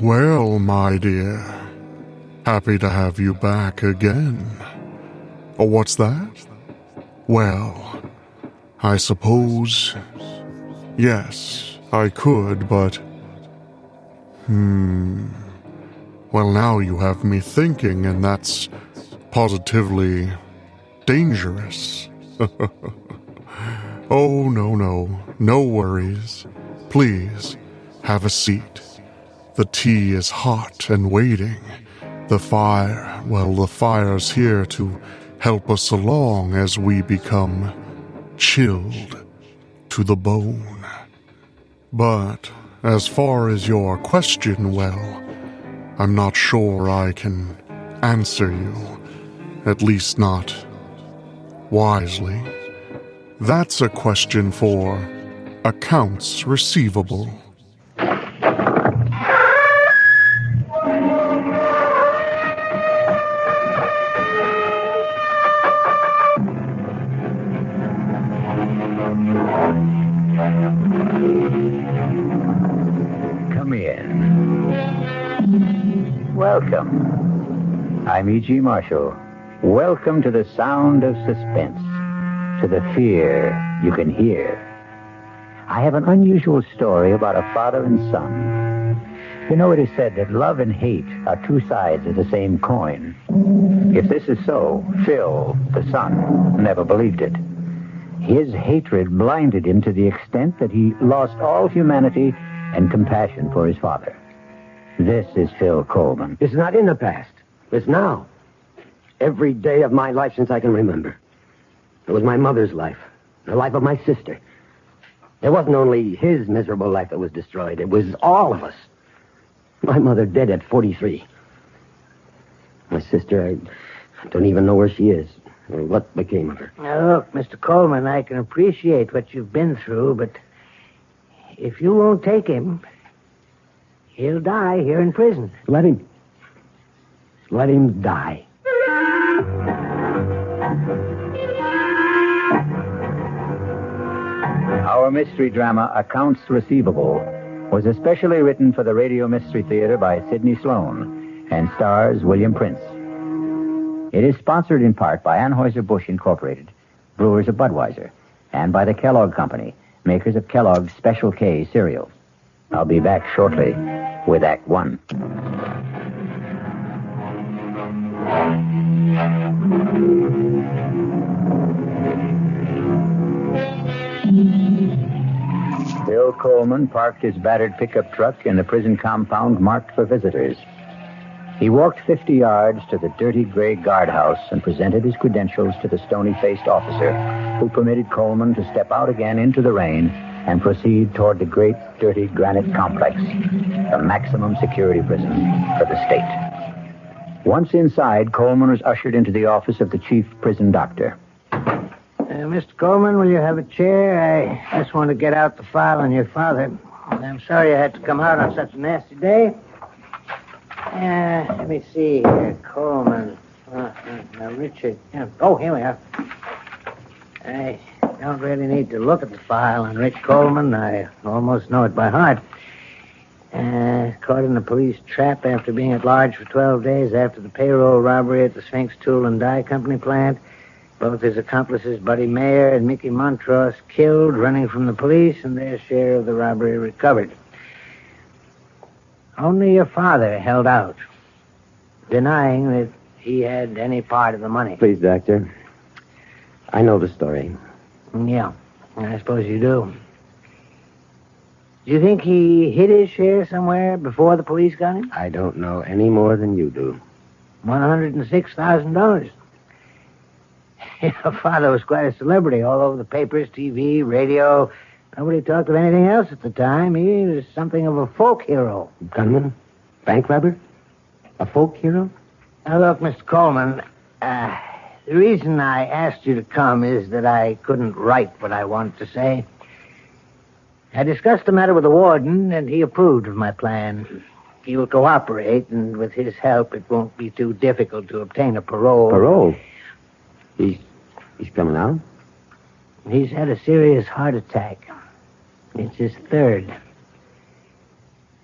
Well, my dear, happy to have you back again. Oh, what's that? Well, I suppose... Yes, I could, but... Well, now you have me thinking, and that's positively dangerous. Oh, no worries. Please, have a seat. The tea is hot and waiting. The fire's here to help us along as we become chilled to the bone. But as far as your question, well, I'm not sure I can answer you, at least not wisely. That's a question for accounts receivable. Come in. Welcome. I'm E.G. Marshall. Welcome to the sound of suspense, to the fear you can hear. I have an unusual story about a father and son. You know, it is said that love and hate are two sides of the same coin. If this is so, Phil, the son, never believed it. His hatred blinded him to the extent that he lost all humanity and compassion for his father. This is Phil Coleman. It's not in the past. It's now. Every day of my life since I can remember. It was my mother's life, the life of my sister. It wasn't only his miserable life that was destroyed. It was all of us. My mother dead at 43. My sister, I don't even know where she is or what became of her. Now, look, Mr. Coleman, I can appreciate what you've been through, but if you won't take him, he'll die here in prison. Let him. Let him die. Our mystery drama, Accounts Receivable, was especially written for the Radio Mystery Theater by Sidney Sloan and stars William Prince. It is sponsored in part by Anheuser-Busch Incorporated, brewers of Budweiser, and by the Kellogg Company, makers of Kellogg's Special K cereal. I'll be back shortly with Act One. Bill Coleman parked his battered pickup truck in the prison compound marked for visitors. He walked 50 yards to the dirty gray guardhouse and presented his credentials to the stony-faced officer, who permitted Coleman to step out again into the rain and proceed toward the great, dirty granite complex, the maximum security prison for the state. Once inside, Coleman was ushered into the office of the chief prison doctor. Mr. Coleman, will you have a chair? I just want to get out the file on your father. I'm sorry I had to come out on such a nasty day. Let me see here. Coleman. Now, Richard. Oh, here we are. I don't really need to look at the file on Rich Coleman. I almost know it by heart. Caught in a police trap after being at large for 12 days after the payroll robbery at the Sphinx Tool and Die Company plant. Both his accomplices, Buddy Mayer and Mickey Montross, killed, running from the police, and their share of the robbery recovered. Only your father held out, denying that he had any part of the money. Please, Doctor. I know the story. Yeah, I suppose you do. Do you think he hid his share somewhere before the police got him? I don't know any more than you do. $106,000. Your father was quite a celebrity all over the papers, TV, radio. Nobody talked of anything else at the time. He was something of a folk hero. Gunman? Bank robber? A folk hero? Now, look, Mr. Coleman, the reason I asked you to come is that I couldn't write what I wanted to say. I discussed the matter with the warden, and he approved of my plan. He will cooperate, and with his help, it won't be too difficult to obtain a parole. Parole? He's coming out? He's had a serious heart attack. It's his third.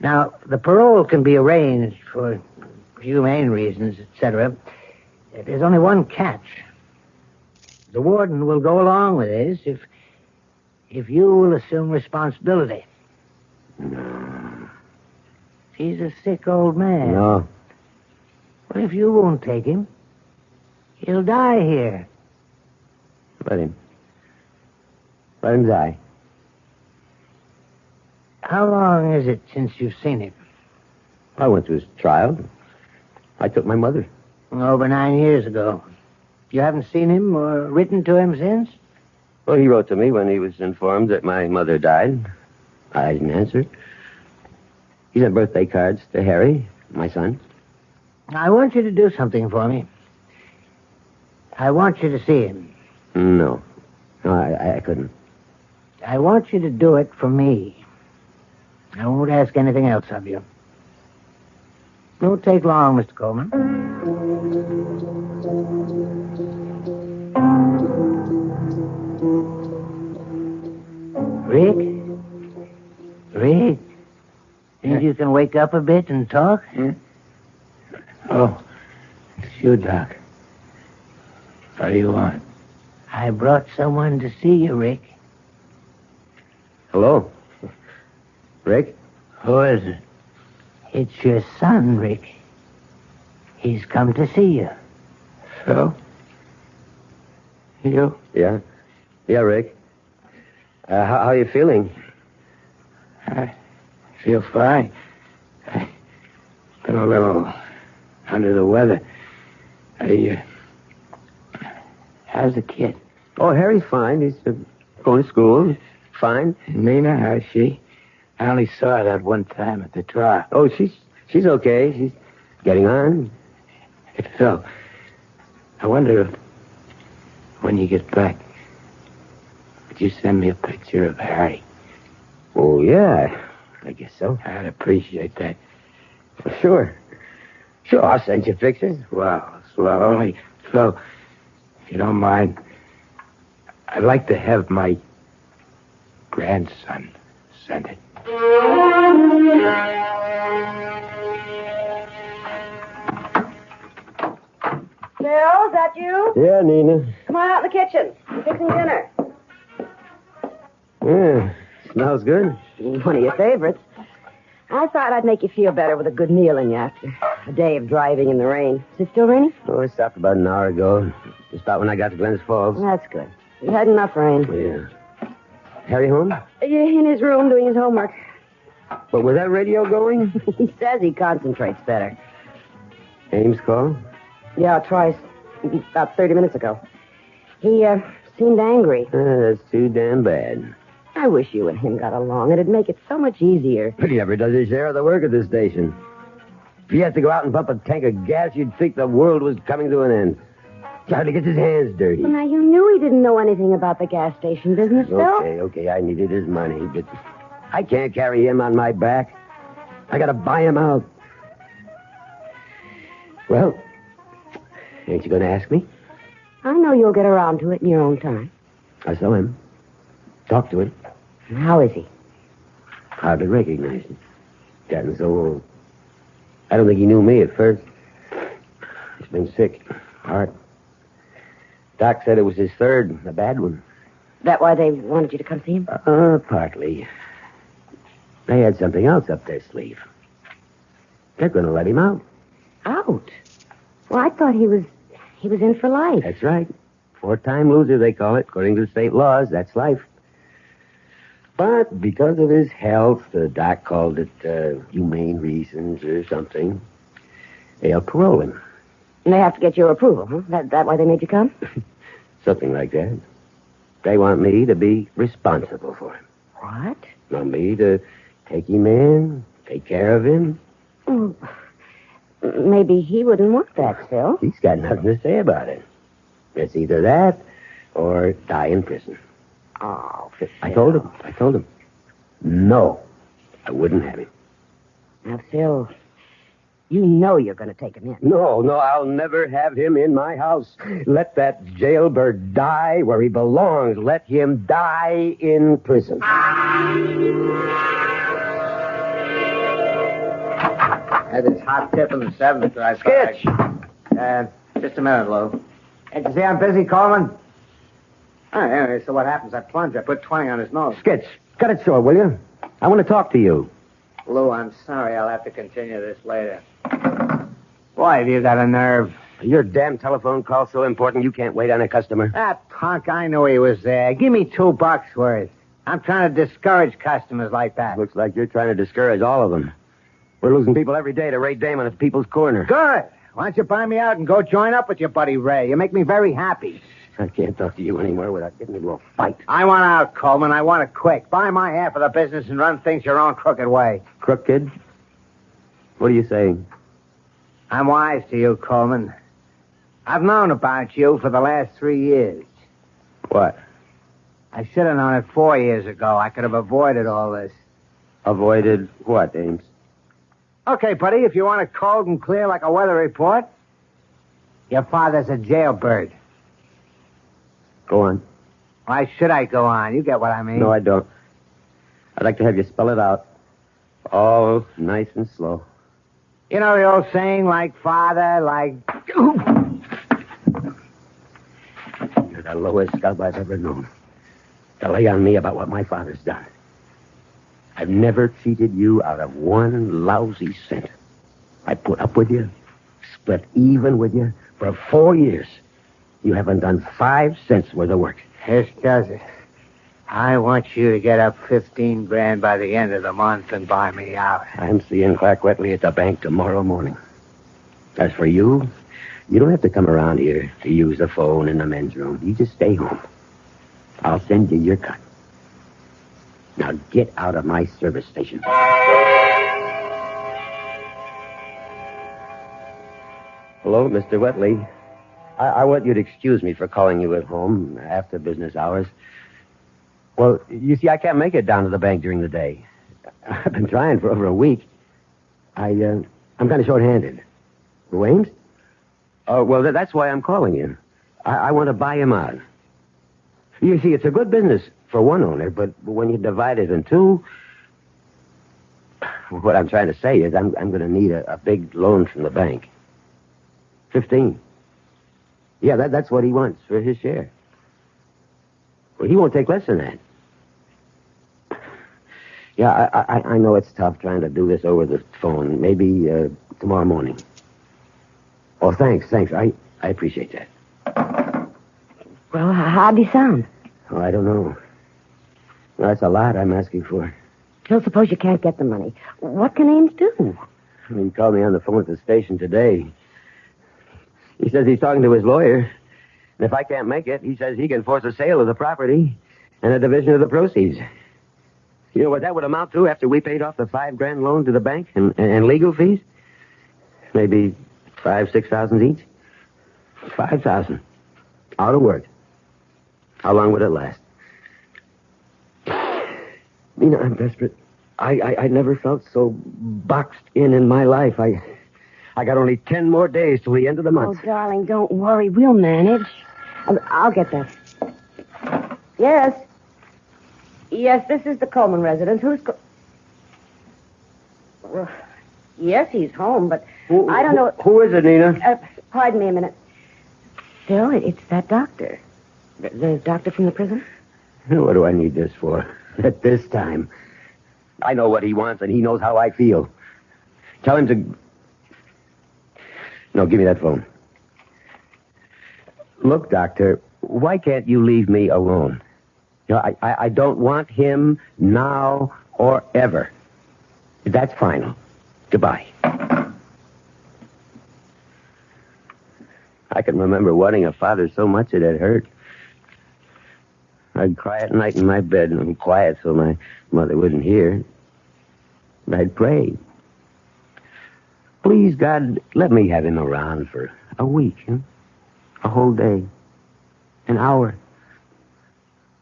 Now, the parole can be arranged for humane reasons, etc. There's only one catch. The warden will go along with this if you will assume responsibility. No. He's a sick old man. No. Well, if you won't take him, he'll die here. Let him die. How long is it since you've seen him? I went to his trial. I took my mother. Over 9 years ago. You haven't seen him or written to him since? Well, he wrote to me when he was informed that my mother died. I didn't answer. He sent birthday cards to Harry, my son. I want you to do something for me. I want you to see him. No. No, I couldn't. I want you to do it for me. I won't ask anything else of you. Won't take long, Mr. Coleman. Rick? Think you can wake up a bit and talk? Oh, it's you, Doc. What do you want? I brought someone to see you, Rick. Hello? Rick? Who is it? It's your son, Rick. He's come to see you. Phil? You? Yeah? Yeah, Rick. How are you feeling? I feel fine. I've been a little under the weather. How's the kid? Oh, Harry's fine. He's going to school. Fine. Nina, how's she? I only saw her that one time at the trial. Oh, she's okay. She's getting on. Hey, Phil, I wonder if when you get back, would you send me a picture of Harry? Oh, yeah. I guess so. I'd appreciate that. Well, sure. Sure, I'll send you pictures. Well, only, Phil, if you don't mind, I'd like to have my grandson send it. Bill, is that you? Yeah, Nina. Come on out in the kitchen. I'm fixing dinner. Yeah, smells good. One of your favorites. I thought I'd make you feel better with a good meal in you after a day of driving in the rain. Is it still raining? Oh, it stopped about an hour ago. Just about when I got to Glens Falls. That's good. We had enough rain. Yeah. Harry home? Yeah, in his room doing his homework. But was that radio going? He says he concentrates better. Ames call? Yeah, twice. About 30 minutes ago. He seemed angry. That's too damn bad. I wish you and him got along. It'd make it so much easier. But he never does his share of the work at this station. If he has to go out and pump a tank of gas, you'd think the world was coming to an end. He hardly gets his hands dirty. Well, now, you knew he didn't know anything about the gas station business, Phil. Okay, I needed his money, but I can't carry him on my back. I gotta buy him out. Well, ain't you gonna ask me? I know you'll get around to it in your own time. I saw him. Talked to him. And how is he? Hardly recognize him. Gotten so old. I don't think he knew me at first. He's been sick. Heart. Doc said it was his third, a bad one. That why they wanted you to come see him? Partly. They had something else up their sleeve. They're going to let him out. Out? Well, I thought he was in for life. That's right. 4-time loser, they call it. According to the state laws, that's life. But because of his health, the doc called it humane reasons or something. They'll parole him. And they have to get your approval, huh? That why they made you come? Something like that. They want me to be responsible for him. What? Want me to take him in, take care of him. Oh, maybe he wouldn't want that, Phil. He's got nothing to say about it. It's either that or die in prison. Oh, Phil. I told him. No, I wouldn't have him. Now, Phil, you know you're going to take him in. No, I'll never have him in my house. Let that jailbird die where he belongs. Let him die in prison. Had this hot tip in the 7th that I Skitch! Just a minute, Lou. Can't you see I'm busy, Coleman? All right, anyway, so what happens? I plunge. I put 20 on his nose. Skitch, cut it short, will you? I want to talk to you. Lou, I'm sorry. I'll have to continue this later. Boy, have you got a nerve. Your damn telephone call's so important you can't wait on a customer. That punk, I knew he was there. Give me $2 worth. I'm trying to discourage customers like that. Looks like you're trying to discourage all of them. We're losing people every day to Ray Damon at People's Corner. Good. Why don't you buy me out and go join up with your buddy Ray? You make me very happy. I can't talk to you anymore without getting into a fight. I want out, Coleman. I want it quick. Buy my half of the business and run things your own crooked way. Crooked? What are you saying? I'm wise to you, Coleman. I've known about you for the last 3 years. What? I should have known it 4 years ago. I could have avoided all this. Avoided what, Ames? Okay, buddy, if you want it cold and clear like a weather report, your father's a jailbird. Go on. Why should I go on? You get what I mean. No, I don't. I'd like to have you spell it out. All nice and slow. You know the old saying, like father, like... You're the lowest scub I've ever known. To lay on me about what my father's done. I've never cheated you out of one lousy cent. I put up with you, split even with you for 4 years. You haven't done 5 cents worth of work. This does it. I want you to get up 15 grand by the end of the month and buy me out. I'm seeing Clark Wetley at the bank tomorrow morning. As for you, you don't have to come around here to use the phone in the men's room. You just stay home. I'll send you your cut. Now get out of my service station. Hello, Mr. Wetley. I want you to excuse me for calling you at home after business hours. Well, you see, I can't make it down to the bank during the day. I've been trying for over a week. I'm kind of short-handed. Ames? Oh, well, that's why I'm calling you. I want to buy him out. You see, it's a good business for one owner, but when you divide it in two, what I'm trying to say is I'm going to need a big loan from the bank. 15. Yeah, that's what he wants for his share. Well, he won't take less than that. Yeah, I know it's tough trying to do this over the phone. Maybe tomorrow morning. Oh, thanks. I appreciate that. Well, how'd he sound? Oh, I don't know. That's a lot I'm asking for. Well, suppose you can't get the money. What can Ames do? He called me on the phone at the station today. He says he's talking to his lawyer. And if I can't make it, he says he can force a sale of the property and a division of the proceeds. You know what that would amount to after we paid off the $5,000 loan to the bank and legal fees? Maybe $5,000-6,000 each. $5,000. Out of work. How long would it last? You know, I'm desperate. I never felt so boxed in my life. I got only 10 more days till the end of the month. Oh, darling, don't worry. We'll manage. I'll get that. Yes. Yes, this is the Coleman residence. Who's... Well, yes, he's home, but I don't know... Who is it, Nina? Pardon me a minute. Phil, it's that doctor. The doctor from the prison? What do I need this for? At this time. I know what he wants, and he knows how I feel. Tell him to... No, give me that phone. Look, Doctor, why can't you leave me alone? You know, I don't want him now or ever. That's final. Goodbye. I can remember wanting a father so much it had hurt. I'd cry at night in my bed and be quiet so my mother wouldn't hear. I'd pray. Please, God, let me have him around for a week, a whole day, an hour.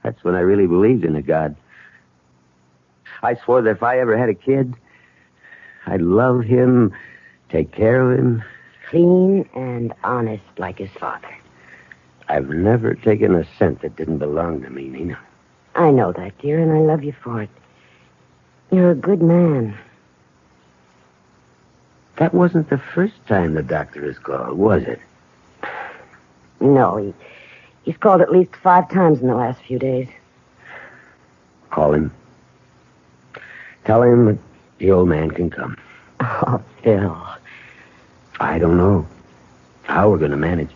That's when I really believed in a God. I swore that if I ever had a kid, I'd love him, take care of him. Clean and honest like his father. I've never taken a cent that didn't belong to me, Nina. I know that, dear, and I love you for it. You're a good man. That wasn't the first time the doctor has called, was it? No, he's called at least 5 times in the last few days. Call him. Tell him that the old man can come. Oh, Phil. I don't know how we're going to manage.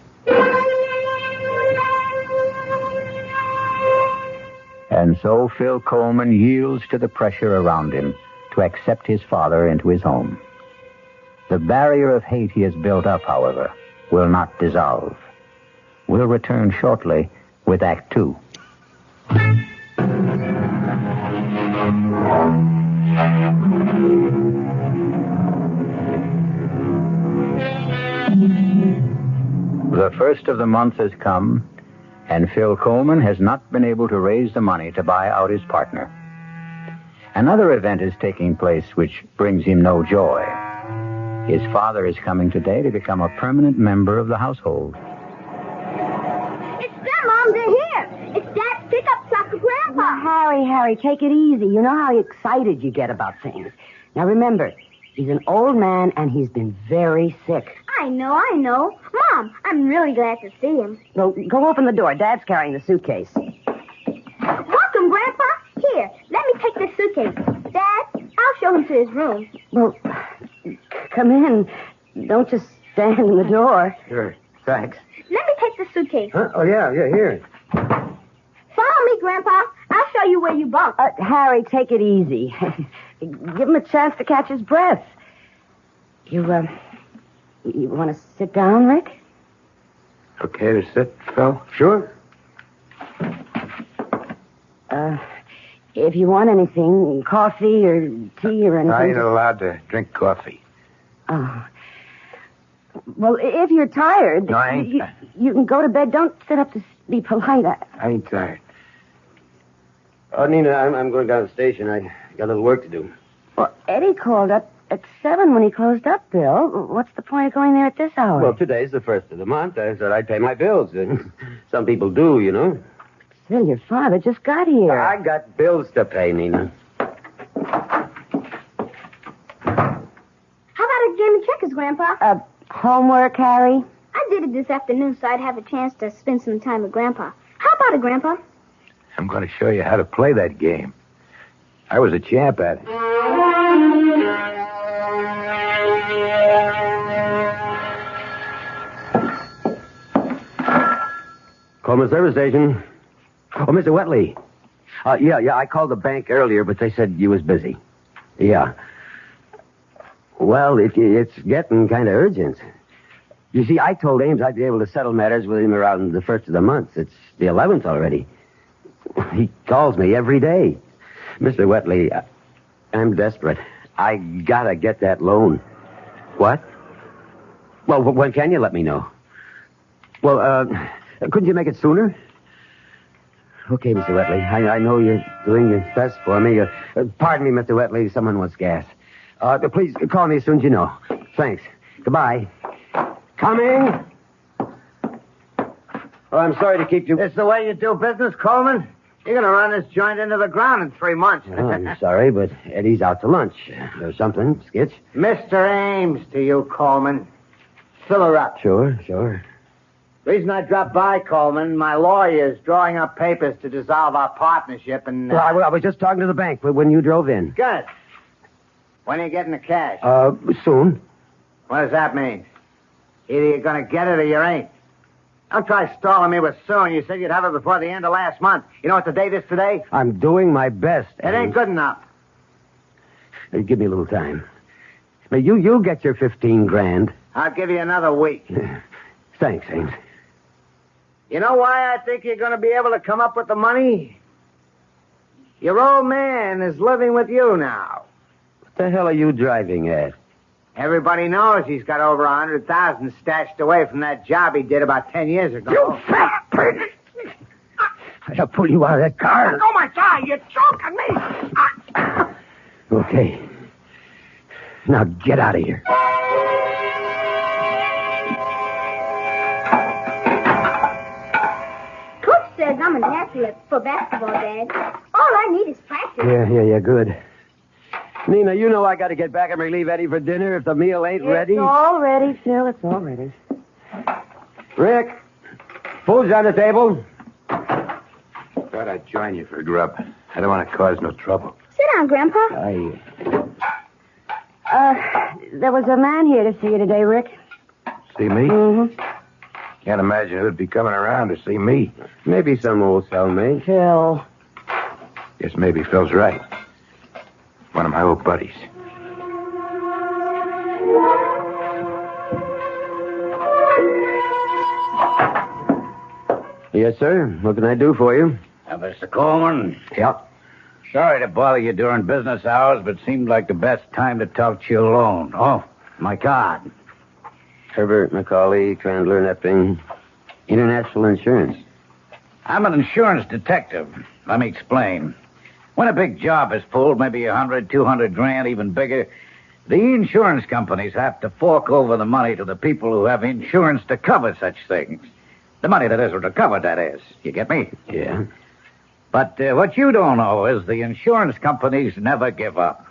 And so Phil Coleman yields to the pressure around him to accept his father into his home. The barrier of hate he has built up, however, will not dissolve. We'll return shortly with Act 2. The first of the month has come, and Phil Coleman has not been able to raise the money to buy out his partner. Another event is taking place which brings him no joy. His father is coming today to become a permanent member of the household. It's them, Mom. They're here. It's Dad's pickup truck for Grandpa. Now, Harry, take it easy. You know how excited you get about things. Now, remember, he's an old man, and he's been very sick. I know. Mom, I'm really glad to see him. Well, go open the door. Dad's carrying the suitcase. Welcome, Grandpa. Here, let me take this suitcase. Dad, I'll show him to his room. Well, come in. Don't just stand in the door. Sure. Thanks. Let me take the suitcase. Huh? Oh, yeah, here. Follow me, Grandpa. I'll show you where you bunk. Harry, take it easy. Give him a chance to catch his breath. You want to sit down, Rick? Okay to sit, Phil? Sure. If you want anything, coffee or tea or anything. I ain't allowed to drink coffee. Oh. Well, if you're tired, No, I ain't. You can go to bed. Don't sit up to be polite. I ain't tired. Oh, Nina, I'm going down to the station. I got a little work to do. Well, Eddie called up at 7 when he closed up, Bill. What's the point of going there at this hour? Well, today's the first of the month. I said I'd pay my bills. Some people do, you know. Phil, your father just got here. I got bills to pay, Nina. How about a game of checkers, Grandpa? Homework, Harry? I did it this afternoon so I'd have a chance to spend some time with Grandpa. How about it, Grandpa? I'm going to show you how to play that game. I was a champ at it. Coleman service station. Oh, Mr. Wetley. Yeah, I called the bank earlier, but they said you was busy. Yeah. Well, it's getting kind of urgent. You see, I told Ames I'd be able to settle matters with him around the first of the month. It's the 11th already. He calls me every day. Mr. Wetley, I'm desperate. I gotta get that loan. What? Well, when can you let me know? Well, couldn't you make it sooner? Okay, Mr. Wetley. I know you're doing your best for me. Pardon me, Mr. Wetley. Someone wants gas. Please call me as soon as you know. Thanks. Goodbye. Coming. Oh, I'm sorry to keep you. This the way you do business, Coleman? You're going to run this joint into the ground in 3 months. Oh, I'm sorry, but Eddie's out to lunch. Or something, Skitch. Mr. Ames to you, Coleman. Fill her up. Sure. Reason I dropped by, Coleman, my lawyer's drawing up papers to dissolve our partnership and... Well, I was just talking to the bank when you drove in. Good. When are you getting the cash? Soon. What does that mean? Either you're going to get it or you ain't. Don't try stalling me with soon. You said you'd have it before the end of last month. You know what the date is today? I'm doing my best. It ain't good enough. Give me a little time. Now, you'll get your 15 grand. I'll give you another week. Thanks, Ames. You know why I think you're going to be able to come up with the money? Your old man is living with you now. What the hell are you driving at? Everybody knows he's got over 100,000 stashed away from that job he did about 10 years ago. You fat pig! I'll pull you out of that car. Oh, my God, you're choking me! Okay. Now get out of here. Coach says I'm an athlete for basketball, Dad. All I need is practice. Yeah, good. Nina, you know I got to get back and relieve Eddie for dinner if the meal ain't ready. It's all ready, Phil. It's all ready. Rick, food's on the table. Thought I'd join you for grub. I don't want to cause no trouble. Sit down, Grandpa. There was a man here to see you today, Rick. See me? Mm-hmm. Can't imagine who'd be coming around to see me. Maybe some old cellmate. Phil. Guess maybe Phil's right. One of my old buddies. Yes, sir. What can I do for you? Mr. Coleman. Yep. Sorry to bother you during business hours, but seemed like the best time to talk to you alone. Oh, my card. Herbert, Macaulay, Chandler, Nepping. International Insurance. I'm an insurance detective. Let me explain. When a big job is pulled, maybe 100, 200 grand, even bigger, the insurance companies have to fork over the money to the people who have insurance to cover such things. The money that is recovered, that is. You get me? Yeah. But what you don't know is the insurance companies never give up.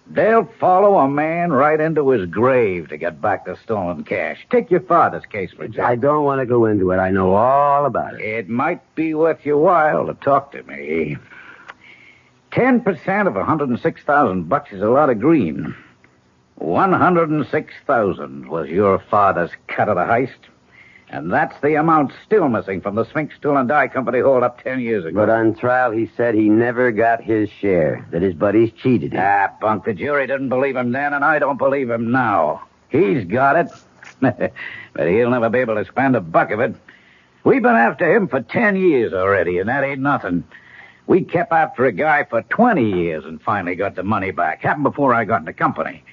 They'll follow a man right into his grave to get back the stolen cash. Take your father's case, for example. I don't want to go into it. I know all about it. It might be worth your while to talk to me. 10% of $106,000 is a lot of green. 106,000 was your father's cut of the heist. And that's the amount still missing from the Sphinx Tool and Die Company hold-up 10 years ago. But on trial, he said he never got his share, that his buddies cheated him. Bunk, the jury didn't believe him then, and I don't believe him now. He's got it, but he'll never be able to spend a buck of it. We've been after him for 10 years already, and that ain't nothing. We kept after a guy for 20 years and finally got the money back. Happened before I got in the company.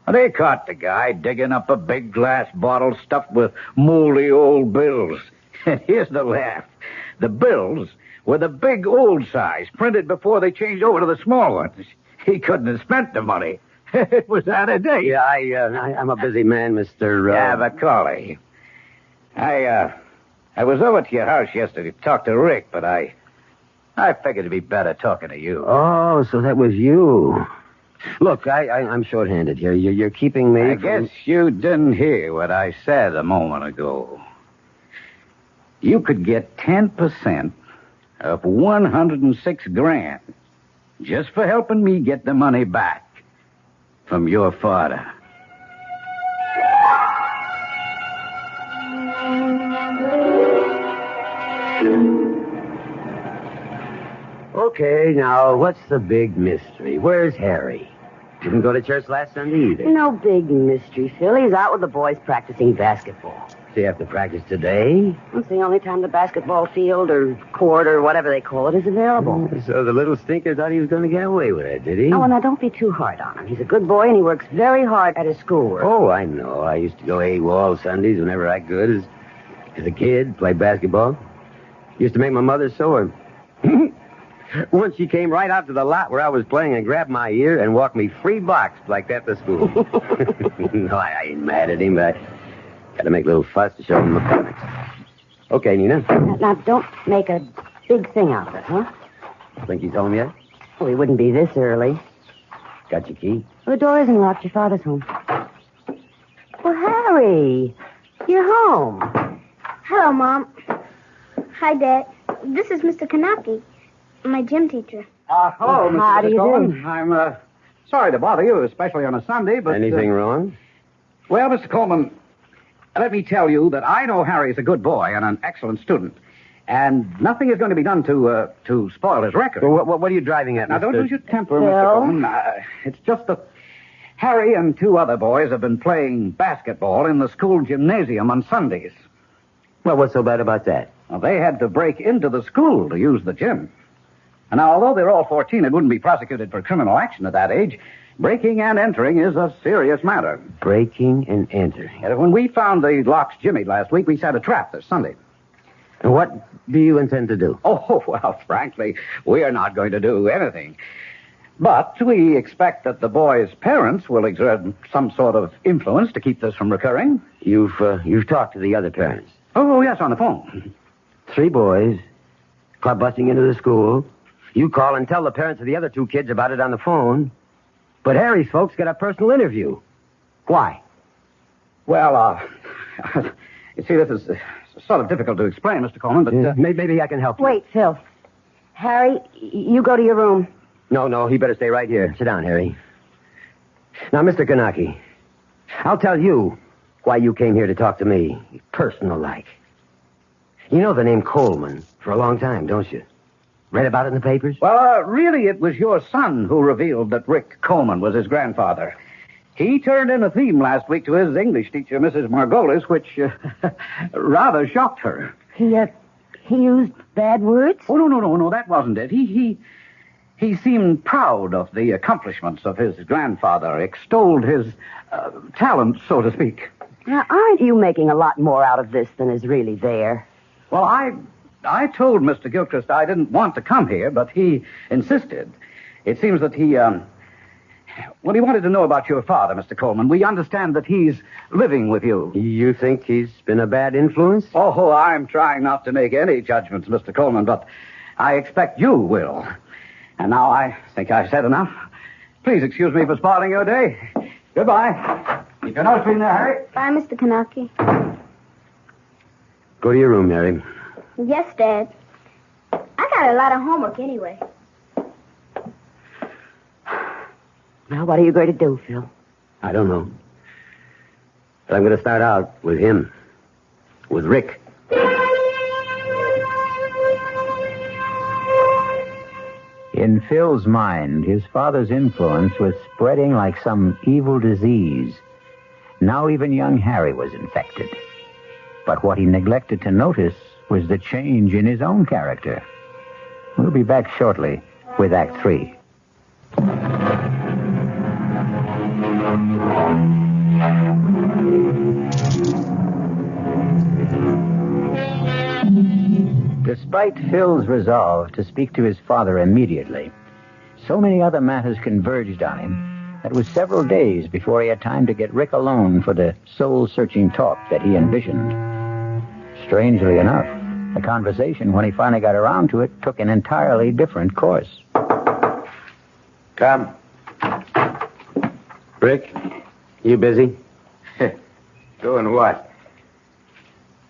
They caught the guy digging up a big glass bottle stuffed with moldy old bills. And here's the laugh. The bills were the big old size, printed before they changed over to the small ones. He couldn't have spent the money. It was out of date. Yeah, I'm a busy man, Mr. Yeah, Macaulay. I was over to your house yesterday to talk to Rick, but I figured it'd be better talking to you. Oh, so that was you. Look, I'm short-handed here. You're keeping me I guess you didn't hear what I said a moment ago. You could get 10% of 106 grand just for helping me get the money back from your father. Okay, now, what's the big mystery? Where's Harry? Didn't go to church last Sunday either. No big mystery, Phil. He's out with the boys practicing basketball. So you have to practice today? It's the only time the basketball field or court or whatever they call it is available. So the little stinker thought he was going to get away with it, did he? Oh, well, now, don't be too hard on him. He's a good boy, and he works very hard at his schoolwork. Oh, I know. I used to go AWOL Sundays whenever I could as a kid, play basketball. Used to make my mother sore. Once she came right out to the lot where I was playing and grabbed my ear and walked me 3 blocks like that to school. No, I ain't mad at him, but I got to make a little fuss to show him mechanics. Okay, Nina. Now, don't make a big thing out of it, huh? Think he's home yet? Well, he wouldn't be this early. Got your key? Well, the door isn't locked. Your father's home. Well, Harry, you're home. Hello, Mom. Hi, Dad. This is Mr. Kanaki, my gym teacher. Hello, Mr. How do you Coleman. do? I'm sorry to bother you, especially on a Sunday, but... Anything wrong? Well, Mr. Coleman, let me tell you that I know Harry's a good boy and an excellent student, and nothing is going to be done to spoil his record. Well, what are you driving at, Now, Mr. don't lose your temper, Mr. Phil? Coleman. It's just that Harry and 2 other boys have been playing basketball in the school gymnasium on Sundays. Well, what's so bad about that? Well, they had to break into the school to use the gym. And now, although they're all 14 and wouldn't be prosecuted for criminal action at that age, breaking and entering is a serious matter. Breaking and entering. And when we found the locks jimmied last week, we set a trap this Sunday. And what do you intend to do? Oh, well, frankly, we are not going to do anything. But we expect that the boys' parents will exert some sort of influence to keep this from recurring. You've talked to the other parents. Oh, yes, on the phone. 3 boys, club busting into the school. You call and tell the parents of the other 2 kids about it on the phone. But Harry's folks get a personal interview. Why? Well, you see, this is sort of difficult to explain, Mr. Coleman, but... Maybe I can help you. Wait, Phil. Harry, you go to your room. No, he better stay right here. Sit down, Harry. Now, Mr. Kanaki, I'll tell you why you came here to talk to me, personal-like. You know the name Coleman for a long time, don't you? Read about it in the papers? Well, really, it was your son who revealed that Rick Coleman was his grandfather. He turned in a theme last week to his English teacher, Mrs. Margolis, which rather shocked her. He used bad words? Oh, no, that wasn't it. He seemed proud of the accomplishments of his grandfather, extolled his talent, so to speak. Now, aren't you making a lot more out of this than is really there? Well, I told Mr. Gilchrist I didn't want to come here, but he insisted. It seems that he wanted to know about your father, Mr. Coleman. We understand that he's living with you. You think he's been a bad influence? Oh, I'm trying not to make any judgments, Mr. Coleman, but I expect you will. And now I think I've said enough. Please excuse me for spoiling your day. Goodbye. Keep your nose clean there, Harry. Bye, Mr. Kanaki. Go to your room, Harry. Yes, Dad. I got a lot of homework anyway. Now, what are you going to do, Phil? I don't know. But I'm going to start out with him. With Rick. In Phil's mind, his father's influence was spreading like some evil disease. Now even young Harry was infected. But what he neglected to notice was the change in his own character. We'll be back shortly with Act 3. Despite Phil's resolve to speak to his father immediately, so many other matters converged on him that it was several days before he had time to get Rick alone for the soul-searching talk that he envisioned. Strangely enough, the conversation, when he finally got around to it, took an entirely different course. Come. Rick, you busy? Doing what?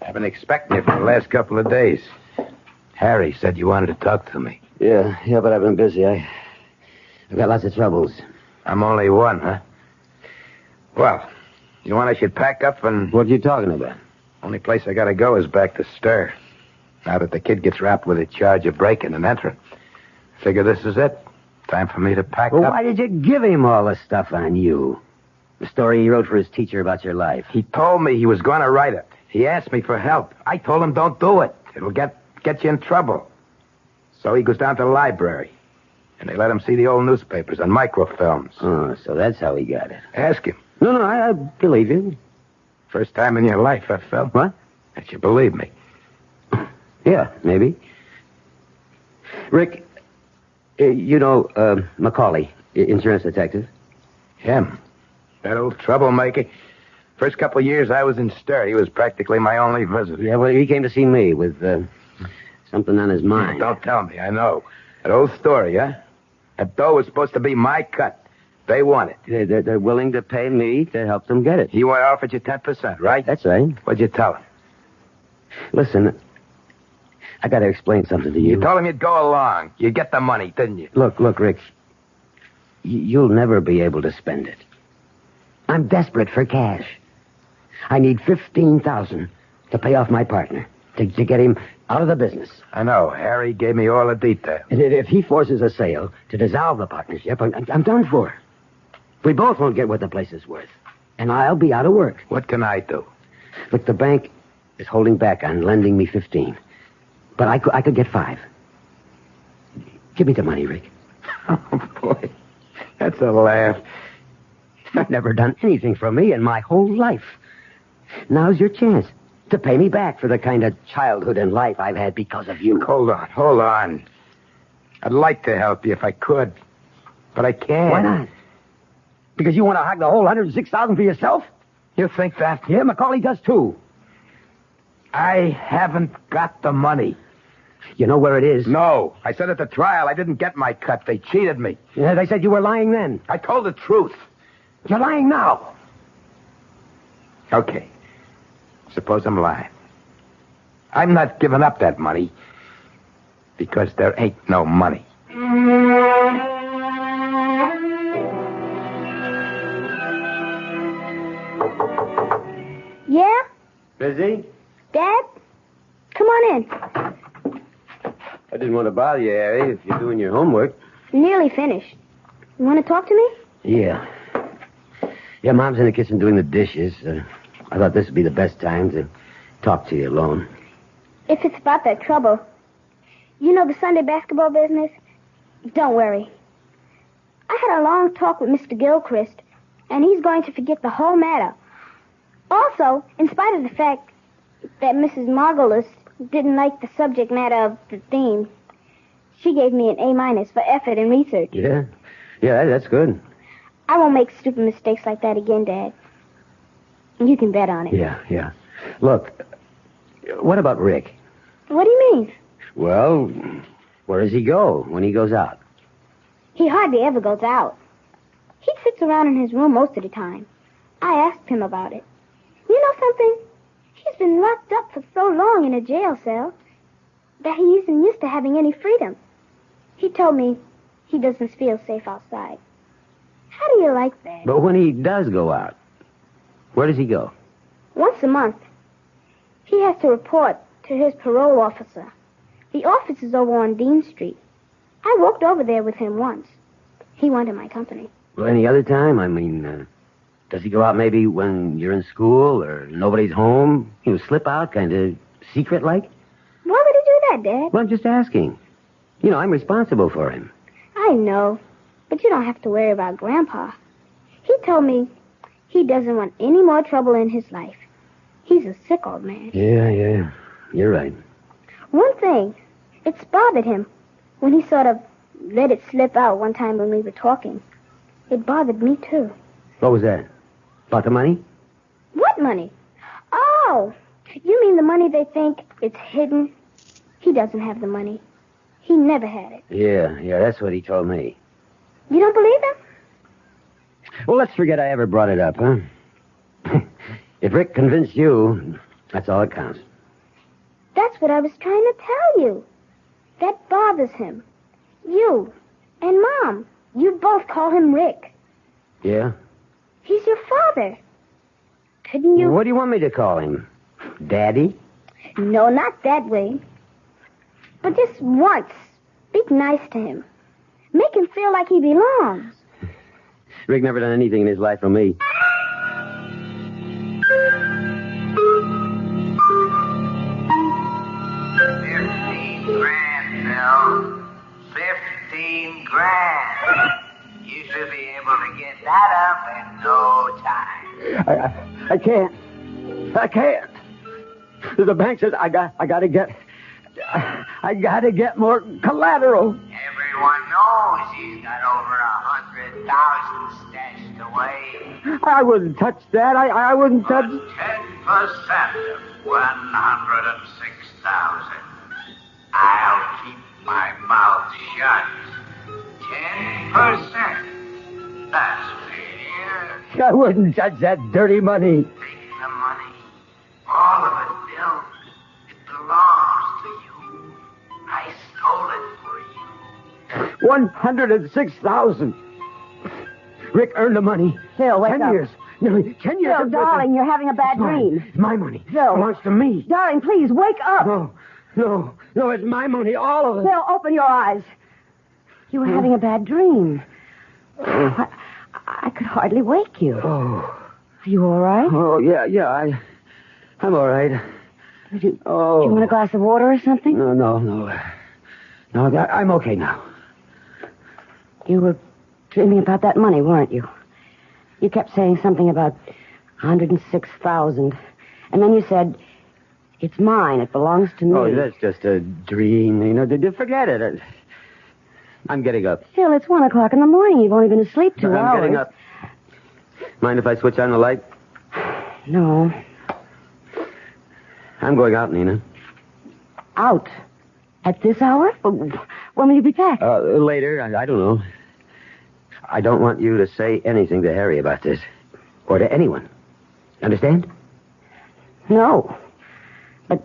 I've been expecting you for the last couple of days. Harry said you wanted to talk to me. Yeah, but I've been busy. I've got lots of troubles. I'm only one, huh? Well, you want I should pack up and... What are you talking about? Only place I gotta go is back to Stir. Now that the kid gets wrapped with a charge of breaking and entering. Figure this is it. Time for me to pack Well, up. why did you give him all the stuff on you? The story he wrote for his teacher about your life. He told me he was going to write it. He asked me for help. I told him don't do it. It'll get you in trouble. So he goes down to the library. And they let him see the old newspapers and microfilms. Oh, so that's how he got it. Ask him. No, I believe you. First time in your life, I felt. What? That you believe me. Yeah, maybe. Rick, you know Macaulay, insurance detective? Him. That old troublemaker. First couple of years I was in Stir, he was practically my only visitor. Yeah, well, he came to see me with something on his mind. Don't tell me, I know. That old story, huh? That dough was supposed to be my cut. They want it. They're willing to pay me to help them get it. He offered you 10%, right? That's right. What'd you tell him? Listen, I got to explain something to you. You told him you'd go along. You'd get the money, didn't you? Look, Rick. You'll never be able to spend it. I'm desperate for cash. I need $15,000 to pay off my partner, to get him out of the business. I know. Harry gave me all the details. And if he forces a sale to dissolve the partnership, I'm done for. We both won't get what the place is worth. And I'll be out of work. What can I do? Look, the bank is holding back on lending me 15. But I could get 5. Give me the money, Rick. Oh, boy. That's a laugh. You've never done anything for me in my whole life. Now's your chance to pay me back for the kind of childhood and life I've had because of you. Hold on. I'd like to help you if I could, but I can't. Why not? Because you want to hog the whole $106,000 for yourself? You think that? Yeah, Macaulay does too. I haven't got the money. You know where it is? No. I said at the trial I didn't get my cut. They cheated me. Yeah, they said you were lying then. I told the truth. You're lying now. Okay. Suppose I'm lying. I'm not giving up that money because there ain't no money. Yeah? Busy? Dad? Come on in. I didn't want to bother you, Harry, if you're doing your homework. Nearly finished. You want to talk to me? Yeah. Yeah, Mom's in the kitchen doing the dishes. I thought this would be the best time to talk to you alone. If it's about that trouble. You know the Sunday basketball business? Don't worry. I had a long talk with Mr. Gilchrist, and he's going to forget the whole matter. Also, in spite of the fact that Mrs. Margolis didn't like the subject matter of the theme, she gave me an A- for effort and research. Yeah? Yeah, that's good. I won't make stupid mistakes like that again, Dad. You can bet on it. Yeah. Look, what about Rick? What do you mean? Well, where does he go when he goes out? He hardly ever goes out. He sits around in his room most of the time. I asked him about it. You know something? He's been locked up for so long in a jail cell that he isn't used to having any freedom. He told me he doesn't feel safe outside. How do you like that? But when he does go out, where does he go? Once a month. He has to report to his parole officer. The office is over on Dean Street. I walked over there with him once. He wanted my company. Well, any other time? I mean, does he go out maybe when you're in school or nobody's home? He'll slip out, kind of secret-like? Why would he do that, Dad? Well, I'm just asking. You know, I'm responsible for him. I know, but you don't have to worry about Grandpa. He told me he doesn't want any more trouble in his life. He's a sick old man. Yeah. You're right. One thing, it's bothered him when he sort of let it slip out one time when we were talking. It bothered me, too. What was that? About the money? What money? Oh, you mean the money they think it's hidden? He doesn't have the money. He never had it. Yeah, that's what he told me. You don't believe him? Well, let's forget I ever brought it up, huh? If Rick convinced you, that's all that counts. That's what I was trying to tell you. That bothers him. You and Mom, you both call him Rick. Yeah? He's your father. Couldn't you... What do you want me to call him? Daddy? No, not that way. But just once, be nice to him. Make him feel like he belongs. Rick never done anything in his life for me. $15,000, Phil. 15 grand. You should be able to get that up in no time. I can't. The bank says I gotta get more collateral. Everyone knows he's got over 100,000 stashed away. I wouldn't touch that. I wouldn't touch... 10% of 106,000. I'll keep my mouth shut. 10%. That's fair. I wouldn't touch that dirty money. Take the money. All of it, Bill. It belongs to you. I stole it for you. 106,000. Rick earned the money. Phil, wake 10 up. years. Nearly 10 years. Phil, darling, you're having a bad dream. It's my money. Phil. It belongs to me. Darling, please, wake up. No, it's my money, all of it. Phil, open your eyes. You were having a bad dream. I could hardly wake you. Oh. Are you all right? Oh, yeah, I'm all right. Do you want a glass of water or something? No. No, I'm okay now. You were dreaming about that money, weren't you? You kept saying something about 106,000. And then you said, it's mine. It belongs to me. Oh, that's just a dream. You know, forget it. I'm getting up. Phil, it's 1 o'clock in the morning. You've only been asleep 2 hours. I'm getting up. Mind if I switch on the light? No. I'm going out, Nina. Out? At this hour? When will you be back? Later. I don't know. I don't want you to say anything to Harry about this. Or to anyone. Understand? No. But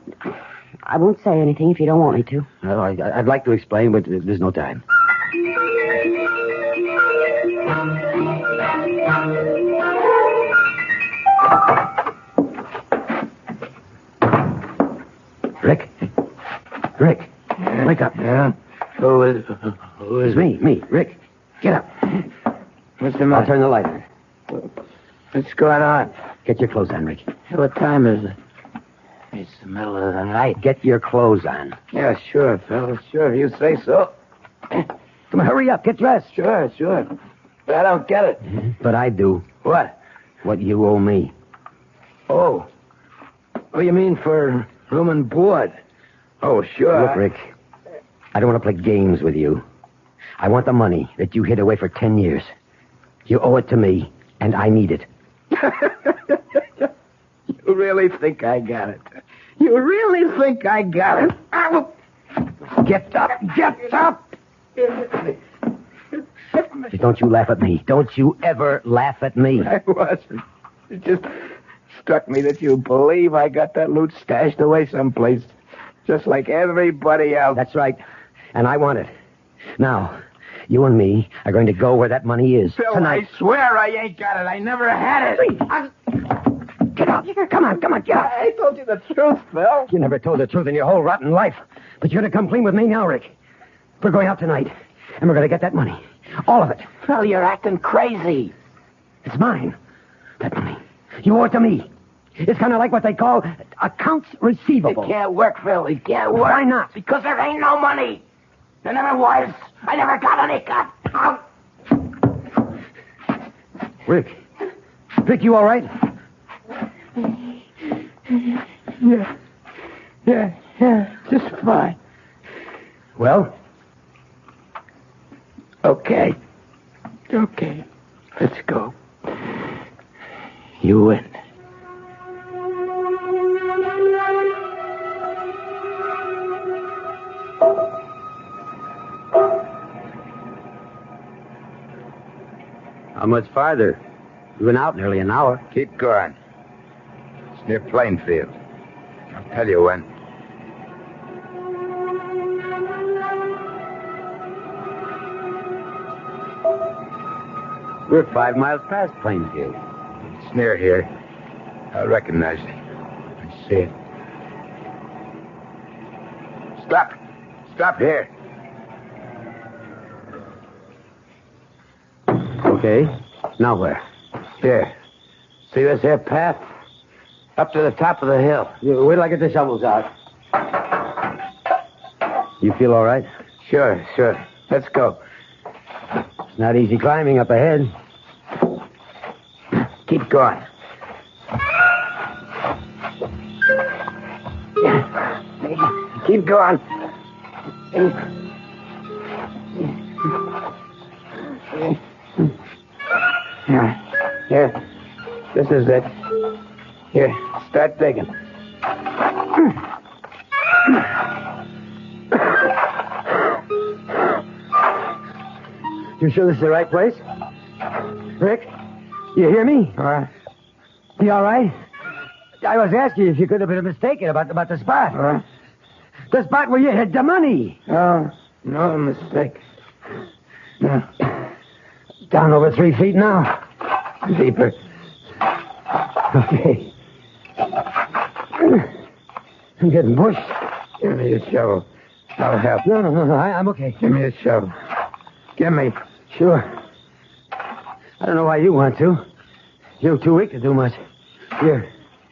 I won't say anything if you don't want me to. Well, I'd like to explain, but there's no time. Rick? Rick, wake up. Yeah? Who is Me, Rick. Get up. What's the I'll matter? turn the light on. What's going on? Get your clothes on, Rick. What time is it? It's the middle of the night. Get your clothes on. Yeah, sure, fella. Sure, if you say so. Come on, hurry up. Get dressed. Sure. But I don't get it. But I do. What? What you owe me. Oh. What do you mean for room and board? Oh, sure. Look, Rick, I don't want to play games with you. I want the money that you hid away for 10 years. You owe it to me, and I need it. You really think I got it? You really think I got it? I will... Get up! Don't you laugh at me. Don't you ever laugh at me. I wasn't. It just struck me that you believe I got that loot stashed away someplace, just like everybody else. That's right. And I want it. Now, you and me are going to go where that money is. Phil, tonight. I swear I ain't got it. I never had it. Get up. Come on, get up. I told you the truth, Phil. You never told the truth in your whole rotten life. But you're going to come clean with me now, Rick. We're going out tonight, and we're going to get that money. All of it. Phil, you're acting crazy. It's mine. That money. You owe it to me. It's kind of like what they call accounts receivable. It can't work, Phil. It can't work. Why not? Because there ain't no money. There never was. I never got any cut. Rick, you all right? Yeah, just fine. Well? Okay, let's go. You win. How much farther? We've been out nearly an hour. Keep going. It's near Plainfield. I'll tell you when. We're 5 miles past Plainfield. It's near here. I recognize it. I see it. Stop here. Okay. Now where? Here. See this here path? Up to the top of the hill. Wait till I get the shovels out. You feel all right? Sure. Let's go. It's not easy climbing up ahead. Keep going. Keep going. Here. This is it. Here, start digging. You sure this is the right place? Rick, you hear me? You all right? I was asking you if you could have been mistaken about the spot. The spot where you hid the money. Oh, no mistake. No. Down over 3 feet now. Deeper. Okay. I'm getting pushed. Give me a shovel. I'll help. No, I'm okay. Give me a shovel. Give me. Sure. I don't know why you want to. You're too weak to do much. Here.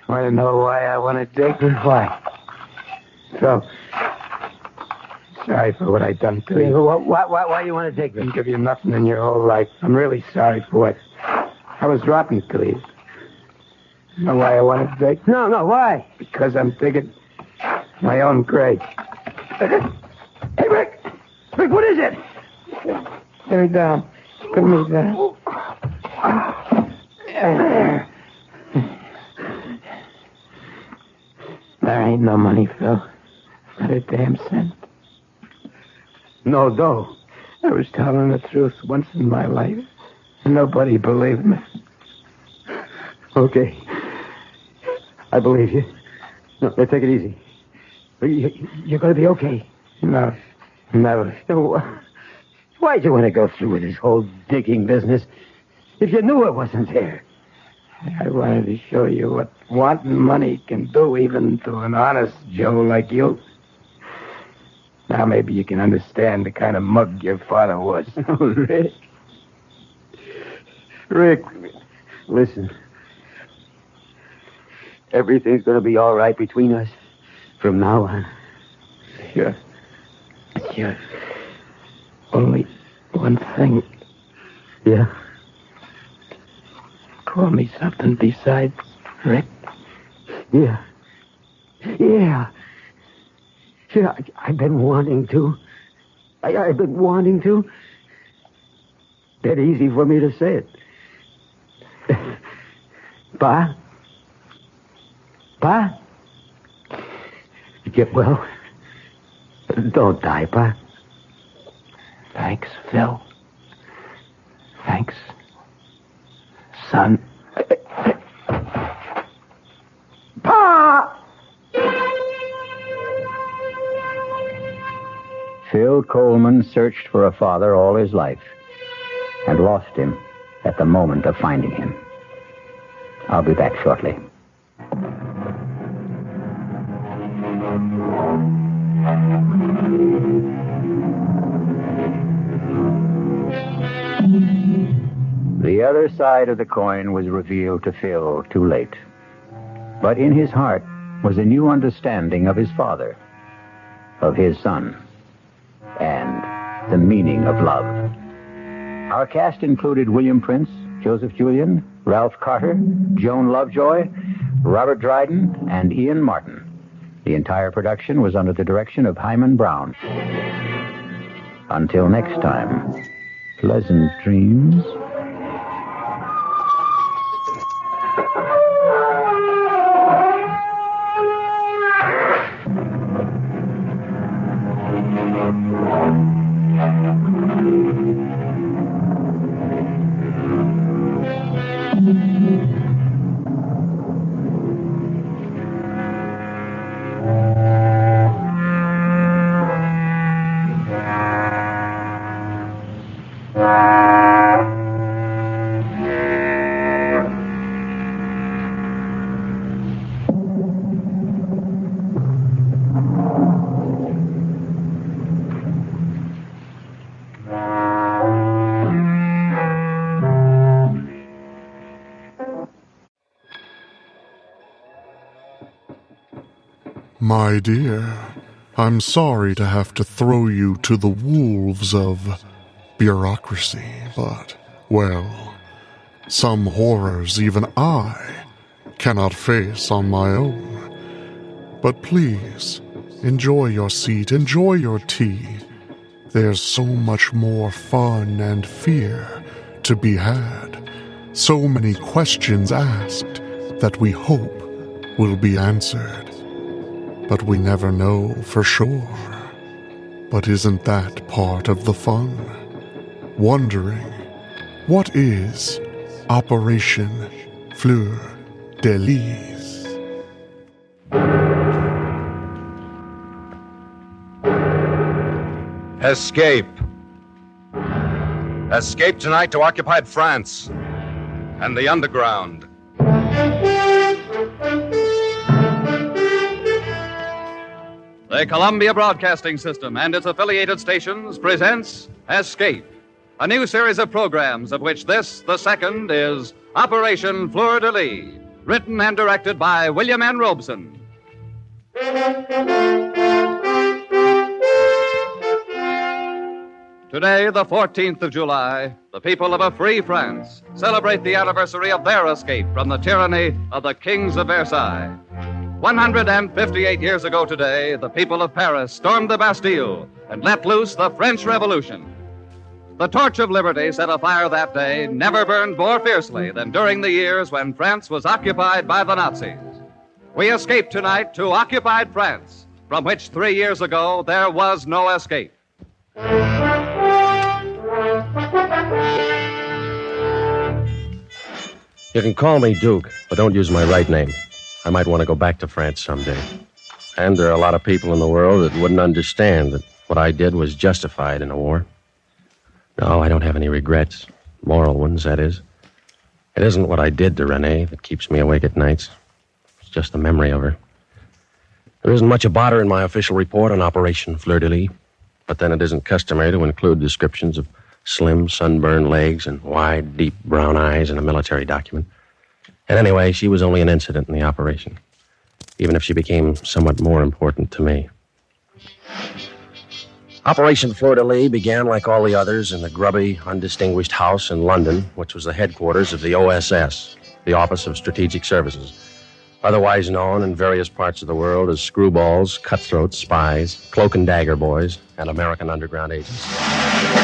Want to know why I want to dig? Why? So, sorry for what I done to you. Why you want to dig, I didn't Rick? give you nothing in your whole life. I'm really sorry for what. I was rotten to you. You know why I want to dig? No, why? Because I'm digging my own grave. Hey, Rick! Rick, what is it? Put me down. Put me down. There ain't no money, Phil. Not a damn cent. No dough. I was telling the truth once in my life, and nobody believed me. Okay. I believe you. No, take it easy. You're going to be okay. No, never. So, why'd you want to go through with this whole digging business if you knew it wasn't there? I wanted to show you what wanting money can do even to an honest Joe like you. Now maybe you can understand the kind of mug your father was. Oh, Rick. Rick, listen. Everything's going to be all right between us from now on. Sure. Only one thing. Yeah? Call me something besides Rick. Yeah. I've been wanting to. I've been wanting to. That easy for me to say it. Pa? Get well. Don't die, Pa. Thanks, Phil. Thanks, son. Pa! Phil Coleman searched for a father all his life and lost him at the moment of finding him. I'll be back shortly. The other side of the coin was revealed to Phil too late. But in his heart was a new understanding of his father, of his son, and the meaning of love. Our cast included William Prince, Joseph Julian, Ralph Carter, Joan Lovejoy, Robert Dryden, and Ian Martin. The entire production was under the direction of Hyman Brown. Until next time, pleasant dreams. My dear, I'm sorry to have to throw you to the wolves of bureaucracy, but, well, some horrors even I cannot face on my own. But please, enjoy your seat, enjoy your tea. There's so much more fun and fear to be had. So many questions asked that we hope will be answered. But we never know for sure. But isn't that part of the fun? Wondering, what is Operation Fleur de Lys? Escape. Escape tonight to occupied France and the underground. The Columbia Broadcasting System and its affiliated stations presents Escape, a new series of programs of which this, the second, is Operation Fleur de Lys, written and directed by William N. Robeson. Today, the 14th of July, the people of a free France celebrate the anniversary of their escape from the tyranny of the kings of Versailles. 158 years ago today, the people of Paris stormed the Bastille and let loose the French Revolution. The torch of liberty set afire that day never burned more fiercely than during the years when France was occupied by the Nazis. We escape tonight to occupied France, from which 3 years ago there was no escape. You can call me Duke, but don't use my right name. I might want to go back to France someday. And there are a lot of people in the world that wouldn't understand that what I did was justified in a war. No, I don't have any regrets. Moral ones, that is. It isn't what I did to Renee that keeps me awake at nights. It's just the memory of her. There isn't much about her in my official report on Operation Fleur de Lys, but then it isn't customary to include descriptions of slim, sunburned legs and wide, deep brown eyes in a military document. And anyway, she was only an incident in the operation, even if she became somewhat more important to me. Operation Fleur de Lys began, like all the others, in the grubby, undistinguished house in London, which was the headquarters of the OSS, the Office of Strategic Services, otherwise known in various parts of the world as screwballs, cutthroats, spies, cloak and dagger boys, and American underground agents.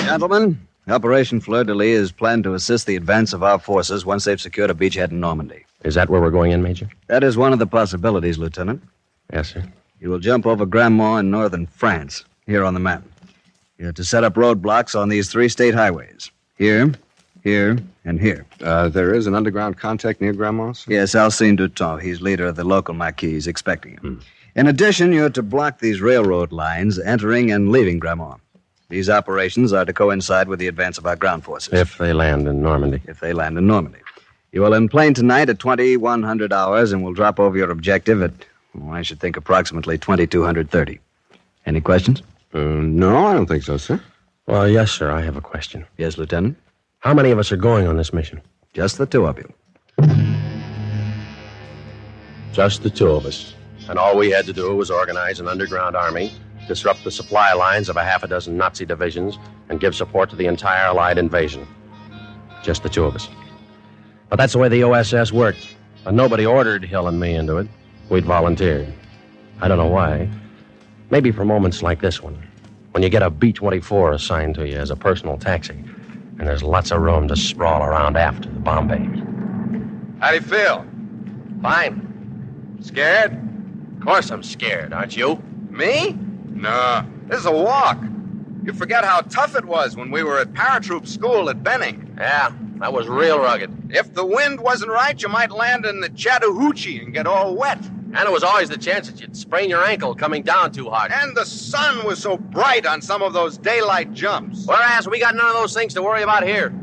Gentlemen, Operation Fleur de Lys is planned to assist the advance of our forces once they've secured a beachhead in Normandy. Is that where we're going in, Major? That is one of the possibilities, Lieutenant. Yes, sir. You will jump over Grandmont in northern France, here on the map. You have to set up roadblocks on these 3 state highways. Here, here, and here. There is an underground contact near Grandma's? Yes, Alcine Duton. He's leader of the local maquis. He's expecting him. In addition, you're to block these railroad lines entering and leaving Grandmont. These operations are to coincide with the advance of our ground forces. If they land in Normandy. If they land in Normandy. You will enplane tonight at 2100 hours and will drop over your objective at, I should think, approximately 2230. Any questions? No, I don't think so, sir. Well, yes, sir, I have a question. Yes, Lieutenant? How many of us are going on this mission? Just the 2 of you. Just the 2 of us. And all we had to do was organize an underground army, disrupt the supply lines of a half a dozen Nazi divisions, and give support to the entire Allied invasion. Just the 2 of us. But that's the way the OSS worked. And nobody ordered Hill and me into it. We'd volunteered. I don't know why. Maybe for moments like this one, when you get a B-24 assigned to you as a personal taxi, and there's lots of room to sprawl around after the Bombay. How do you feel? Fine. Scared? Of course I'm scared, aren't you? Me? No. This is a walk. You forget how tough it was when we were at paratroop school at Benning. Yeah, that was real rugged. If the wind wasn't right, you might land in the Chattahoochee and get all wet. And there was always the chance that you'd sprain your ankle coming down too hard. And the sun was so bright on some of those daylight jumps. Whereas we got none of those things to worry about here.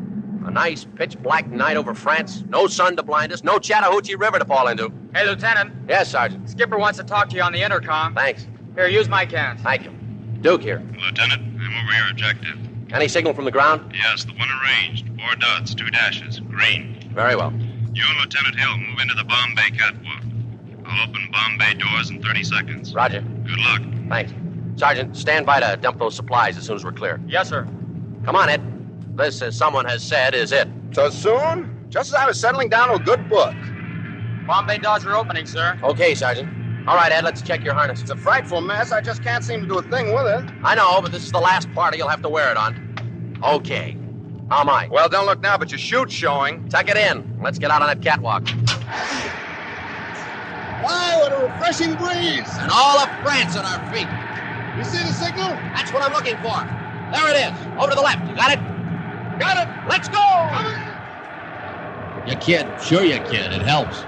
A nice pitch-black night over France, no sun to blind us, no Chattahoochee River to fall into. Hey, Lieutenant. Yes, Sergeant. Skipper wants to talk to you on the intercom. Thanks. Here, use my cans. Thank you. Duke here. Lieutenant, I'm over your objective. Any signal from the ground? Yes, the one arranged. 4 dots, 2 dashes. Green. Very well. You and Lieutenant Hill move into the Bombay catwalk. I'll open Bombay doors in 30 seconds. Roger. Good luck. Thanks. Sergeant, stand by to dump those supplies as soon as we're clear. Yes, sir. Come on, Ed. This, as someone has said, is it. So soon? Just as I was settling down to a good book. Bombay doors are opening, sir. Okay, Sergeant. All right, Ed, let's check your harness. It's a frightful mess. I just can't seem to do a thing with it. I know, but this is the last party you'll have to wear it on. Okay. How am I? Well, don't look now, but your chute's showing. Tuck it in. Let's get out on that catwalk. Wow, what a refreshing breeze. And all of France at our feet. You see the signal? That's what I'm looking for. There it is. Over to the left. You got it? Got it. Let's go! You kid. Sure you kid. It helps.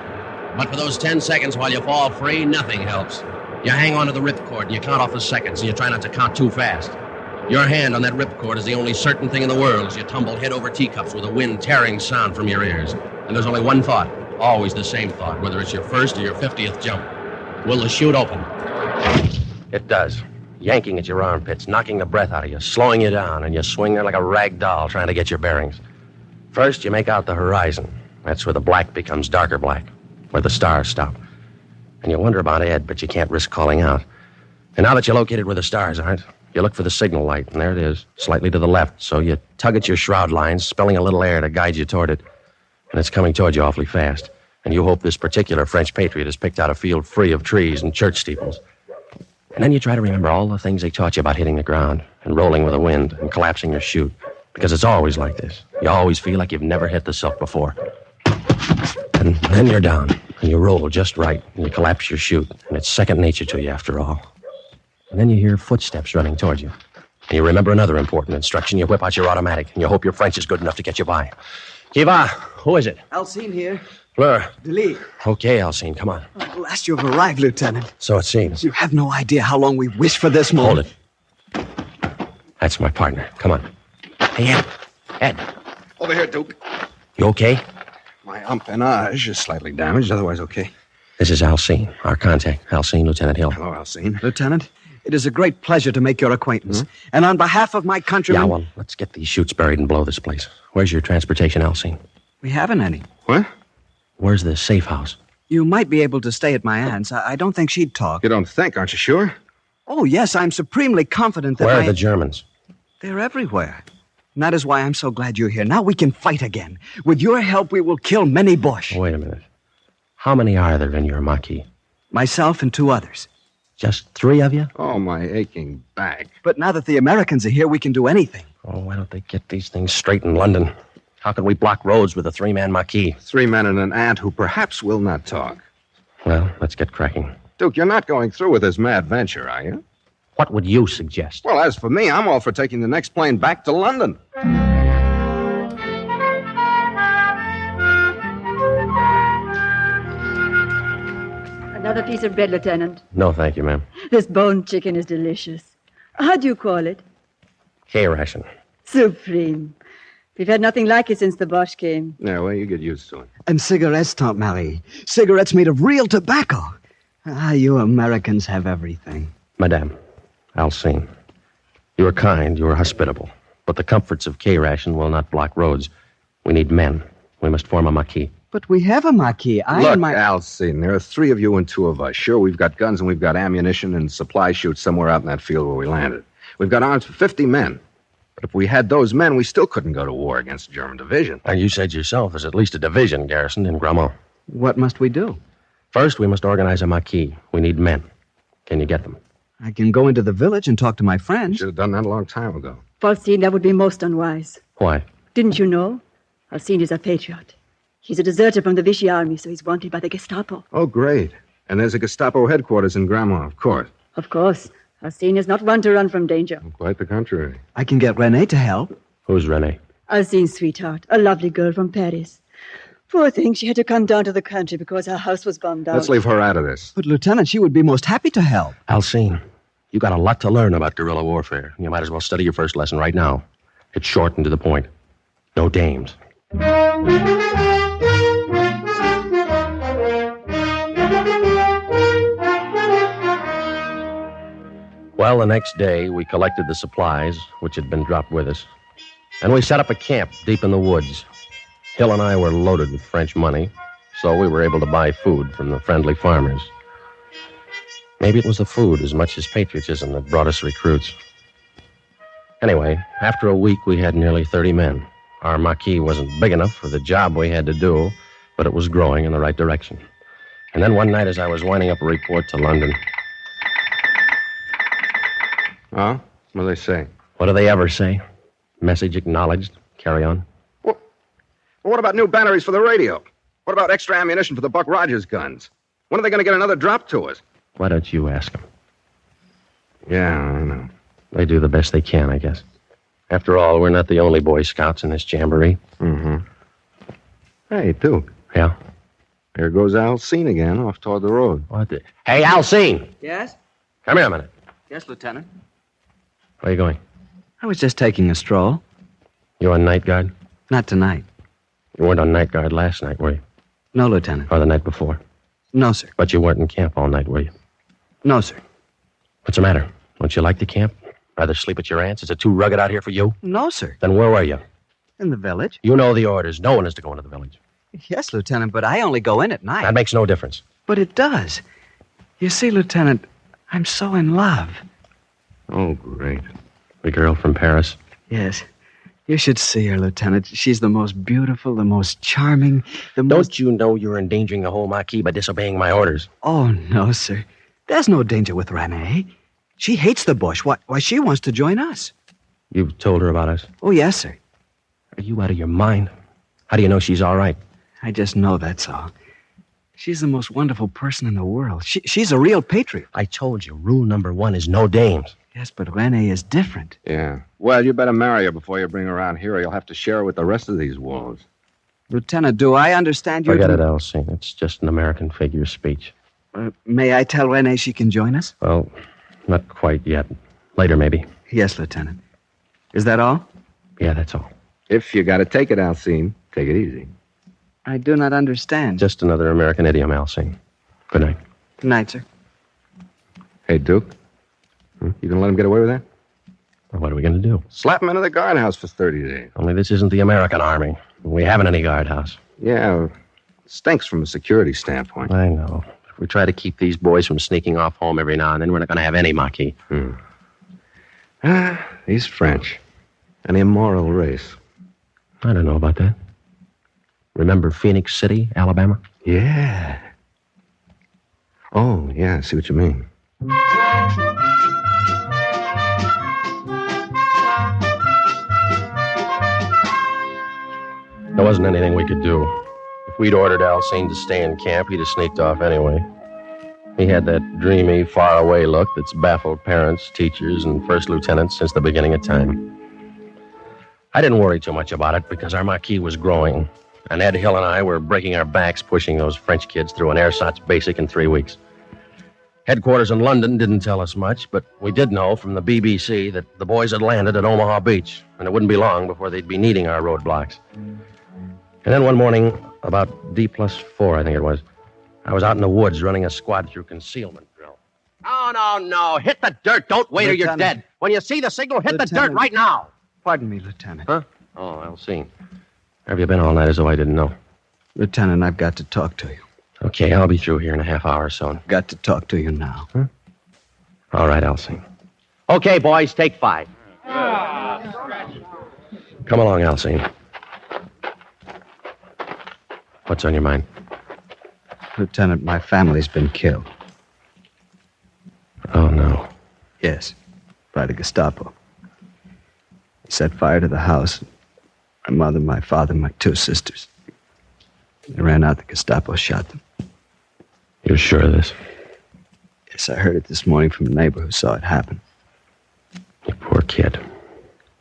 But for those 10 seconds while you fall free, nothing helps. You hang on to the ripcord and you count off the seconds and you try not to count too fast. Your hand on that ripcord is the only certain thing in the world as you tumble head over teacups with a wind tearing sound from your ears. And there's only one thought. Always the same thought, whether it's your first or your 50th jump. Will the chute open? It does. Yanking at your armpits, knocking the breath out of you, slowing you down, and you swing there like a rag doll trying to get your bearings. First, you make out the horizon. That's where the black becomes darker black, where the stars stop. And you wonder about Ed, but you can't risk calling out. And now that you're located where the stars aren't, you look for the signal light, and there it is, slightly to the left. So you tug at your shroud lines, spilling a little air to guide you toward it. And it's coming toward you awfully fast. And you hope this particular French patriot has picked out a field free of trees and church steeples. And then you try to remember all the things they taught you about hitting the ground and rolling with the wind and collapsing your chute. Because it's always like this. You always feel like you've never hit the silk before. And then you're down, and you roll just right, and you collapse your chute, and it's second nature to you after all. And then you hear footsteps running toward you. And you remember another important instruction. You whip out your automatic, and you hope your French is good enough to get you by. Qui va? Who is it? Alcine here. Fleur. De Lys. Okay, Alcine, come on. At last you have arrived, Lieutenant. So it seems. You have no idea how long we've wished for this moment. Hold it. That's my partner. Come on. Hey, Ed. Ed. Over here, Duke. You okay? My empennage is slightly damaged, otherwise okay. This is Alcine, our contact. Alcine, Lieutenant Hill. Hello, Alcine. Lieutenant, it is a great pleasure to make your acquaintance. And on behalf of my countrymen... Yeah, well, let's get these chutes buried and blow this place. Where's your transportation, Alcine? We haven't any. What? Where's the safe house? You might be able to stay at my aunt's. I don't think she'd talk. You don't think, aren't you sure? Oh, yes, I'm supremely confident that Where are the Germans? They're everywhere. And that is why I'm so glad you're here. Now we can fight again. With your help, we will kill many Boche. Wait a minute. How many are there in your Maquis? Myself and 2 others. Just 3 of you? Oh, my aching back. But now that the Americans are here, we can do anything. Oh, why don't they get these things straight in London? How can we block roads with a 3-man Maquis? 3 men and an aunt who perhaps will not talk. Well, let's get cracking. Duke, you're not going through with this mad venture, are you? What would you suggest? Well, as for me, I'm all for taking the next plane back to London. Another piece of bread, Lieutenant. No, thank you, ma'am. This boned chicken is delicious. How do you call it? K-ration. Supreme. We've had nothing like it since the Boche came. Yeah, well, you get used to it. And cigarettes, Tante Marie. Cigarettes made of real tobacco. Ah, you Americans have everything. Madame, Alcine, you are kind, you are hospitable. But the comforts of K-ration will not block roads. We need men. We must form a Maquis. But we have a Maquis. Look, Alcine, there are 3 of you and 2 of us. Sure, we've got guns and we've got ammunition and supply chutes somewhere out in that field where we landed. We've got arms for 50 men. But if we had those men, we still couldn't go to war against a German division. And you said yourself there's at least a division garrisoned in Grammont. What must we do? First, we must organize a Maquis. We need men. Can you get them? I can go into the village and talk to my friends. Should have done that a long time ago. Alcine, that would be most unwise. Why? Didn't you know? Alcine is a patriot. He's a deserter from the Vichy army, so he's wanted by the Gestapo. Oh, great. And there's a Gestapo headquarters in Grammont, of course. Of course. Alcine is not one to run from danger. Quite the contrary. I can get Renee to help. Who's Renee? Alcine's sweetheart, a lovely girl from Paris. Poor thing, she had to come down to the country because her house was bombed out. Let's leave her out of this. But, Lieutenant, she would be most happy to help. Alcine, you got a lot to learn about guerrilla warfare. You might as well study your first lesson right now. It's short and to the point. No dames. Well, the next day, we collected the supplies, which had been dropped with us, and we set up a camp deep in the woods. Hill and I were loaded with French money, so we were able to buy food from the friendly farmers. Maybe it was the food as much as patriotism that brought us recruits. Anyway, after a week, we had nearly 30 men. Our Maquis wasn't big enough for the job we had to do, but it was growing in the right direction. And then one night, as I was winding up a report to London... Oh? What do they say? What do they ever say? Message acknowledged. Carry on. Well, what about new batteries for the radio? What about extra ammunition for the Buck Rogers guns? When are they going to get another drop to us? Why don't you ask them? Yeah, I know. They do the best they can, I guess. After all, we're not the only Boy Scouts in this jamboree. Mm-hmm. Hey, Duke. Yeah? There goes Alcine again, off toward the road. What the... Hey, Alcine! Yes? Come here a minute. Yes, Lieutenant. Where are you going? I was just taking a stroll. You on night guard? Not tonight. You weren't on night guard last night, were you? No, Lieutenant. Or the night before? No, sir. But you weren't in camp all night, were you? No, sir. What's the matter? Don't you like the camp? Rather sleep at your aunt's? Is it too rugged out here for you? No, sir. Then where were you? In the village. You know the orders. No one is to go into the village. Yes, Lieutenant, but I only go in at night. That makes no difference. But it does. You see, Lieutenant, I'm so in love. Oh, great. The girl from Paris? Yes. You should see her, Lieutenant. She's the most beautiful, the most charming, the most... Don't you know you're endangering the whole Maquis by disobeying my orders? Oh, no, sir. There's no danger with Renee. She hates the bush. Why, she wants to join us. You've told her about us? Oh, yes, sir. Are you out of your mind? How do you know she's all right? I just know that's all. She's the most wonderful person in the world. She's a real patriot. I told you, rule number 1 is no dames. Yes, but Renee is different. Yeah. Well, you better marry her before you bring her around here, or you'll have to share her with the rest of these wolves. Lieutenant, do I understand you? Forget it, Elsie. It's just an American figure of speech. May I tell Renee she can join us? Well, not quite yet. Later, maybe. Yes, Lieutenant. Is that all? Yeah, that's all. If you got to take it, Alcine, take it easy. I do not understand. Just another American idiom, Elsie. Good night. Good night, sir. Hey, Duke. You gonna let him get away with that? Well, what are we going to do? Slap him into the guardhouse for 30 days. Only this isn't the American Army. We haven't any guardhouse. Yeah, stinks from a security standpoint. I know. If we try to keep these boys from sneaking off home every now and then, we're not going to have any Maquis. He's French. An immoral race. I don't know about that. Remember Phoenix City, Alabama? Yeah. Oh, yeah, I see what you mean. There wasn't anything we could do. If we'd ordered Alcine to stay in camp, he'd have sneaked off anyway. He had that dreamy, faraway look that's baffled parents, teachers, and first lieutenants since the beginning of time. I didn't worry too much about it because our Maquis was growing, and Ed Hill and I were breaking our backs pushing those French kids through an ersatz basic in 3 weeks. Headquarters in London didn't tell us much, but we did know from the BBC that the boys had landed at Omaha Beach, and it wouldn't be long before they'd be needing our roadblocks. And then one morning, about D+4, I think it was, I was out in the woods running a squad through concealment drill. No. Hit the dirt. Don't wait or you're dead. When you see the signal, hit the dirt right now. Pardon me, Lieutenant. Huh? Oh, I'll see. Where have you been all night as though I didn't know? Lieutenant, I've got to talk to you. Okay, I'll be through here in a half hour or so. I've got to talk to you now. Huh? All right, I'll see. Okay, boys, take 5. Come along, Alcine. What's on your mind? Lieutenant, my family's been killed. Oh, no. Yes, by the Gestapo. They set fire to the house. My mother, my father, my 2 sisters. They ran out. The Gestapo shot them. You're sure of this? Yes, I heard it this morning from a neighbor who saw it happen. You poor kid.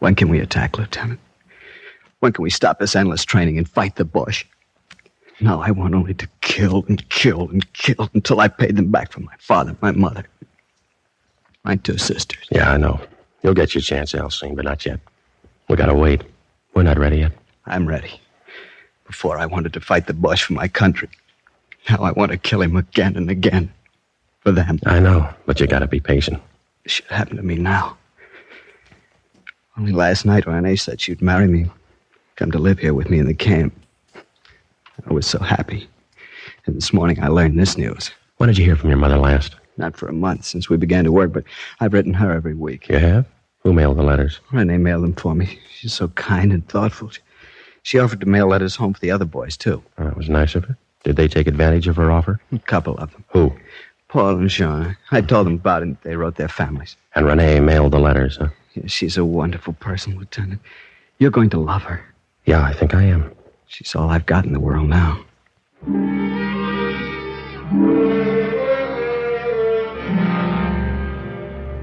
When can we attack, Lieutenant? When can we stop this endless training and fight the Boche? No, I want only to kill and kill and kill until I pay them back for my father, my mother, my 2 sisters. Yeah, I know. You'll get your chance, Alcine, but not yet. We gotta wait. We're not ready yet. I'm ready. Before I wanted to fight the Boche for my country. Now I want to kill him again and again. For them. I know, but you gotta be patient. It should happen to me now. Only last night Renee said she'd marry me. Come to live here with me in the camp. I was so happy. And this morning I learned this news. When did you hear from your mother last? Not for a month since we began to work, but I've written her every week. You have? Who mailed the letters? Renee mailed them for me. She's so kind and thoughtful. She offered to mail letters home for the other boys, too. Oh, that was nice of her. Did they take advantage of her offer? A couple of them. Who? Paul and Jean. I told them about it, and they wrote their families. And Renee mailed the letters, huh? Yeah, she's a wonderful person, Lieutenant. You're going to love her. Yeah, I think I am. She's all I've got in the world now.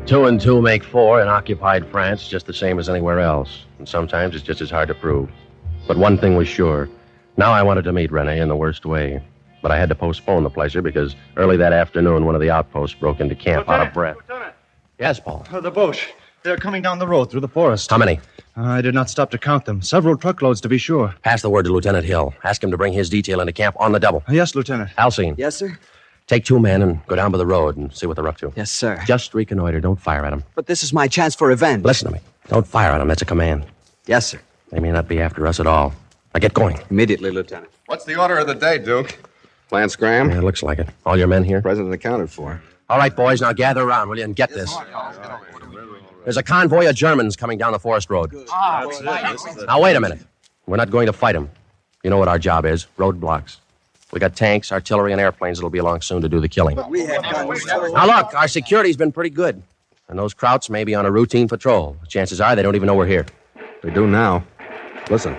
2 and 2 make 4 in occupied France, just the same as anywhere else. And sometimes it's just as hard to prove. But one thing was sure. Now I wanted to meet Renee in the worst way. But I had to postpone the pleasure because early that afternoon, one of the outposts broke into camp out of breath. Lieutenant. Yes, Paul. The Boche. They're coming down the road through the forest. How many? I did not stop to count them. Several truckloads, to be sure. Pass the word to Lieutenant Hill. Ask him to bring his detail into camp on the double. Yes, Lieutenant. Alcine. Yes, sir? Take 2 men and go down by the road and see what they're up to. Yes, sir. Just reconnoiter. Don't fire at them. But this is my chance for revenge. Listen to me. Don't fire at them. That's a command. Yes, sir. They may not be after us at all. Now get going. Immediately, Lieutenant. What's the order of the day, Duke? Lance Graham? Yeah, it looks like it. All your men here? President accounted for. All right, boys, now gather around, will you, and get this. There's a convoy of Germans coming down the forest road. Now, wait a minute. We're not going to fight them. You know what our job is. Roadblocks. We got tanks, artillery, and airplanes that'll be along soon to do the killing. We have guns. Now, look, our security's been pretty good. And those Krauts may be on a routine patrol. Chances are they don't even know we're here. They do now. Listen.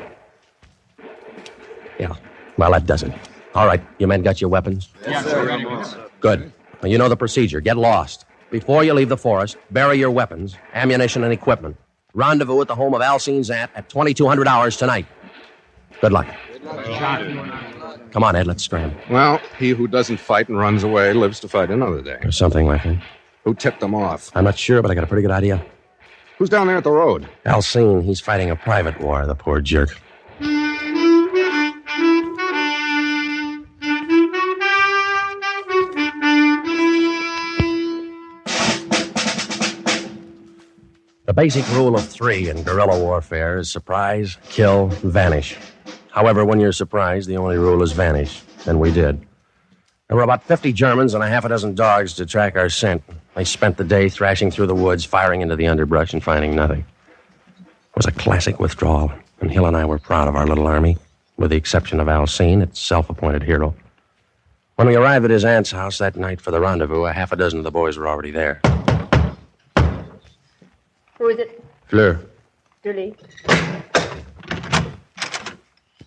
Yeah, well, that does it. All right, you men got your weapons? Yes, sir. Good. Now, you know the procedure. Get lost. Before you leave the forest, bury your weapons, ammunition, and equipment. Rendezvous at the home of Alcine's aunt at 2200 hours tonight. Good luck. Come on, Ed, let's scram. Well, he who doesn't fight and runs away lives to fight another day. Or something like that. Who tipped them off? I'm not sure, but I got a pretty good idea. Who's down there at the road? Alcine, he's fighting a private war, the poor jerk. The basic rule of 3 in guerrilla warfare is surprise, kill, vanish. However, when you're surprised, the only rule is vanish. And we did. There were about 50 Germans and a half a dozen dogs to track our scent. They spent the day thrashing through the woods, firing into the underbrush, and finding nothing. It was a classic withdrawal, and Hill and I were proud of our little army, with the exception of Alcine, its self-appointed hero. When we arrived at his aunt's house that night for the rendezvous, a half a dozen of the boys were already there. Who is it? Fleur. De Lys.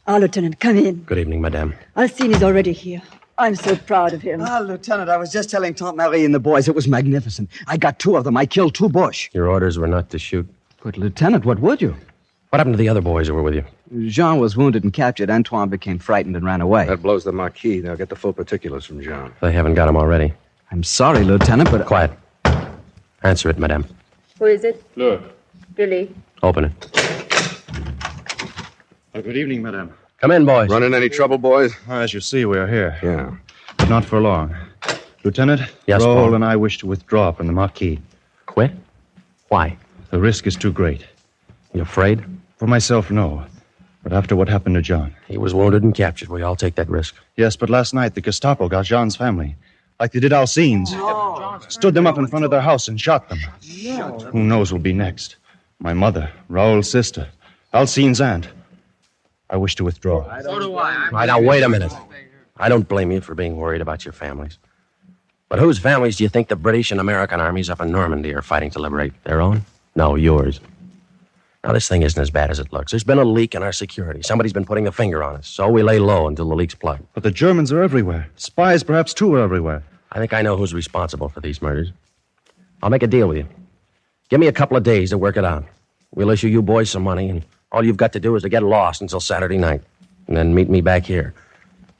Lieutenant, come in. Good evening, madame. Alcine is already here. I'm so proud of him. Lieutenant, I was just telling Tante Marie and the boys it was magnificent. I got 2 of them. I killed 2 Boche. Your orders were not to shoot. But, Lieutenant, what would you? What happened to the other boys who were with you? Jean was wounded and captured. Antoine became frightened and ran away. That blows the Marquis. They'll get the full particulars from Jean. They haven't got him already. I'm sorry, Lieutenant, but... Quiet. Answer it, madame. Who is it? Fleur. De Lys. Open it. Good evening, madame. Come in, boys. Run in any trouble, boys? As you see, we are here. Yeah. But not for long. Lieutenant, Yes, Raoul Paul. and I wish to withdraw from the Marquis. Quit? Why? The risk is too great. You afraid? For myself, no. But after what happened to John. He was wounded and captured. We all take that risk. Yes, but last night the Gestapo got Jean's family. Like they did Alcine's. Stood them up in front of their house and shot them. Who knows what'll be next? My mother, Raoul's sister, Alcine's aunt. I wish to withdraw. So do I. All right, now, wait a minute. I don't blame you for being worried about your families. But whose families do you think the British and American armies up in Normandy are fighting to liberate? Their own? No, yours. Now, this thing isn't as bad as it looks. There's been a leak in our security. Somebody's been putting a finger on us, so we lay low until the leak's plugged. But the Germans are everywhere. Spies, perhaps, too, are everywhere. I think I know who's responsible for these murders. I'll make a deal with you. Give me a couple of days to work it out. We'll issue you boys some money, and all you've got to do is to get lost until Saturday night, and then meet me back here.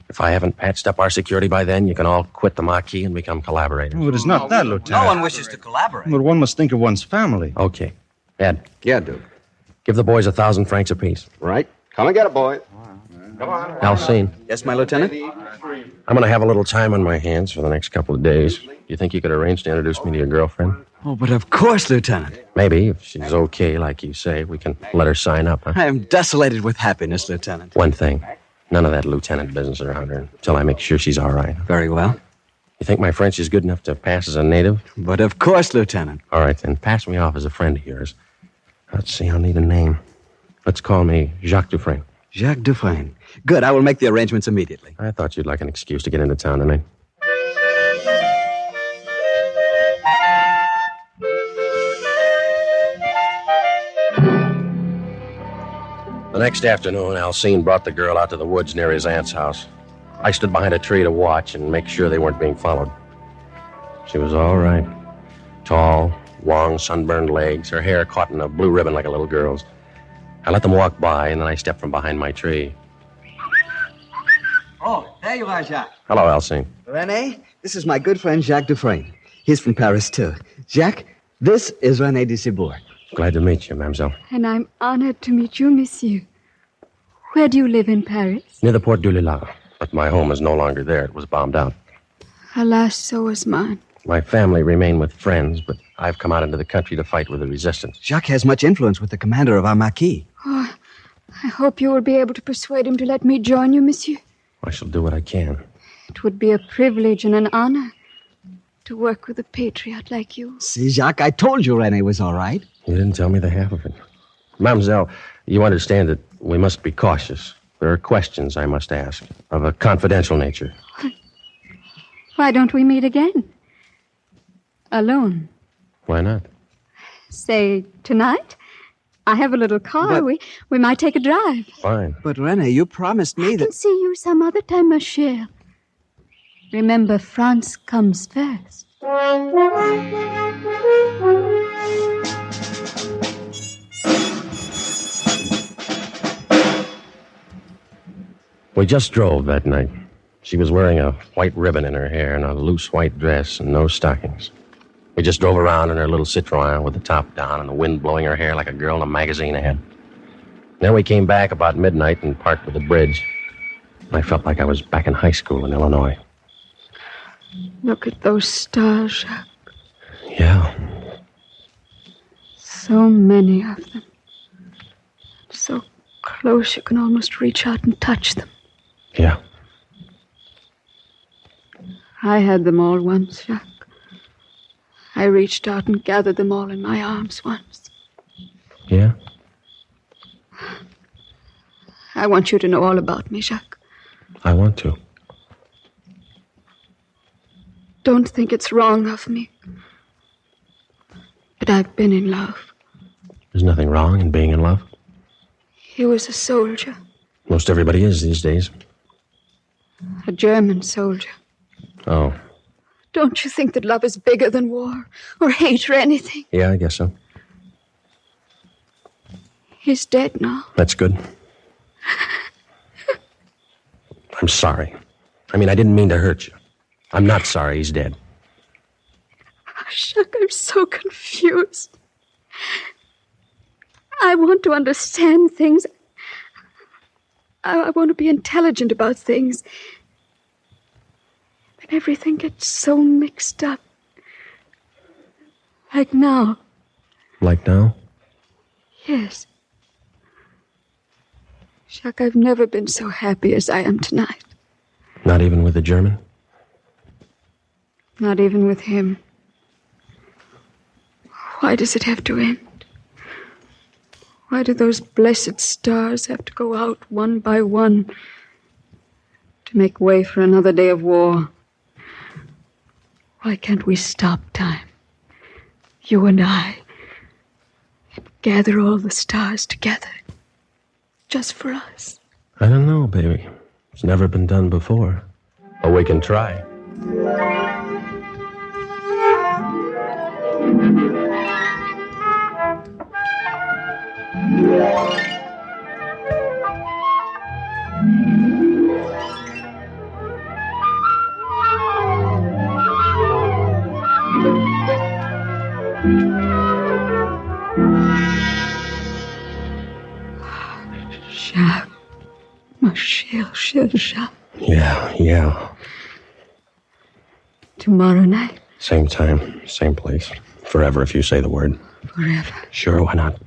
If I haven't patched up our security by then, you can all quit the Marquis and become collaborators. Oh, it is not that, Lieutenant. No one wishes to collaborate. But one must think of one's family. Okay. Ed, Yeah, Duke. give the boys 1,000 francs apiece. Right? Come and get it, boy. Come on. Alcine, Yes, my lieutenant? I'm going to have a little time on my hands for the next couple of days. You think you could arrange to introduce me to your girlfriend? Oh, but of course, Lieutenant. Maybe, if she's okay, like you say, we can let her sign up, huh? I am desolated with happiness, Lieutenant. One thing. None of that lieutenant business around her until I make sure she's all right. Very well. You think my French is good enough to pass as a native? But of course, Lieutenant. All right, then pass me off as a friend of yours. Let's see, I'll need a name. Let's call me Jacques Dufresne. Jacques Dufresne. Good, I will make the arrangements immediately. I thought you'd like an excuse to get into town tonight. The next afternoon, Alcine brought the girl out to the woods near his aunt's house. I stood behind a tree to watch and make sure they weren't being followed. She was all right. Tall, long, sunburned legs, her hair caught in a blue ribbon like a little girl's. I let them walk by, and then I stepped from behind my tree. Oh, there you are, Jacques. Hello, Alcine. René, this is my good friend Jacques Dufresne. He's from Paris, too. Jacques, this is René de Cibourg. Glad to meet you, mademoiselle. And I'm honored to meet you, monsieur. Where do you live in Paris? Near the Porte du Lilas. But my home is no longer there. It was bombed out. Alas, so was mine. My family remain with friends, but I've come out into the country to fight with the resistance. Jacques has much influence with the commander of our Marquis. Oh, I hope you will be able to persuade him to let me join you, monsieur. I shall do what I can. It would be a privilege and an honor to work with a patriot like you. See, Jacques, I told you René was all right. You didn't tell me the half of it. Mademoiselle, you understand that we must be cautious. There are questions I must ask of a confidential nature. Why don't we meet again? Alone. Why not? Say, tonight? I have a little car. But- We might take a drive. Fine. But, Rene, you promised me I can that... see you some other time, ma chère. Remember, France comes first. We just drove that night. She was wearing a white ribbon in her hair and a loose white dress and no stockings. We just drove around in her little Citroën with the top down and the wind blowing her hair like a girl in a magazine ad. Then we came back about midnight and parked at the bridge. I felt like I was back in high school in Illinois. Look at those stars, Jacques. Yeah. So many of them. So close you can almost reach out and touch them. Yeah. I had them all once, Jacques. I reached out and gathered them all in my arms once. Yeah? I want you to know all about me, Jacques. I want to. Don't think it's wrong of me. But I've been in love. There's nothing wrong in being in love. He was a soldier. Most everybody is these days. A German soldier. Oh. Don't you think that love is bigger than war or hate or anything? Yeah, I guess so. He's dead now. That's good. I'm sorry. I mean, I didn't mean to hurt you. I'm not sorry he's dead. Jacques, I'm so confused. I want to understand things. I want to be intelligent about things. But everything gets so mixed up. Like now. Like now? Yes. Jacques, I've never been so happy as I am tonight. Not even with the German? Not even with him. Why does it have to end? Why do those blessed stars have to go out one by one to make way for another day of war? Why can't we stop time? You and I. And gather all the stars together. Just for us. I don't know, baby. It's never been done before. But we can try. Jacques. My cher Jacques. Yeah. Tomorrow night. Same time, same place. Forever if you say the word. Forever. Sure, why not?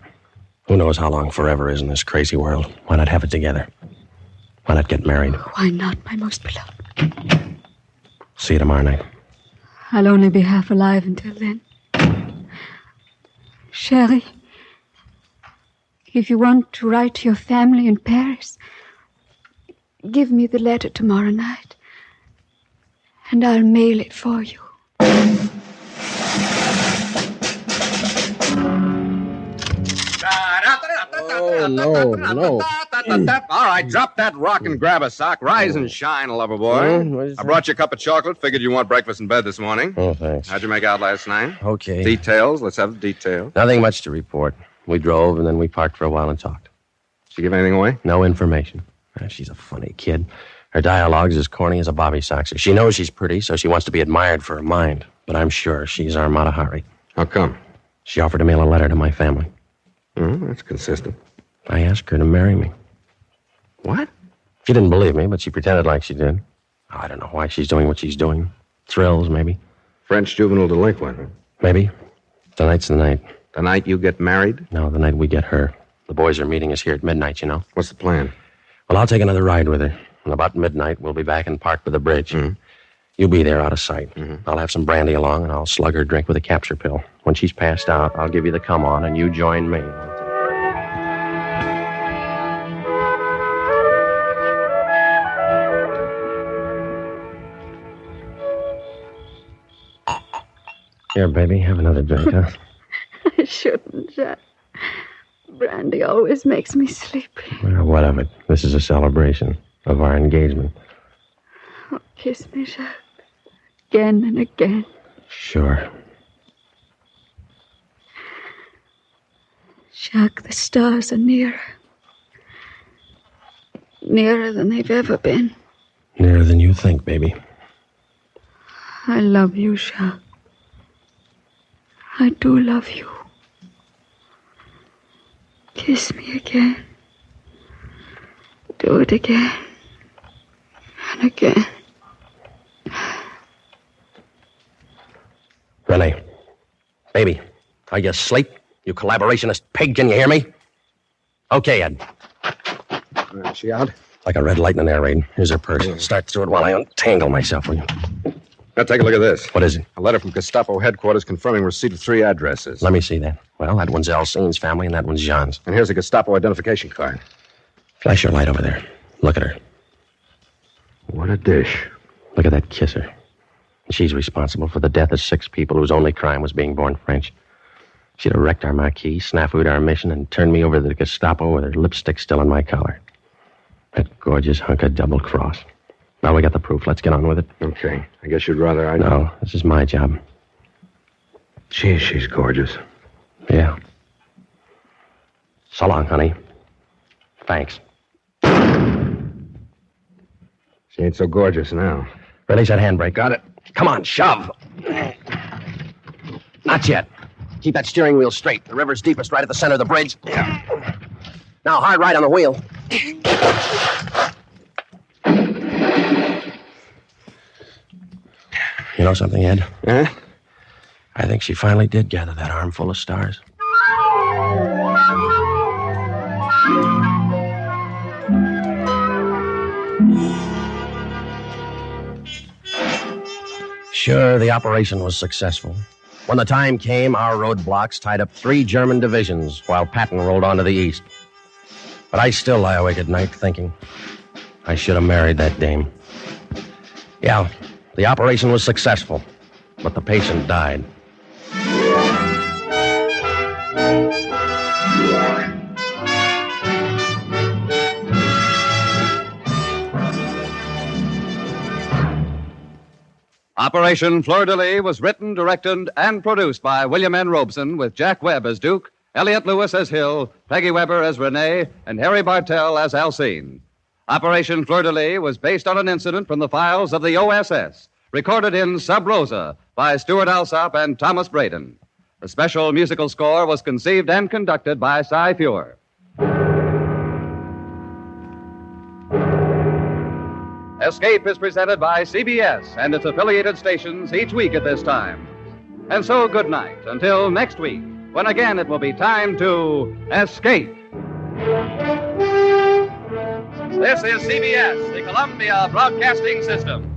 Who knows how long forever is in this crazy world? Why not have it together? Why not get married? Why not, my most beloved? See you tomorrow night. I'll only be half alive until then. Chérie, if you want to write to your family in Paris, give me the letter tomorrow night, and I'll mail it for you. Oh, no. All right, drop that rock and grab a sock. Rise and shine, lover boy. I brought you a cup of chocolate. Figured you want breakfast in bed this morning. Oh, thanks. How'd you make out last night? Okay. Details. Let's have the details. Nothing much to report. We drove, and then we parked for a while and talked. Did she give anything away? No information. She's a funny kid. Her dialogue's as corny as a bobby soxer. She knows she's pretty, so she wants to be admired for her mind. But I'm sure she's our Mata Hari. How come? She offered to mail a letter to my family. That's consistent. I asked her to marry me. What? She didn't believe me, but she pretended like she did. I don't know why she's doing what she's doing. Thrills, maybe. French juvenile delinquent. Maybe. Tonight's the night. The night you get married? No, the night we get her. The boys are meeting us here at midnight, you know. What's the plan? Well, I'll take another ride with her. And about midnight, we'll be back and parked by the bridge. Mm-hmm. You'll be there out of sight. I'll have some brandy along, and I'll slug her drink with a capture pill. When she's passed out, I'll give you the come on, and you join me. Here, baby, have another drink, huh? I shouldn't, Jack. Brandy always makes me sleepy. Well, what of it? This is a celebration of our engagement. Oh, kiss me, Jacques. Again and again. Sure. Jacques, the stars are nearer. Nearer than they've ever been. Nearer than you think, baby. I love you, Jacques. I do love you. Kiss me again. Do it again. And again. Renee. Baby, are you asleep? You collaborationist pig, can you hear me? Okay, Ed. Is she out? Like a red light in an air raid. Here's her purse. Start through it while I untangle myself, will you? Now, take a look at this. What is it? A letter from Gestapo headquarters confirming receipt of 3 addresses. Let me see that. Well, that one's Alcine's family, and that one's Jean's. And here's a Gestapo identification card. Flash your light over there. Look at her. What a dish. Look at that kisser. She's responsible for the death of 6 people whose only crime was being born French. She'd have wrecked our marquee, snafu'd our mission, and turned me over to the Gestapo with her lipstick still on my collar. That gorgeous hunk of double cross. Now we got the proof. Let's get on with it. Okay. I guess you'd rather I... No, this is my job. Gee, she's gorgeous. Yeah. So long, honey. Thanks. She ain't so gorgeous now. Release that handbrake. Got it. Come on, shove. Not yet. Keep that steering wheel straight. The river's deepest right at the center of the bridge. Yeah. Now, hard right on the wheel. You know something, Ed? Eh? I think she finally did gather that armful of stars. Sure, the operation was successful. When the time came, our roadblocks tied up 3 German divisions while Patton rolled on to the east. But I still lie awake at night thinking I should have married that dame. Yeah, the operation was successful, but the patient died. Operation Fleur de Lys was written, directed, and produced by William N. Robeson with Jack Webb as Duke, Elliot Lewis as Hill, Peggy Weber as Renee, and Harry Bartell as Alcine. Operation Fleur de Lys was based on an incident from the files of the OSS, recorded in Sub Rosa by Stuart Alsop and Thomas Braden. The special musical score was conceived and conducted by Cy Feuer. Escape is presented by CBS and its affiliated stations each week at this time. And so good night until next week, when again it will be time to escape. This is CBS, the Columbia Broadcasting System.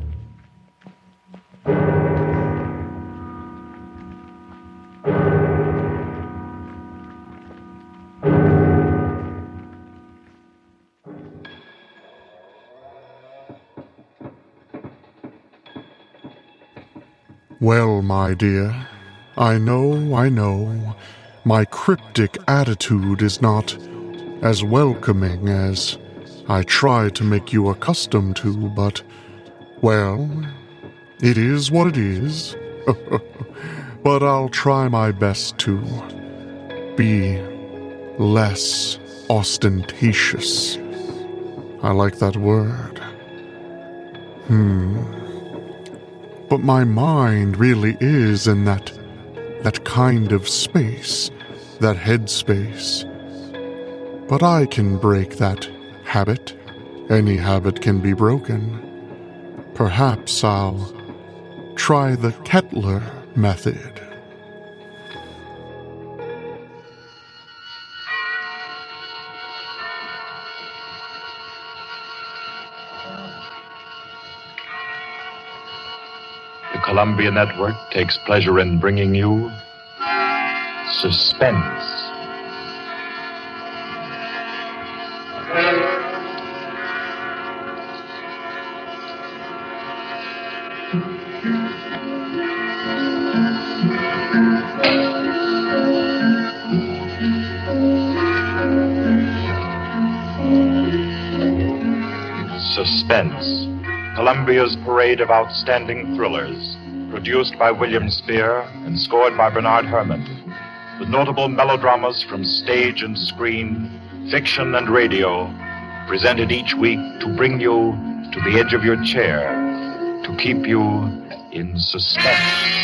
Well, my dear, I know, my cryptic attitude is not as welcoming as I try to make you accustomed to, but, well, it is what it is. But I'll try my best to be less ostentatious. I like that word. But my mind really is in that kind of space, that headspace. But I can break that habit. Any habit can be broken. Perhaps I'll try the Kettler Method. The Columbia Network takes pleasure in bringing you Suspense. Suspense, Columbia's parade of outstanding thrillers, produced by William Spear and scored by Bernard Herrmann. The notable melodramas from stage and screen, fiction and radio, presented each week to bring you to the edge of your chair, to keep you in suspense.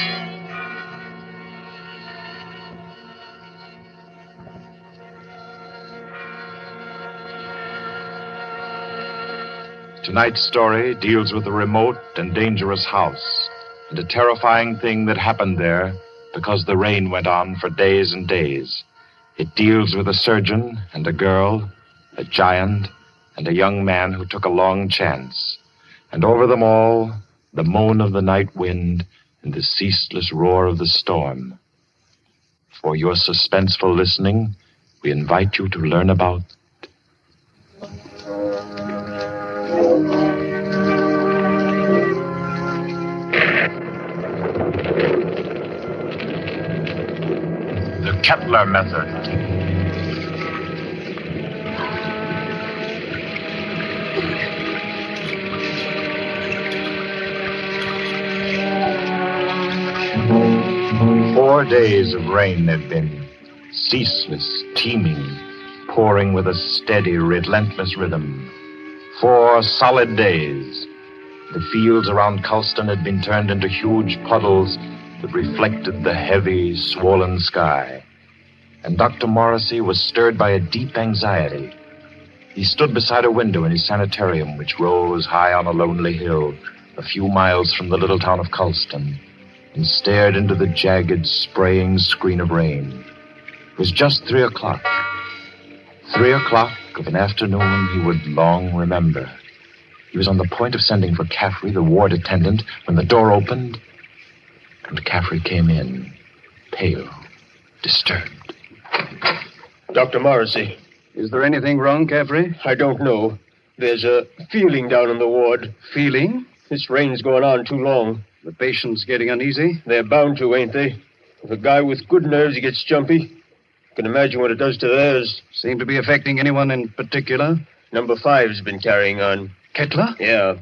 Tonight's story deals with a remote and dangerous house and a terrifying thing that happened there because the rain went on for days and days. It deals with a surgeon and a girl, a giant, and a young man who took a long chance. And over them all, the moan of the night wind and the ceaseless roar of the storm. For your suspenseful listening, we invite you to learn about the Kettler Method. Four days of rain there'd been, ceaseless, teeming, pouring with a steady, relentless rhythm. 4 solid days. The fields around Culston had been turned into huge puddles that reflected the heavy, swollen sky. And Dr. Morrissey was stirred by a deep anxiety. He stood beside a window in his sanitarium, which rose high on a lonely hill, a few miles from the little town of Culston, and stared into the jagged, spraying screen of rain. It was just 3 o'clock. 3 o'clock of an afternoon he would long remember. He was on the point of sending for Caffrey, the ward attendant, when the door opened, and Caffrey came in, pale, disturbed. Dr. Morrissey. Is there anything wrong, Caffrey? I don't know. There's a feeling down in the ward. Feeling? This rain's going on too long. The patient's getting uneasy? They're bound to, ain't they? If a guy with good nerves gets jumpy, you can imagine what it does to theirs. Seem to be affecting anyone in particular? Number 5's been carrying on. Kettler? Yeah.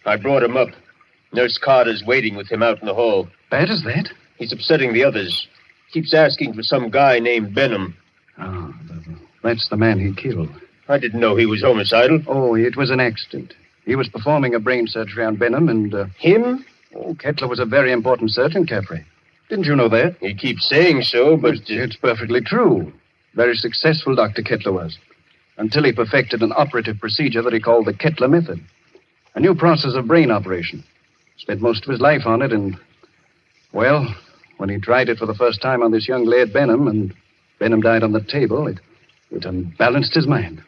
I brought him up. Nurse Carter's waiting with him out in the hall. Bad as that? He's upsetting the others. Keeps asking for some guy named Benham. Oh, that's the man he killed. I didn't know he was homicidal. Oh, it was an accident. He was performing a brain surgery on Benham and... Him? Oh, Kettler was a very important surgeon, Caffrey. Didn't you know that? He keeps saying so, but... It's perfectly true. Very successful Dr. Kettler was. Until he perfected an operative procedure that he called the Kettler Method. A new process of brain operation. Spent most of his life on it, and... Well, when he tried it for the first time on this young lad Benham, and Benham died on the table, it unbalanced his mind.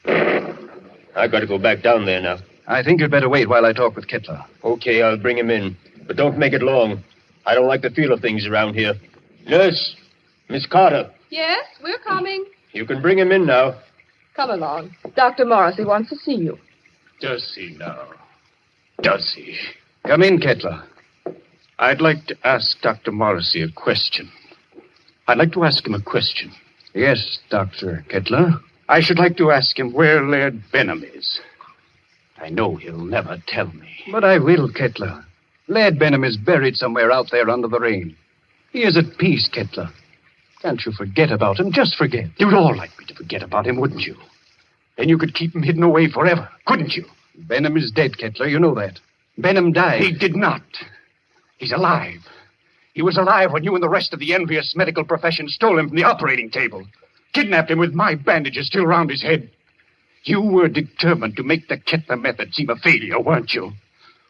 I got to go back down there now. I think you'd better wait while I talk with Kettler. Okay, I'll bring him in. But don't make it long. I don't like the feel of things around here. Nurse, Miss Carter. Yes, we're coming. You can bring him in now. Come along. Dr. Morrissey wants to see you. Does he now? Does he? Come in, Kettler. I'd like to ask Dr. Morrissey a question. I'd like to ask him a question. Yes, Dr. Kettler. I should like to ask him where Laird Benham is. I know he'll never tell me. But I will, Kettler. Laird Benham is buried somewhere out there under the rain. He is at peace, Kettler. Can't you forget about him? Just forget. You'd all like me to forget about him, wouldn't you? Then you could keep him hidden away forever, couldn't you? Benham is dead, Kettler. You know that. Benham died. He did not. He's alive. He was alive when you and the rest of the envious medical profession stole him from the operating table. Kidnapped him with my bandages still round his head. You were determined to make the Kettler Method seem a failure, weren't you?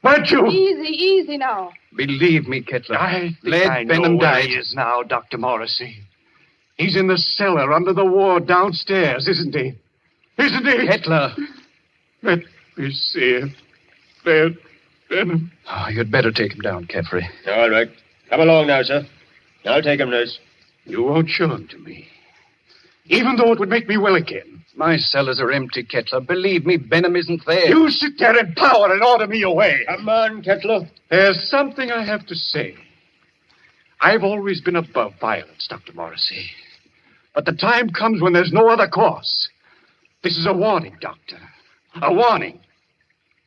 Weren't you? Easy now. Believe me, Kettler. I Laird know Benham where died. he is now, Dr. Morrissey. He's in the cellar under the ward downstairs, isn't he? Isn't he? Kettler. Let me see him. Laird Benham. Oh, you'd better take him down, Caffrey. All right. Come along now, sir. I'll take him, nurse. You won't show him to me. Even though it would make me well again. My cellars are empty, Kettler. Believe me, Benham isn't there. You sit there in power and order me away. Come on, Kettler. There's something I have to say. I've always been above violence, Dr. Morrissey. But the time comes when there's no other course. This is a warning, Doctor. A warning.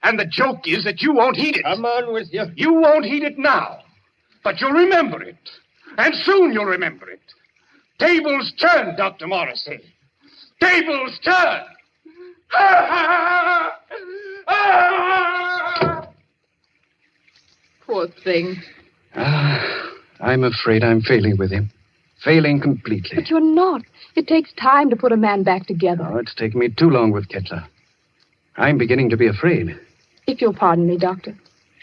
And the joke is that you won't heed it. Come on with you. You won't heed it now. But you'll remember it. And soon you'll remember it. Tables turn, Dr. Morrissey. Tables turn. Poor thing. I'm afraid I'm failing with him. Failing completely. But you're not. It takes time to put a man back together. Oh, it's taken me too long with Kettler. I'm beginning to be afraid. If you'll pardon me, Doctor.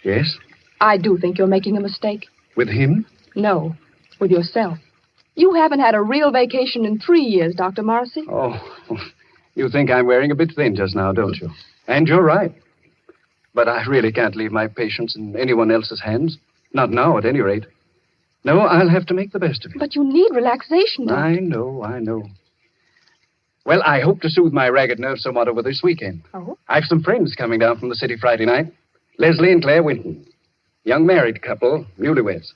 Yes? I do think you're making a mistake. With him? No, with yourself. You haven't had a real vacation in 3 years, Dr. Morrissey. Oh, you think I'm wearing a bit thin just now, don't you? And you're right. But I really can't leave my patients in anyone else's hands. Not now, at any rate. No, I'll have to make the best of it. But you need relaxation, Doctor. I know. Well, I hope to soothe my ragged nerves somewhat over this weekend. Oh? I've some friends coming down from the city Friday night. Leslie and Claire Winton. Young married couple, newlyweds.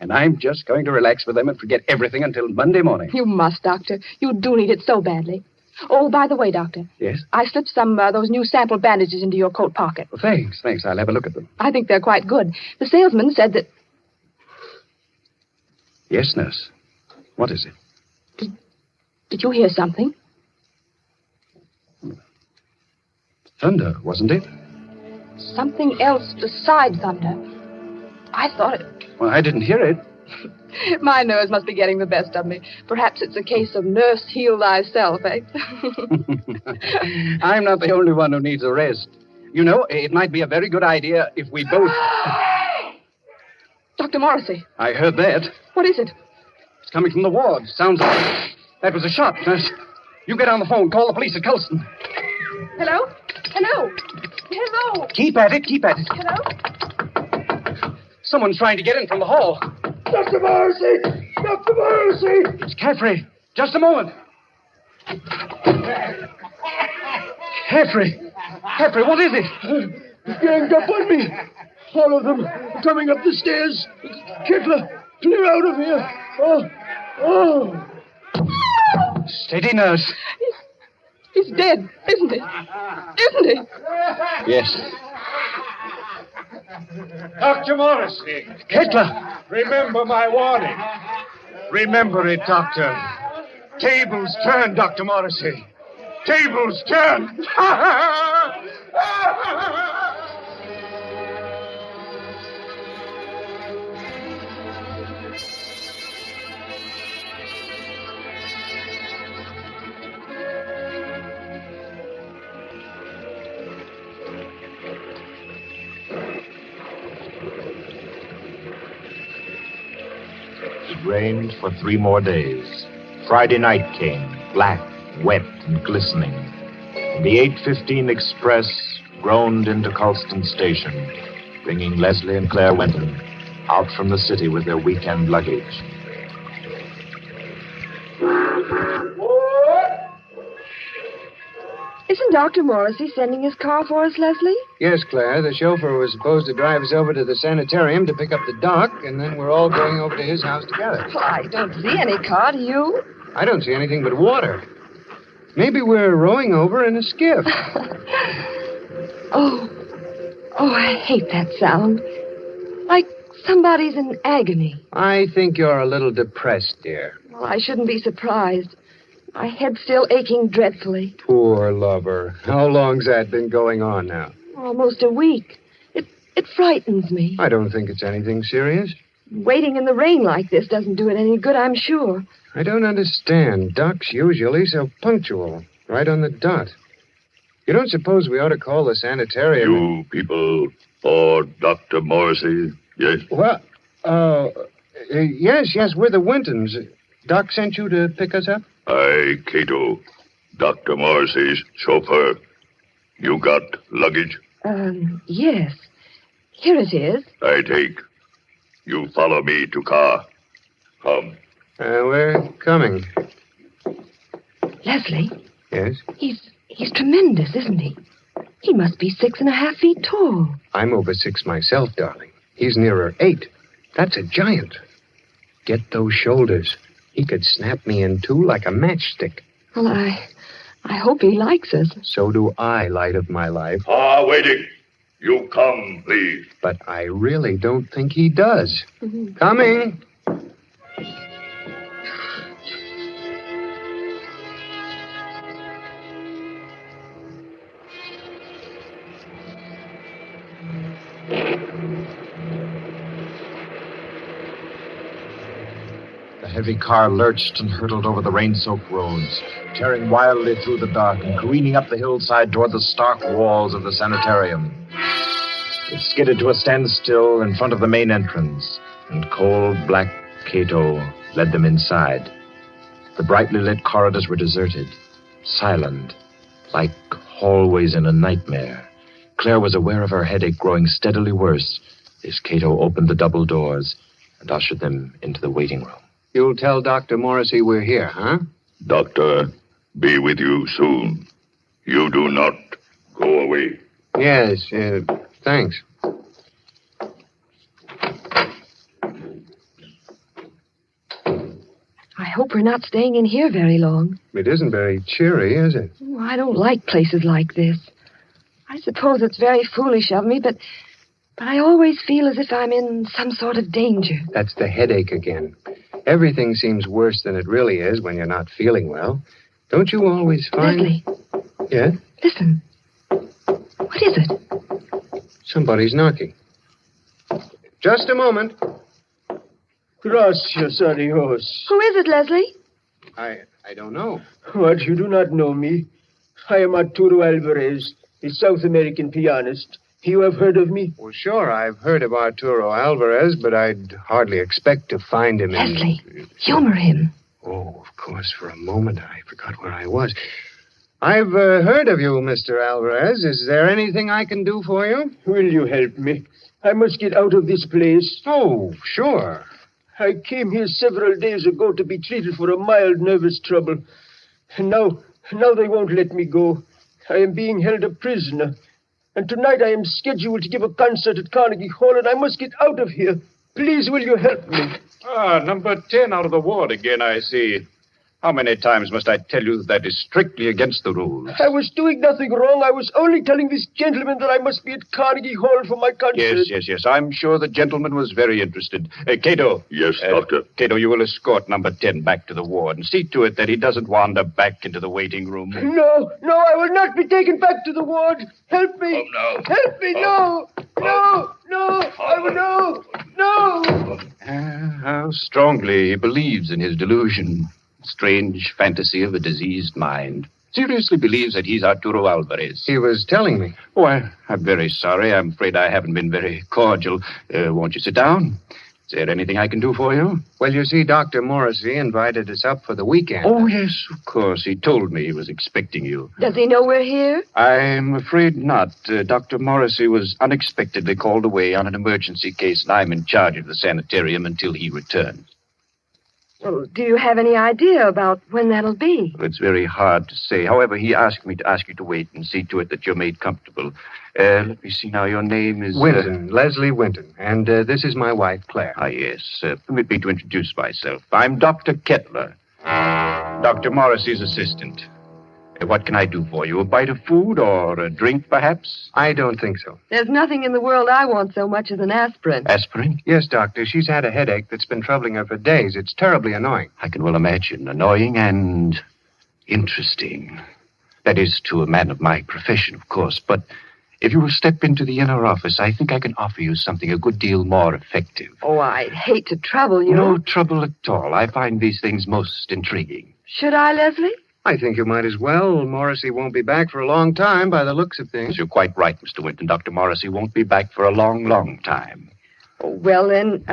And I'm just going to relax with them and forget everything until Monday morning. You must, Doctor. You do need it so badly. Oh, by the way, Doctor. Yes? I slipped some those new sample bandages into your coat pocket. Well, thanks. I'll have a look at them. I think they're quite good. The salesman said that... Yes, nurse. What is it? Did you hear something? Thunder, wasn't it? Something else besides thunder. I thought it... Well, I didn't hear it. My nerves must be getting the best of me. Perhaps it's a case of nurse heal thyself, eh? I'm not the only one who needs a rest. You know, it might be a very good idea if we both... Dr. Morrissey. I heard that. What is it? It's coming from the ward. Sounds like... That was a shot, nurse. You get on the phone. Call the police at Colston. Hello? Hello? Hello? Keep at it. Hello? Someone's trying to get in from the hall. Dr. Morrissey! Dr. Morrissey! It's Caffrey. Just a moment. Caffrey, what is it? Ganged up on me. All of them coming up the stairs. Kettler, clear out of here. Oh. Steady, nurse. He's dead, isn't he? Isn't he? Yes. Dr. Morrissey. Kettler. Remember my warning. Remember it, Doctor. Tables turn, Dr. Morrissey. Tables turn. It rained for 3 more days. Friday night came, black, wet, and glistening. And the 8:15 express groaned into Colston Station, bringing Leslie and Claire Winton out from the city with their weekend luggage. Isn't Dr. Morrissey sending his car for us, Leslie? Yes, Claire. The chauffeur was supposed to drive us over to the sanitarium to pick up the doc, and then we're all going over to his house together. Well, I don't see any car, do you? I don't see anything but water. Maybe we're rowing over in a skiff. Oh, I hate that sound. Like somebody's in agony. I think you're a little depressed, dear. Well, I shouldn't be surprised. My head's still aching dreadfully. Poor lover. How long's that been going on now? Almost a week. It frightens me. I don't think it's anything serious. Waiting in the rain like this doesn't do it any good, I'm sure. I don't understand. Doc's usually so punctual. Right on the dot. You don't suppose we ought to call the sanitarium? You people for Dr. Morrissey, yes? Well, yes, we're the Wintons. Doc sent you to pick us up? I, Cato, Dr. Morrissey's chauffeur. You got luggage? Yes. Here it is. I take. You follow me to car. Come. We're coming. Leslie? Yes? He's tremendous, isn't he? He must be 6.5 feet tall. I'm over 6 myself, darling. He's nearer 8. That's a giant. Get those shoulders. He could snap me in two like a matchstick. Well, I hope he likes us. So do I, light of my life. Waiting. You come, please. But I really don't think he does. Coming. The heavy car lurched and hurtled over the rain-soaked roads, tearing wildly through the dark and careening up the hillside toward the stark walls of the sanitarium. It skidded to a standstill in front of the main entrance, and cold black Cato led them inside. The brightly lit corridors were deserted, silent, like hallways in a nightmare. Claire was aware of her headache growing steadily worse as Cato opened the double doors and ushered them into the waiting room. You'll tell Dr. Morrissey we're here, huh? Doctor, be with you soon. You do not go away. Yes, thanks. I hope we're not staying in here very long. It isn't very cheery, is it? Oh, I don't like places like this. I suppose it's very foolish of me, but I always feel as if I'm in some sort of danger. That's the headache again. Everything seems worse than it really is when you're not feeling well. Don't you always find... Leslie. Yeah? Listen. What is it? Somebody's knocking. Just a moment. Gracias a Dios. Who is it, Leslie? I don't know. What, you do not know me? I am Arturo Alvarez, a South American pianist. You have heard of me? Well, sure, I've heard of Arturo Alvarez, but I'd hardly expect to find him in... Leslie, humor him. Oh, of course, for a moment I forgot where I was. I've heard of you, Mr. Alvarez. Is there anything I can do for you? Will you help me? I must get out of this place. Oh, sure. I came here several days ago to be treated for a mild nervous trouble. And now they won't let me go. I am being held a prisoner. And tonight I am scheduled to give a concert at Carnegie Hall, and I must get out of here. Please, will you help me? Number 10 out of the ward again, I see. How many times must I tell you that is strictly against the rules? I was doing nothing wrong. I was only telling this gentleman that I must be at Carnegie Hall for my concert. Yes. I'm sure the gentleman was very interested. Cato. Yes, Doctor. Cato, you will escort number 10 back to the ward and see to it that he doesn't wander back into the waiting room. No, I will not be taken back to the ward. Help me. Oh, no. Help me, no. How strongly he believes in his delusion. Strange fantasy of a diseased mind. Seriously believes that he's Arturo Alvarez. He was telling me. Oh, I'm very sorry. I'm afraid I haven't been very cordial. Won't you sit down? Is there anything I can do for you? Well, you see, Dr. Morrissey invited us up for the weekend. Oh, yes, of course. He told me he was expecting you. Does he know we're here? I'm afraid not. Dr. Morrissey was unexpectedly called away on an emergency case, and I'm in charge of the sanitarium until he returns. Well, do you have any idea about when that'll be? It's very hard to say. However, he asked me to ask you to wait and see to it that you're made comfortable. Let me see now. Your name is... Winton, Leslie Winton. And this is my wife, Claire. Yes. Permit me to introduce myself. I'm Dr. Kettler, Dr. Morrissey's assistant. What can I do for you? A bite of food or a drink, perhaps? I don't think so. There's nothing in the world I want so much as an aspirin. Aspirin? Yes, Doctor. She's had a headache that's been troubling her for days. It's terribly annoying. I can well imagine. Annoying and interesting. That is to a man of my profession, of course. But if you will step into the inner office, I think I can offer you something a good deal more effective. Oh, I'd hate to trouble you. No trouble at all. I find these things most intriguing. Should I, Leslie? I think you might as well. Morrissey won't be back for a long time by the looks of things. You're quite right, Mr. Winton. Dr. Morrissey won't be back for a long, long time. Oh, well, then,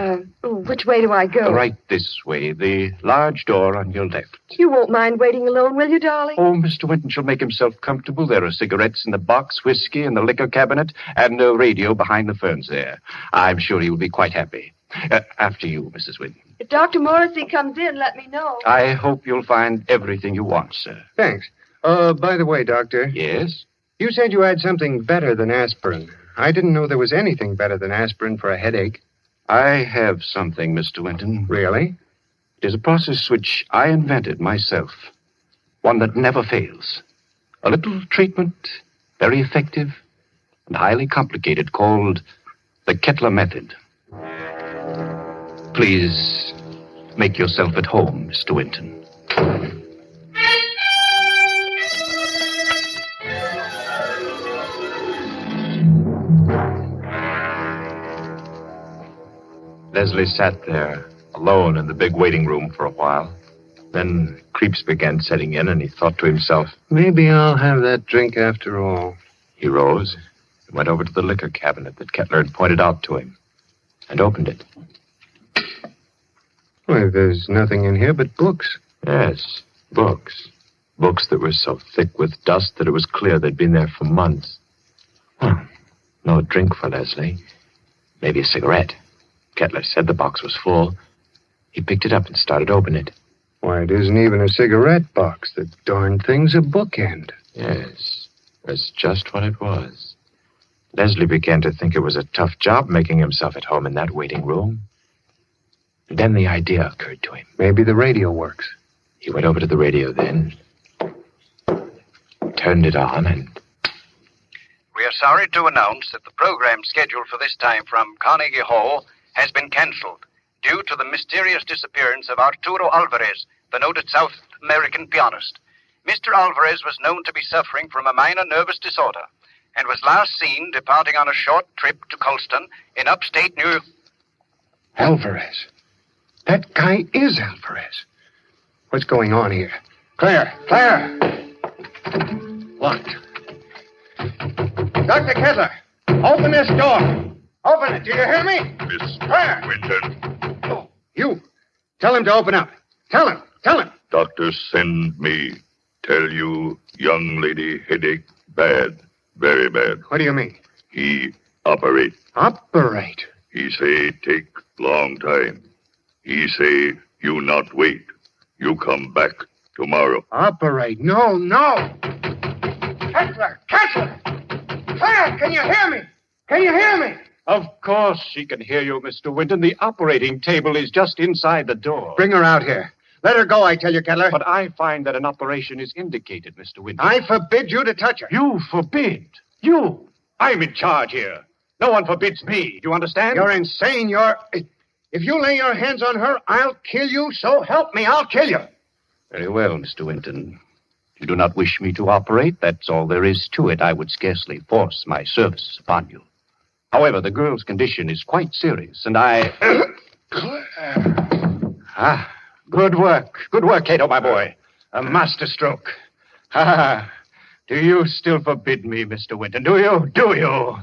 which way do I go? Right this way, the large door on your left. You won't mind waiting alone, will you, darling? Oh, Mr. Winton shall make himself comfortable. There are cigarettes in the box, whiskey in the liquor cabinet, and a radio behind the ferns there. I'm sure he will be quite happy. After you, Mrs. Winton. If Dr. Morrissey comes in, let me know. I hope you'll find everything you want, sir. Thanks. By the way, Doctor. Yes? You said you had something better than aspirin. I didn't know there was anything better than aspirin for a headache. I have something, Mr. Winton. Really? It is a process which I invented myself. One that never fails. A little treatment, very effective, and highly complicated called the Kettler Method. Please make yourself at home, Mr. Winton. Leslie sat there, alone in the big waiting room for a while. Then creeps began setting in, and he thought to himself, Maybe I'll have that drink after all. He rose and went over to the liquor cabinet that Kettler had pointed out to him and opened it. Why, there's nothing in here but books. Yes, books. Books that were so thick with dust that it was clear they'd been there for months. Well, no drink for Leslie. Maybe a cigarette. Kettler said the box was full. He picked it up and started to open it. Why, it isn't even a cigarette box. The darn thing's a bookend. Yes, that's just what it was. Leslie began to think it was a tough job making himself at home in that waiting room. And then the idea occurred to him. Maybe the radio works. He went over to the radio then, turned it on, and... We are sorry to announce that the program scheduled for this time from Carnegie Hall has been cancelled due to the mysterious disappearance of Arturo Alvarez, the noted South American pianist. Mr. Alvarez was known to be suffering from a minor nervous disorder and was last seen departing on a short trip to Colston in upstate New York. Alvarez. That guy is Alvarez. What's going on here? Claire! Locked. Dr. Kettler, open this door. Open it. Do you hear me? Miss Claire! Winton. Oh, you. Tell him to open up. Tell him. Doctor send me. Tell you, young lady, headache bad. Very bad. What do you mean? He operate. Operate? He say take long time. He say you not wait. You come back tomorrow. Operate? No. Kettler! Claire, can you hear me? Of course she can hear you, Mr. Winton. The operating table is just inside the door. Bring her out here. Let her go, I tell you, Kettler. But I find that an operation is indicated, Mr. Winton. I forbid you to touch her. You forbid? You? I'm in charge here. No one forbids me. Do you understand? You're insane. If you lay your hands on her, I'll kill you. So help me, I'll kill you. Very well, Mr. Winton. You do not wish me to operate. That's all there is to it. I would scarcely force my services upon you. However, the girl's condition is quite serious, and I... Good work. Good work, Cato, my boy. A masterstroke. Do you still forbid me, Mr. Winton? Do you?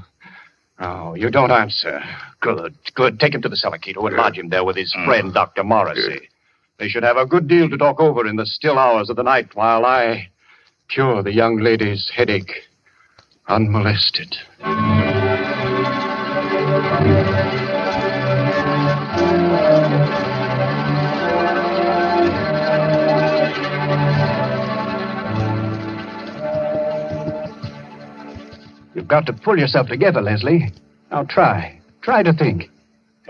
Oh, you don't answer. Good. Take him to the cellar, Cato, and lodge him there with his friend, Dr. Morrissey. They should have a good deal to talk over in the still hours of the night while I cure the young lady's headache unmolested. You've got to pull yourself together, Leslie. Now try. Try to think.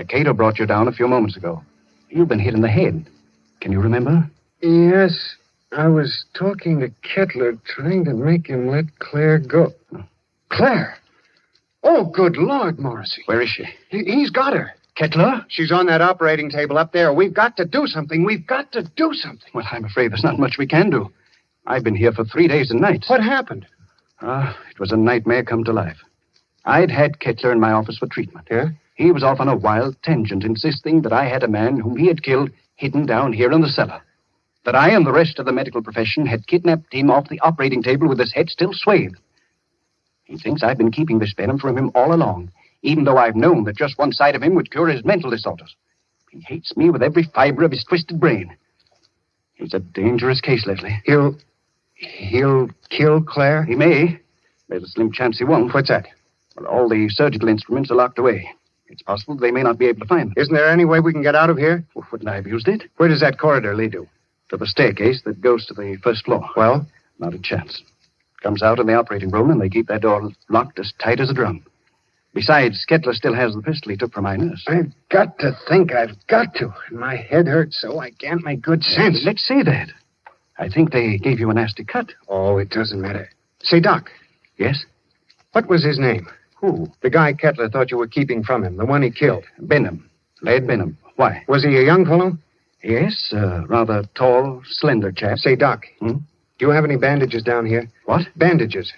Cato brought you down a few moments ago. You've been hit in the head. Can you remember? Yes, I was talking to Kettler, trying to make him let Claire go. Claire? Oh, good Lord, Morrissey. Where is she? He's got her. Kettler? She's on that operating table up there. We've got to do something. Well, I'm afraid there's not much we can do. I've been here for 3 days and nights. What happened? It was a nightmare come to life. I'd had Kettler in my office for treatment. Yeah? He was off on a wild tangent, insisting that I had a man whom he had killed hidden down here in the cellar. That I and the rest of the medical profession had kidnapped him off the operating table with his head still swathed. He thinks I've been keeping this venom from him all along, even though I've known that just one side of him would cure his mental disorders. He hates me with every fiber of his twisted brain. He's a dangerous case, Leslie. He'll kill Claire? He may. There's a slim chance he won't. What's that? Well, all the surgical instruments are locked away. It's possible they may not be able to find them. Isn't there any way we can get out of here? Well, wouldn't I have used it? Where does that corridor lead to? To the staircase that goes to the first floor. Well? Not a chance. Comes out in the operating room, and they keep that door locked as tight as a drum. Besides, Kettler still has the pistol he took from my nurse. I've got to think. My head hurts so I can't make good sense. Let's say that. I think they gave you a nasty cut. Oh, it doesn't matter. Say, Doc. Yes? What was his name? Who? The guy Kettler thought you were keeping from him, the one he killed. Benham. Laird Benham. Why? Was he a young fellow? Yes, rather tall, slender chap. Say, Doc, Hmm? do you have any bandages down here? What? Bandages.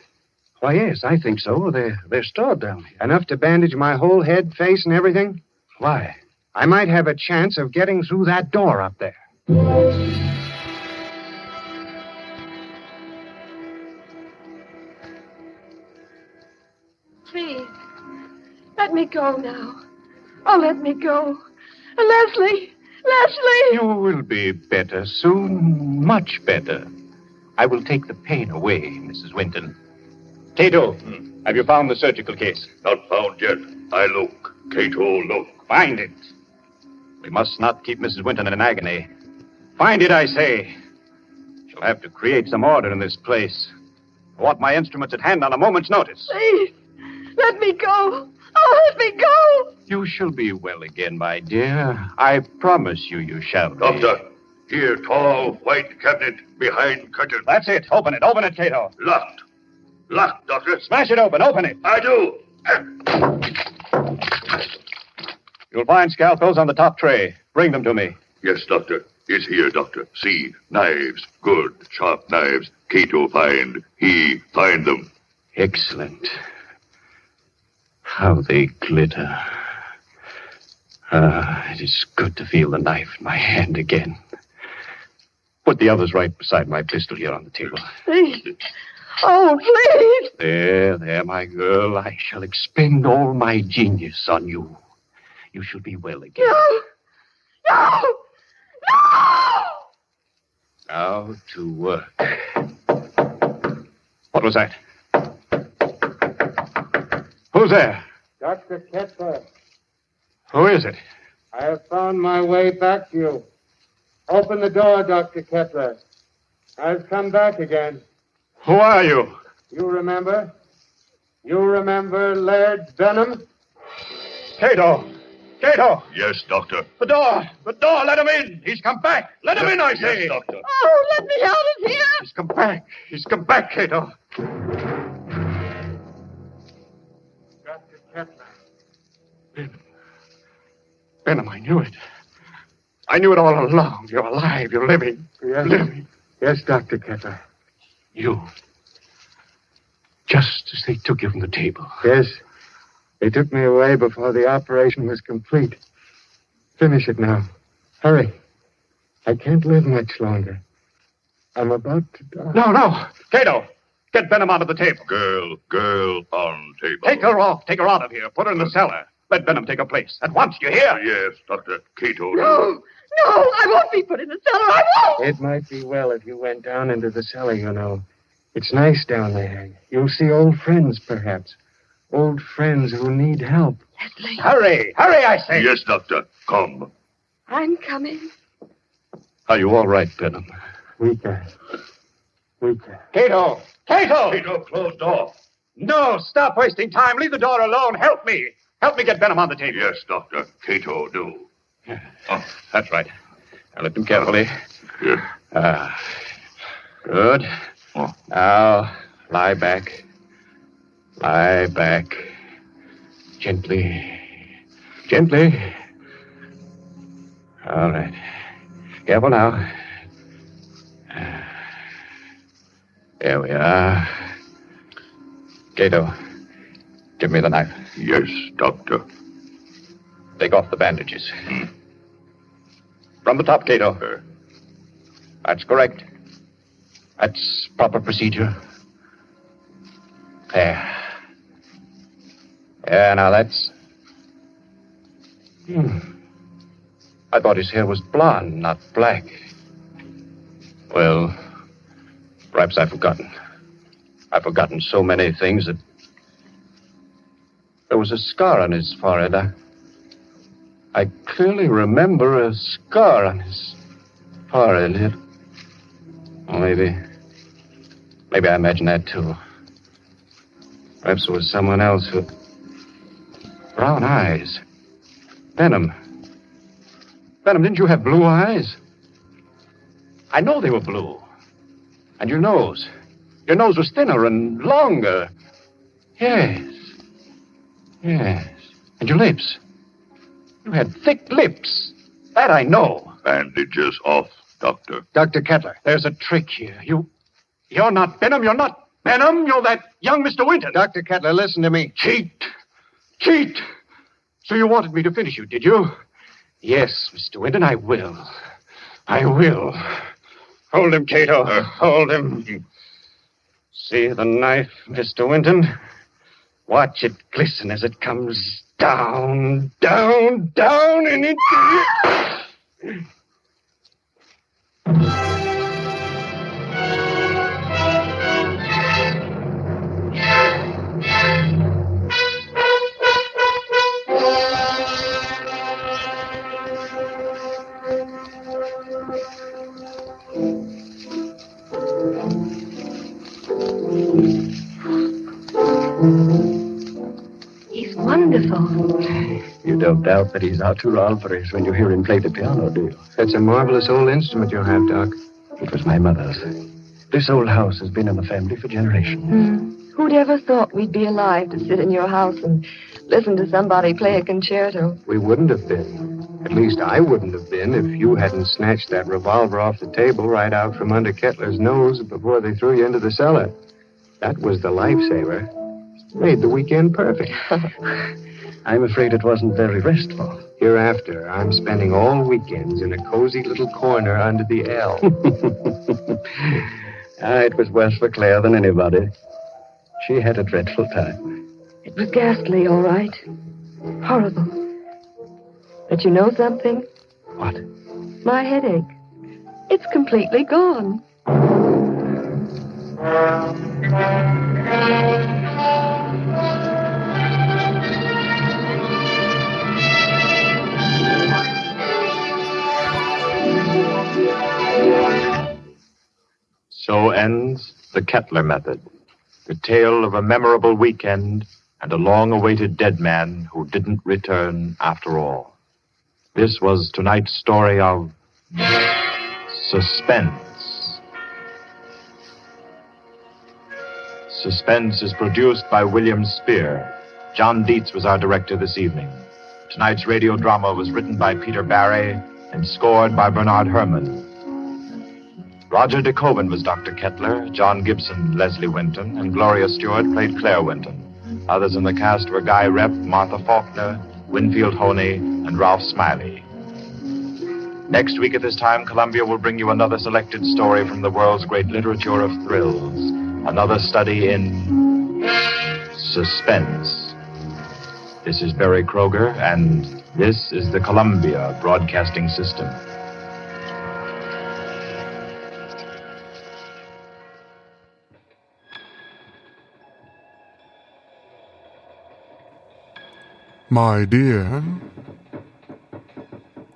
Why, yes, I think so. They're stored down here. Enough to bandage my whole head, face, and everything? Why? I might have a chance of getting through that door up there. Please, let me go now. Oh, let me go. Leslie! Leslie! You will be better soon, much better. I will take the pain away, Mrs. Winton. Cato, have you found the surgical case? Not found yet. I look. Cato, look. Find it. We must not keep Mrs. Winton in agony. Find it, I say. She'll have to create some order in this place. I want my instruments at hand on a moment's notice. Please, let me go. Oh, let me go. You shall be well again, my dear. I promise you shall be. Doctor, here, tall, white cabinet behind curtain. That's it. Open it, Cato. Locked. Locked, Doctor. Smash it open. Open it. I do. You'll find scalpels on the top tray. Bring them to me. Yes, Doctor. It's here, Doctor. See, knives. Good, sharp knives. Cato find. He find them. Excellent. How they glitter. It is good to feel the knife in my hand again. Put the others right beside my pistol here on the table. Please. Oh, please. There, my girl. I shall expend all my genius on you. You shall be well again. No! Now to work. What was that? Who's there? Dr. Kettler, Who is it? I have found my way back to you. Open the door, Dr. Kettler. I've come back again. Who are you? You remember? You remember Laird Benham? Cato! Cato! Yes, Doctor. The door! Let him in! He's come back! Let him in, I say! Yes, Doctor. Oh, let me out of here! He's come back, Cato! Dr. Kettler. Benham, I knew it. I knew it all along. You're alive. You're living. Yes. Living. Yes, Dr. Kettler. You. Just as they took you from the table. Yes. They took me away before the operation was complete. Finish it now. Hurry. I can't live much longer. I'm about to die. No. Cato, get Benham onto the table. Girl on table. Take her off. Take her out of here. Put her in the cellar. Let Benham take her place. At once, you hear? Yes, Doctor. Cato. No, I won't be put in the cellar. I won't. It might be well if you went down into the cellar, you know. It's nice down there. You'll see old friends, perhaps. Old friends who need help. Leslie. Hurry, I say. Yes, Doctor. Come. I'm coming. Are you all right, Benham? Weaker. Cato! Cato, close door. No, stop wasting time. Leave the door alone. Help me. Help me get Benham on the table. Yes, Doctor. Cato, do. Oh, that's right. Now lift him carefully. Yes. Good. Oh. Now, lie back. Lie back. Gently. All right. Careful now. There we are. Cato, give me the knife. Yes, Doctor. Take off the bandages. From the top, Cato. That's correct. That's proper procedure. There. Yeah, now that's... I thought his hair was blonde, not black. Well, perhaps I've forgotten. I've forgotten so many things that... There was a scar on his forehead. I clearly remember a scar on his forehead. Well, maybe I imagined that, too. Perhaps it was someone else who... Brown eyes. Benham, didn't you have blue eyes? I know they were blue. And your nose. Your nose was thinner and longer. Yes. Yes. And your lips. You had thick lips. That I know. Bandages off, Doctor. Dr. Kettler, there's a trick here. You're not Benham. You're not Benham. You're that young Mr. Winton. Dr. Kettler, listen to me. Cheat. Cheat. So you wanted me to finish you, did you? Yes, Mr. Winton, I will. I will. Hold him, Cato. Hold him. See the knife, Mr. Winton? Watch it glisten as it comes down, down, down, and into... He's wonderful. You don't doubt that he's Arturo Alvarez when you hear him play the piano, do you? That's a marvelous old instrument you have, Doc. It was my mother's. This old house has been in the family for generations. Who'd ever thought we'd be alive to sit in your house and listen to somebody play a concerto? We wouldn't have been. At least I wouldn't have been if you hadn't snatched that revolver off the table right out from under Kettler's nose before they threw you into the cellar. That was the lifesaver. Made the weekend perfect. I'm afraid it wasn't very restful. Hereafter, I'm spending all weekends in a cozy little corner under the L. It was worse for Claire than anybody. She had a dreadful time. It was ghastly, all right. Horrible. But you know something? What? My headache. It's completely gone. So ends the Kettler Method, the tale of a memorable weekend and a long-awaited dead man who didn't return after all. This was tonight's story of Suspense. Suspense is produced by William Spear. John Dietz was our director this evening. Tonight's radio drama was written by Peter Barry and scored by Bernard Herrmann. Roger de Koven was Dr. Kettler, John Gibson, Leslie Winton, and Gloria Stewart played Claire Winton. Others in the cast were Guy Repp, Martha Faulkner, Winfield Honey, and Ralph Smiley. Next week at this time, Columbia will bring you another selected story from the world's great literature of thrills, another study in suspense. This is Barry Kroger, and this is the Columbia Broadcasting System. My dear,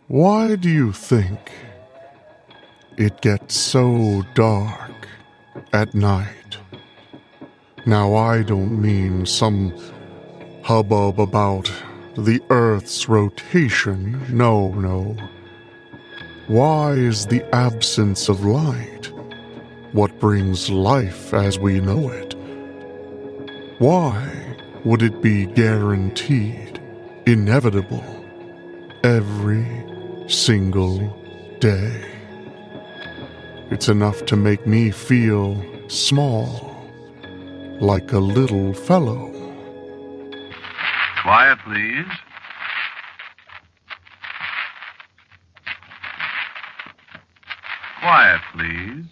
why do you think it gets so dark at night? Now, I don't mean some hubbub about the Earth's rotation. No. Why is the absence of light what brings life as we know it? Why would it be guaranteed, inevitable, every single day? It's enough to make me feel small, like a little fellow. Quiet, please. Quiet, please.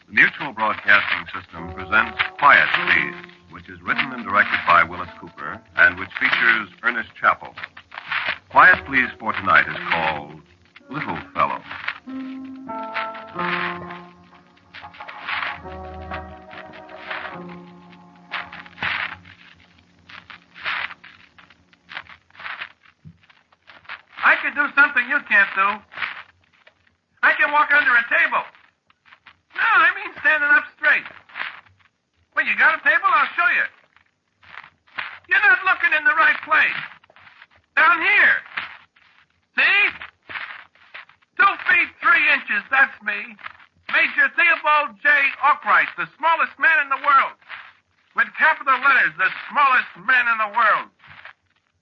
The Mutual Broadcasting System presents Quiet, Please, which is written and directed by Willis Cooper and which features Ernest Chappell. Quiet, Please for tonight is called Little Fellow. I can do something you can't do. I can walk under a table. No, I mean standing up straight. Well, you got a table? I'll show you. You're not looking in the right place. Down here. See? 2 feet 3 inches, that's me. Major Theobald J. Arkwright, the smallest man in the world. With capital letters, the smallest man in the world.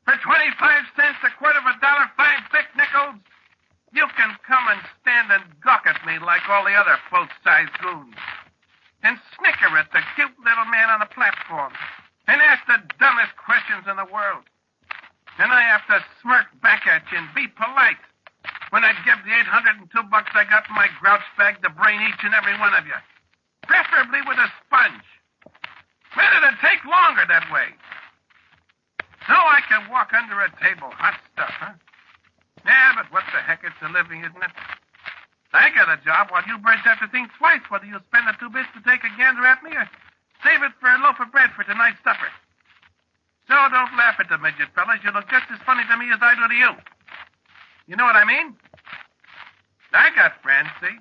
For 25 cents, a quarter of $1, 5 thick nickels, you can come and stand and gawk at me like all the other full-size goons. And snicker at the cute little man on the platform. And ask the dumbest questions in the world. And I have to smirk back at you and be polite when I give the $802 I got in my grouch bag to brain each and every one of you. Preferably with a sponge. Well, it'd take longer that way. So I can walk under a table. Hot stuff, huh? Yeah, but what the heck? It's a living, isn't it? I got a job while you birds have to think twice whether you'll spend the 2 bits to take a gander at me or save it for a loaf of bread for tonight's supper. So don't laugh at the midget, fellas. You look just as funny to me as I do to you. You know what I mean? I got friends, see?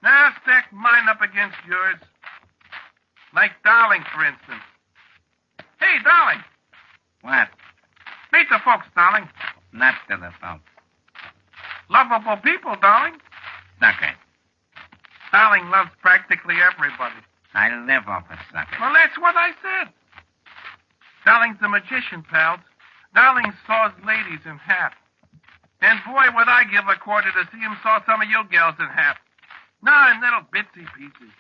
Now stack mine up against yours. Like Darling, for instance. Hey, Darling. What? Meet the folks, Darling. Not to the folks. Lovable people, Darling. Sucker. Darling loves practically everybody. I live off a sucker. Well, that's what I said. Darling's a magician, pals. Darling saws ladies in half. And boy, would I give a quarter to see him saw some of you gals in half. Now in little bitsy pieces.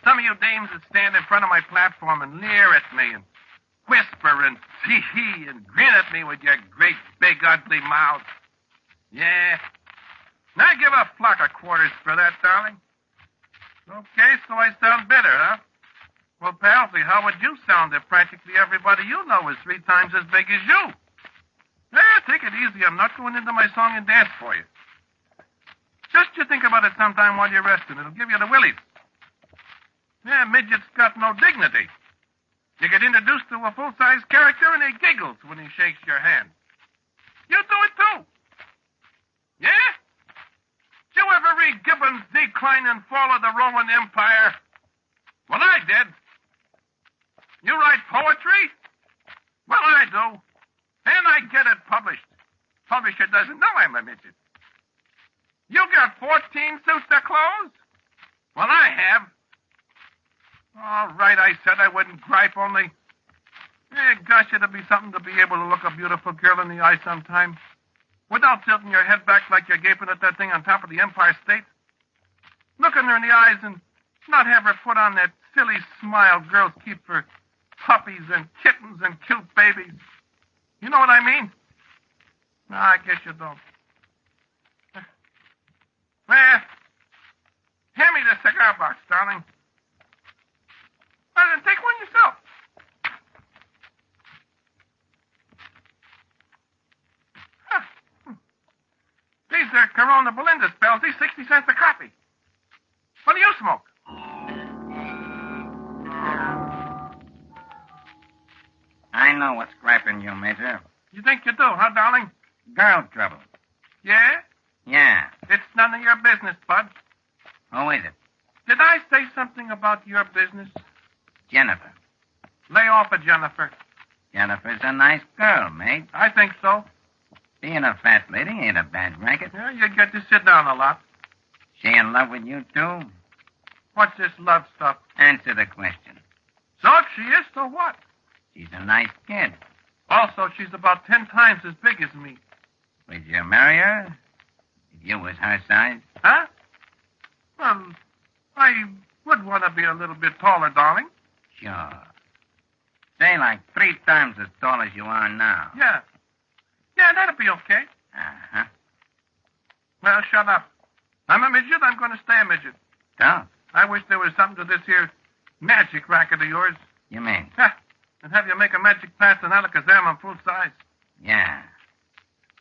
Some of you dames that stand in front of my platform and leer at me and whisper and tee-hee and grin at me with your great, big, ugly mouths. Yeah. Now give a flock of quarters for that, Darling. Okay, so I sound better, huh? Well, Palsy, how would you sound if practically everybody you know is 3 times as big as you? Take it easy. I'm not going into my song and dance for you. Just you think about it sometime while you're resting. It'll give you the willies. Yeah, midget's got no dignity. You get introduced to a full-size character and he giggles when he shakes your hand. You do it too. Yeah? Did you ever read Gibbon's Decline and Fall of the Roman Empire? Well, I did. You write poetry? Well, I do. And I get it published. Publisher doesn't know I'm a midget. You got 14 suits of clothes? Well, I have. All right, I said I wouldn't gripe, only... gosh, it'd be something to be able to look a beautiful girl in the eye sometime. Without tilting your head back like you're gaping at that thing on top of the Empire State. Looking her in the eyes and not have her put on that silly smile girls keep for puppies and kittens and cute babies. You know what I mean? No, I guess you don't. Well, hand me the cigar box, darling. Well, then take one yourself. These are Corona Belinda spells. These 60 cents a copy. What do you smoke? I know what's griping you, Major. You think you do, huh, darling? Girl trouble. Yeah? Yeah. It's none of your business, Bud. Who is it? Did I say something about your business? Jennifer. Lay off of Jennifer. Jennifer's a nice girl, mate. I think so. Being a fat lady ain't a bad racket. Yeah, you get to sit down a lot. She in love with you, too? What's this love stuff? Answer the question. So if she is, so what? She's a nice kid. Also, she's about 10 times as big as me. Would you marry her if you was her size? Huh? Well, I would want to be a little bit taller, darling. Sure. Say like 3 times as tall as you are now. Yeah. Yeah, that'll be okay. Uh-huh. Well, shut up. I'm a midget. I'm going to stay a midget. Oh? I wish there was something to this here magic racket of yours. You mean? Ha! And have you make a magic pass in Alakazam on full size. Yeah.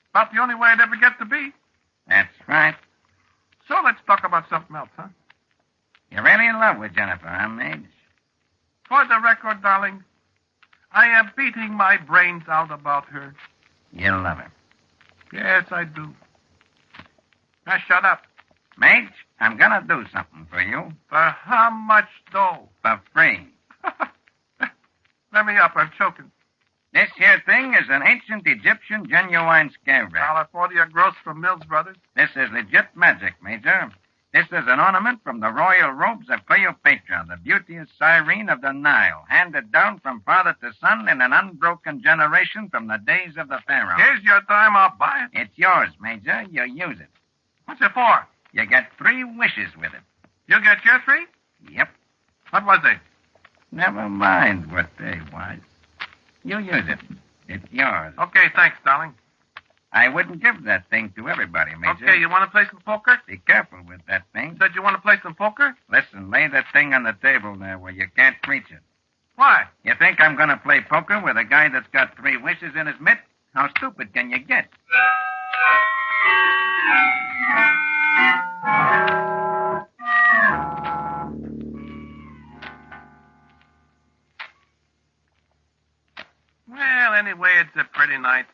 About the only way I'd ever get to be. That's right. So let's talk about something else, huh? You're really in love with Jennifer, huh, Mage? For the record, darling, I am beating my brains out about her. You love her. Yes, I do. Now, shut up. Mage, I'm gonna do something for you. For how much dough? For free. Let me up. I'm choking. This here thing is an ancient Egyptian genuine scarab. California gross from Mills Brothers. This is legit magic, Major. This is an ornament from the royal robes of Cleopatra, the beauteous siren of the Nile, handed down from father to son in an unbroken generation from the days of the pharaoh. Here's your time. I'll buy it. It's yours, Major. You use it. What's it for? You get 3 wishes with it. You get your 3? Yep. What was they? Never mind what they was. You use it. It's yours. Okay, thanks, darling. I wouldn't give that thing to everybody, Major. Okay, you want to play some poker? Be careful with that thing. Said you want to play some poker? Listen, lay that thing on the table there where you can't reach it. Why? You think I'm going to play poker with a guy that's got 3 wishes in his mitt? How stupid can you get? Well, anyway, it's a pretty night.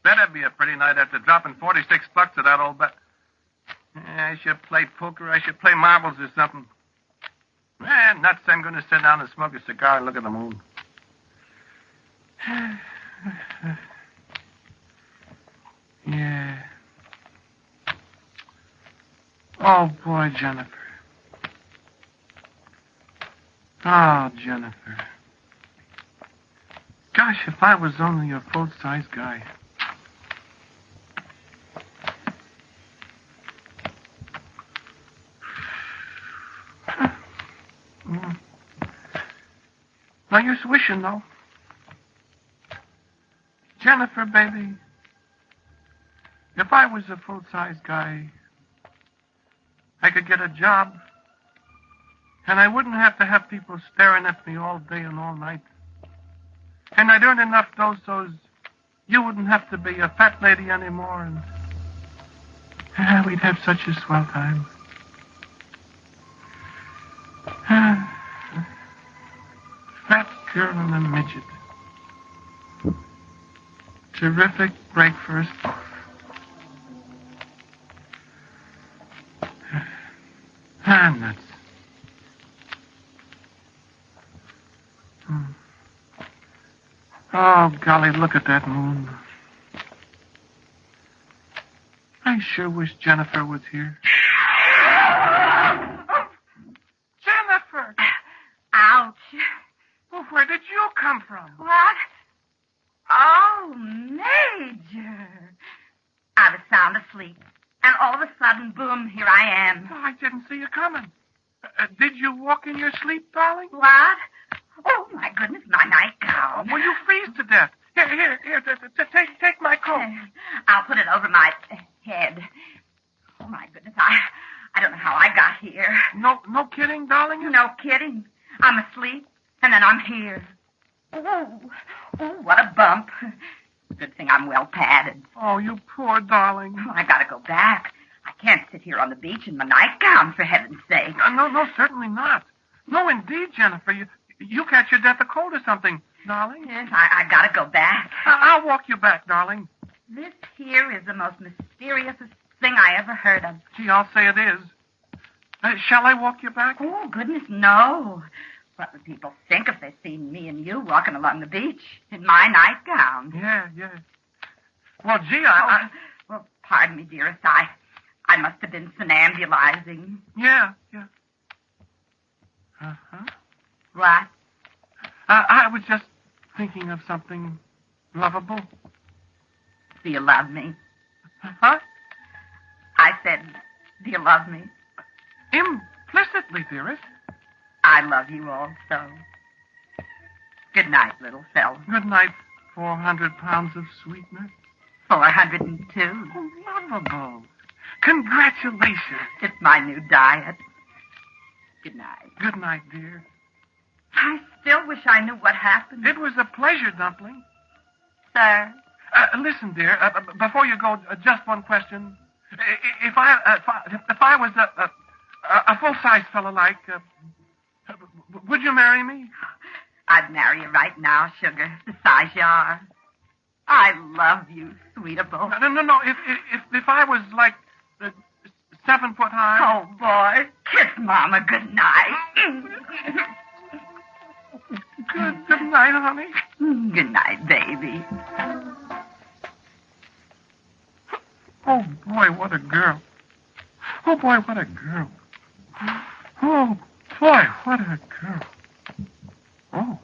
Better be a pretty night after dropping $46 to that old bet. I should play poker. I should play marbles or something. Nuts, I'm going to sit down and smoke a cigar and look at the moon. Yeah. Oh, boy, Jennifer. Oh, Jennifer. Gosh, if I was only a full-size guy. No use wishing, though. Jennifer, baby, if I was a full-size guy, I could get a job, and I wouldn't have to have people staring at me all day and all night. And I'd earn enough dough so you wouldn't have to be a fat lady anymore, and we'd have such a swell time. Fat girl and a midget. Terrific breakfast. Nuts. Oh, golly, look at that moon. I sure wish Jennifer was here. Jennifer! Ouch. Well, where did you come from? What? Oh, Major. I was sound asleep, and all of a sudden, boom, here I am. Oh, I didn't see you coming. Did you walk in your sleep, darling? What? Oh, my goodness, my nightgown. Will you freeze to death? Here, take my coat. I'll put it over my head. Oh, my goodness, I don't know how I got here. No kidding, darling? No kidding. I'm asleep, and then I'm here. Oh, what a bump. Good thing I'm well padded. Oh, you poor darling. Oh, I gotta go back. I can't sit here on the beach in my nightgown, for heaven's sake. No, certainly not. No, indeed, Jennifer. You catch your death of cold or something, darling. Yes, I gotta go back. I'll walk you back, darling. This here is the most mysterious thing I ever heard of. Gee, I'll say it is. Shall I walk you back? Oh, goodness, no. What would people think if they seen me and you walking along the beach in my nightgown? Yeah. Well, gee, Well, pardon me, dearest. I must have been somnambulizing. Yeah. Uh-huh. What? I was just thinking of something lovable. Do you love me? Huh? I said, do you love me? Implicitly, dearest. I love you also. Good night, little fella. Good night, 400 pounds of sweetness. 402. Oh, lovable. Congratulations. It's my new diet. Good night. Good night, dear. I still wish I knew what happened. It was a pleasure, Dumpling. Sir? Listen, dear, before you go, just one question. If I was a full-size fellow like, would you marry me? I'd marry you right now, sugar, the size you are. I love you, sweetable. No. If I was like 7 foot high. Oh, boy. Kiss Mama good night. Good night, honey. Good night, baby. Oh, boy, what a girl. Oh, boy, what a girl. Oh, boy, what a girl. Oh.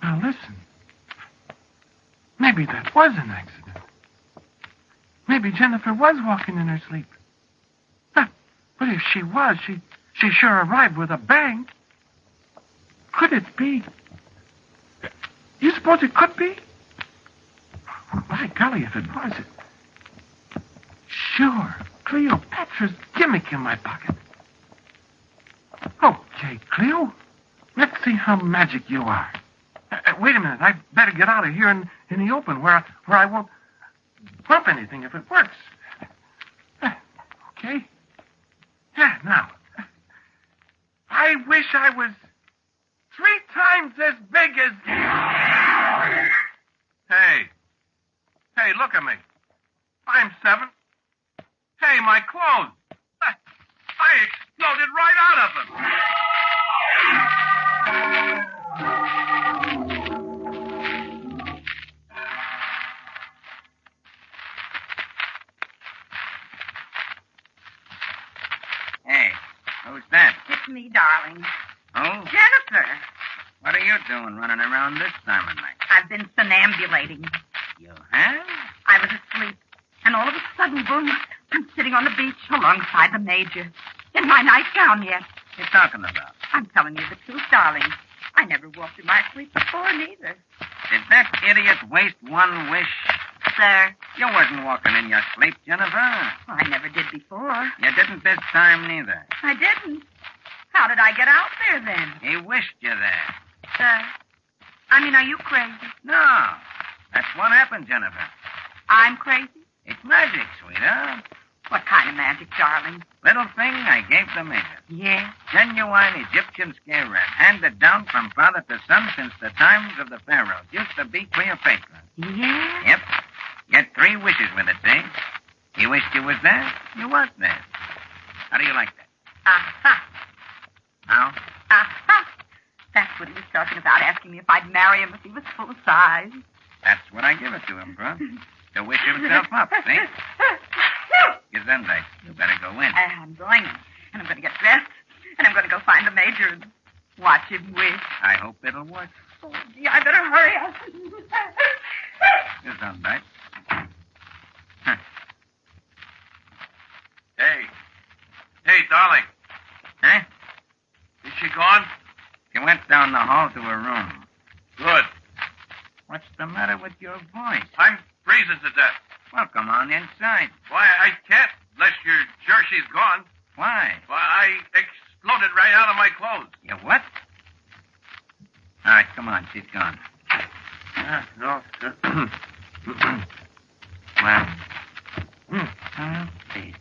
Now, listen. Maybe that was an accident. Maybe Jennifer was walking in her sleep. But if she was, she sure arrived with a bang. Could it be? You suppose it could be? My golly, if it was, Sure, Cleopatra's gimmick in my pocket. Okay, Cleo, let's see how magic you are. Wait a minute, I'd better get out of here in the open where I won't bump anything if it works. Okay. Yeah, now. I wish I was 3 times as big as... Hey, look at me. I'm 7. Hey, my clothes. I exploded right out of them. Hey, who's that? It's me, darling. Who? Jennifer. What are you doing running around this time of night? I've been somnambulating. You have? I was asleep, and all of a sudden, boom, I'm sitting on the beach alongside the Major. In my nightgown yet. What you talking about? I'm telling you the truth, darling. I never walked in my sleep before, neither. Did that idiot waste one wish? Sir. You wasn't walking in your sleep, Jennifer. Well, I never did before. You didn't this time, neither. I didn't. How did I get out there, then? He wished you there. Sir, are you crazy? No. That's what happened, Jennifer. I'm crazy? It's magic, sweetheart. What kind of magic, darling? Little thing I gave the Major. Yeah? Genuine Egyptian scare rat, handed down from father to son since the times of the pharaohs. Used to be Cleopatra. Yeah? Yep. Get 3 wishes with it, see? You wished you was there, you was there. How do you like that? Aha. How? Aha. That's what he was talking about, asking me if I'd marry him if he was full size. That's what I give it to him, bro. To wish himself up, see? Gesundheit. You better go in. I'm going. And I'm going to get dressed. And I'm going to go find the Major and watch him wish. I hope it'll work. Oh, gee, I better hurry up. Gesundheit. Hey, darling. Huh? Is she gone? She went down the hall to her room. Good. What's the matter with your voice? I'm freezing to death. Well, come on inside. Why, I can't unless you're sure she's gone. Why? Why, I exploded right out of my clothes. You what? All right, come on. She's gone. No. Well, please,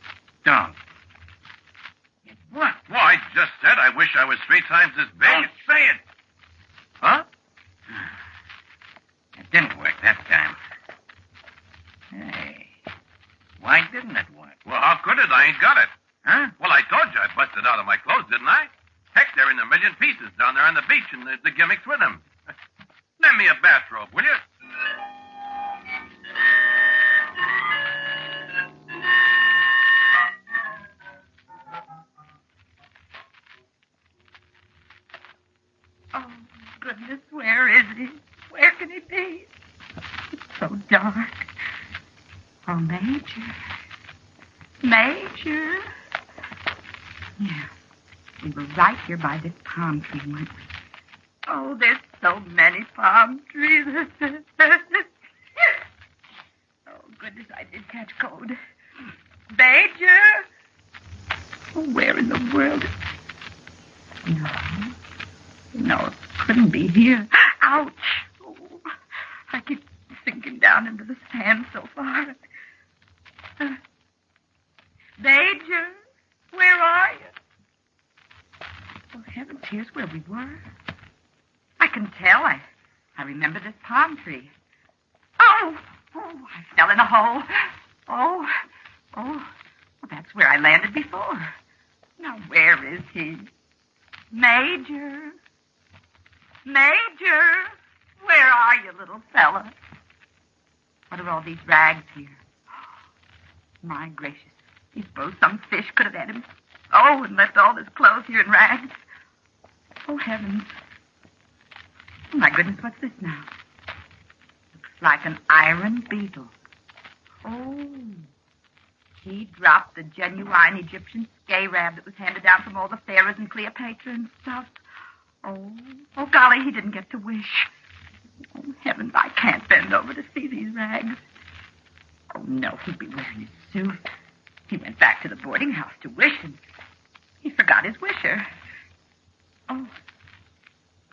don't. What? Well, I just said I wish I was 3 times as big. Don't say it. Huh? It didn't work that time. Hey, why didn't it work? Well, how could it? I ain't got it. Huh? Well, I told you I busted out of my clothes, didn't I? Heck, they're in a million pieces down there on the beach, and the gimmicks with them. Lend me a bathrobe, will you? Oh, goodness, where is he? Where can he be? It's so dark. Oh, Major. Major. Yeah, we were right here by this palm tree once. Oh, there's so many palm trees. Oh, goodness, I did catch cold. Major! Oh, where in the world? No, it couldn't be here. Ouch! Oh, I keep sinking down into the sand so far. Major, where are you? Oh, heavens, here's where we were. I can tell. I remember this palm tree. Oh, I fell in a hole. Oh. Well, that's where I landed before. Now, where is he? Major. Major. Where are you, little fella? What are all these rags here? My gracious. You suppose some fish could have had him? Oh, and left all his clothes here in rags. Oh, heavens. Oh, my goodness, what's this now? Looks like an iron beetle. Oh. He dropped the genuine Egyptian scarab that was handed down from all the pharaohs and Cleopatra and stuff. Oh, golly, he didn't get to wish. Oh, heavens, I can't bend over to see these rags. Oh, no, he'd be wearing his suit. He went back to the boarding house to wish, and he forgot his wisher. Oh,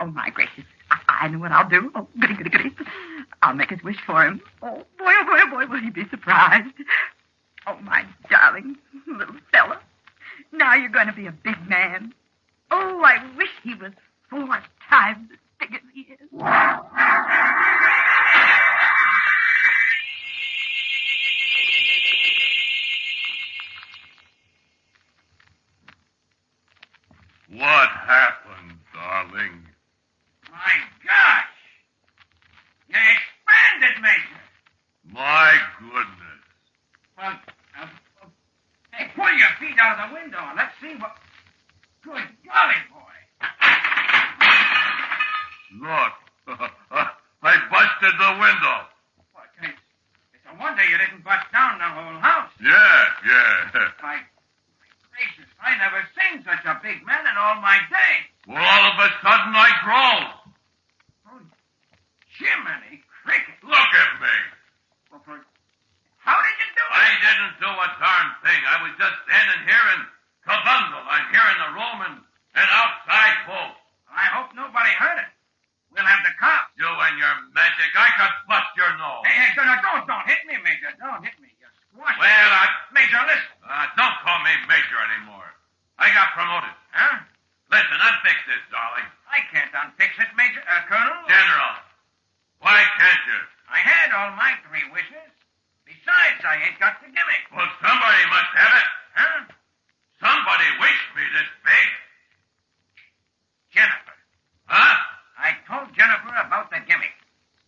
my gracious. I know what I'll do. Oh, goody. I'll make his wish for him. Oh, boy, will he be surprised. Oh, my darling little fella. Now you're going to be a big man. Oh, I wish he was 4 times as big as he is. What happened, darling? My gosh! You expanded, Major. My goodness. Well, hey, pull your feet out of the window and let's see what... Good golly, boy. Look, I busted the window. What, it's a wonder you didn't bust down the whole house. Yeah. My gracious, I never seen such a big man in all my days. Well, all of a sudden I grow. Oh, Jiminy Cricket. Look at me. Well, how did you do it? I didn't do a darn thing. I was just standing here in Kabungle. I'm here in the room and outside both. I hope nobody heard it. We'll have the cops. You and your magic. I could bust your nose. Hey, don't hit me, Major. Don't hit me. You're squashing. Well, Major, listen. Don't call me Major anymore. I got promoted. Huh? Listen, unfix this, darling. I can't unfix it, Major. Colonel? General. Why can't you? I had all my 3 wishes. Besides, I ain't got the gimmick. Well, somebody must have it. Huh? Somebody wished me this big. Jennifer. Huh? I told Jennifer about the gimmick.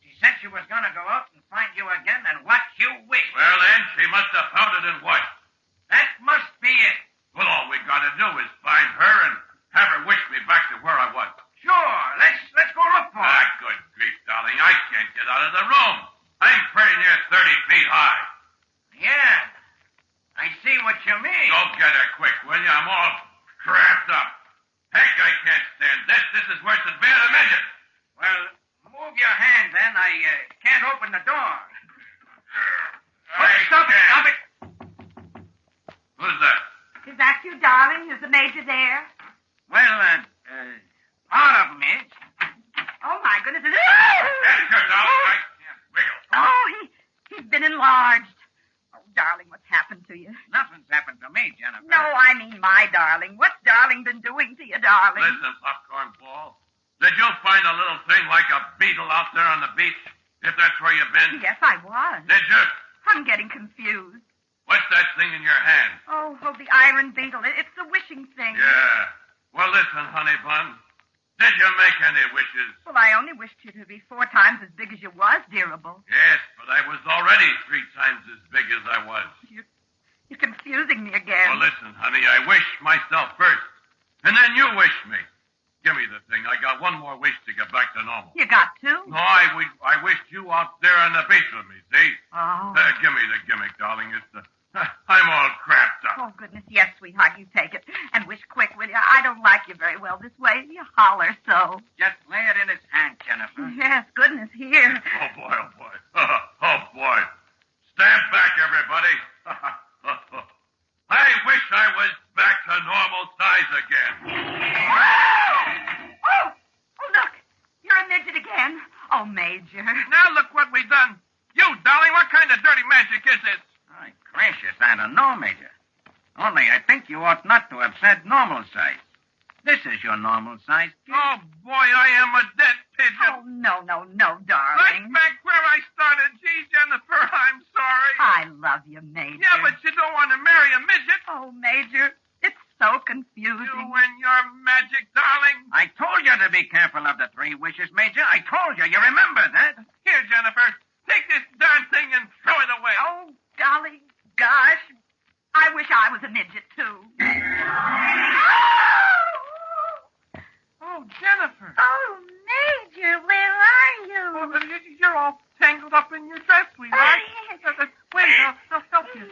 She said she was going to go out and find you again and watch you wish. Well, then, she must have found it in what? That must be it. Well, all we got to do is find her and have her wish me back to where I was. Sure. Let's go look for her. Good grief, darling. I can't get out of the room. I'm pretty near 30 feet high. Yeah. I see what you mean. Go get her quick, will you? I'm all cramped up. Heck, I can't stand this. This is worse than being a midget. Well, move your hand, then. I can't open the door. Stop it. Who's that? Is that you, darling? Is the major there? Well, part of him is. Oh, my goodness. That's your darling. I can't wiggle. Oh, he's been enlarged. Oh, darling, what's happened to you? Nothing's happened to me, Jennifer. No, I mean my darling. What's darling been doing to you, darling? Listen, popcorn ball. Did you find a little thing like a beetle out there on the beach? If that's where you've been? Yes, I was. Did you? I'm getting confused. What's that thing in your hand? Oh, the iron beetle. It's the wishing thing. Yeah. Well, listen, honey bun. Did you make any wishes? Well, I only wished you to be 4 times as big as you was, dearable. Yes, but I was already 3 times as big as I was. You're confusing me again. Well, listen, honey, I wish myself first, and then you wish me. Give me the thing. I got one more wish to get back to normal. You got 2? No, I wished you out there on the beach with me, see? Oh. Give me the gimmick, darling. I'm all crapped up. Oh, goodness, yes, sweetheart, you take it. And wish quick, will you? I don't like you very well this way. You holler so. Just lay it in his hand, Jennifer. Yes, goodness, here. Oh, boy, oh, boy. Oh, boy. Stand back, everybody. I wish I was back to normal size again. Oh, look. You're a midget again. Oh, Major. Now look what we done. You, darling, what kind of dirty magic is this? My gracious, I don't know, Major. Only I think you ought not to have said normal size. This is your normal size, kid. Oh, boy, I am a dead pigeon. Oh, no, darling. Right back where I started. Gee, Jennifer, I'm love you, Major. Yeah, but you don't want to marry a midget. Oh, Major, it's so confusing. You and your magic, darling. I told you to be careful of the 3 wishes, Major. I told you. You remember that? Here, Jennifer, take this darn thing and throw it away. Oh, golly, gosh. I wish I was a midget, too. Oh, Jennifer. Oh, Major, where are you? Oh, you're all tangled up in your dress, sweetheart. Wait, I'll help you.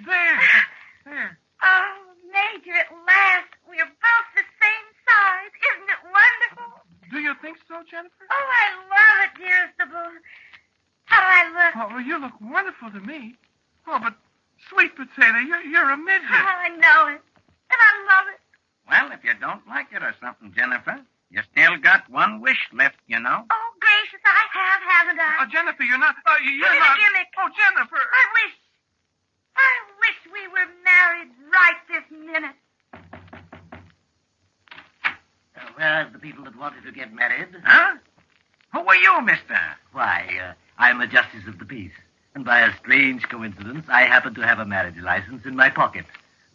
There. Oh, Major, at last. We're both the same size. Isn't it wonderful? Do you think so, Jennifer? Oh, I love it, dearest of all. How do I look? Oh, well, you look wonderful to me. Oh, but sweet potato, you're a midget. Oh, I know it. And I love it. Well, if you don't like it or something, Jennifer, you still got 1 wish left, you know. Oh, gracious, I have, haven't I? Oh, Jennifer, you're not... you're Look at not... the gimmick. Oh, Jennifer. I wish we were married right this minute. Where are the people that wanted to get married? Huh? Who are you, mister? Why, I'm a justice of the peace. And by a strange coincidence, I happen to have a marriage license in my pocket.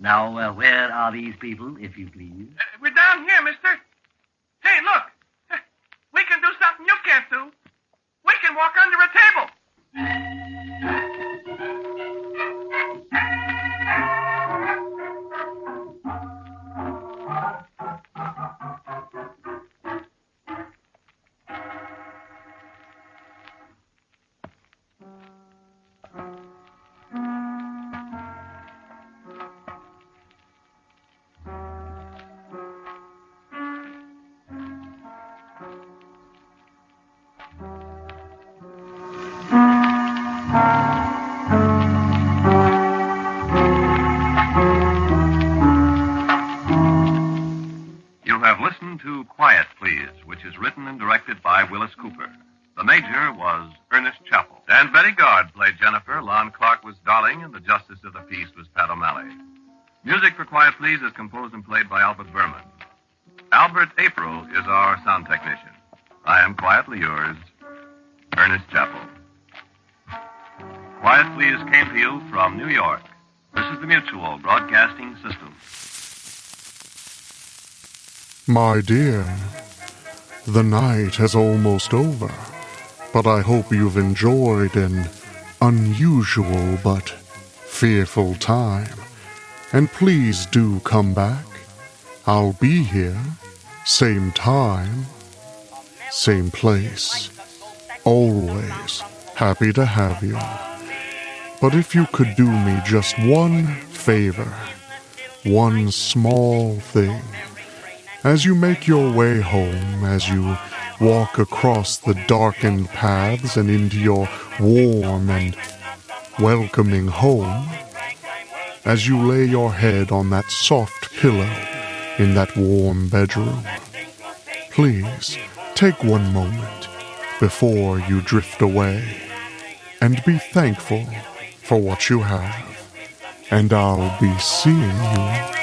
Now, where are these people, if you please? We're down here, mister. Hey, look. We can do something you can't do. We can walk under a table. You have listened to Quiet Please, which is written and directed by Willis Cooper. The Major was Ernest Chappell. And Betty Gard played Jennifer, Lon Clark was Darling, and the Justice of the Peace was Pat O'Malley. Music for Quiet Please is composed and played by Albert Berman. Albert April is our sound technician. I am quietly yours, Ernest Chappell. Quiet Please came to you from New York. This is the Mutual Broadcasting System. My dear, the night is almost over, but I hope you've enjoyed an unusual but fearful time. And please do come back. I'll be here, same time, same place. Always happy to have you. But if you could do me just one favor, one small thing, as you make your way home, as you walk across the darkened paths and into your warm and welcoming home, as you lay your head on that soft pillow in that warm bedroom, please take one moment before you drift away and be thankful for what you have. And I'll be seeing you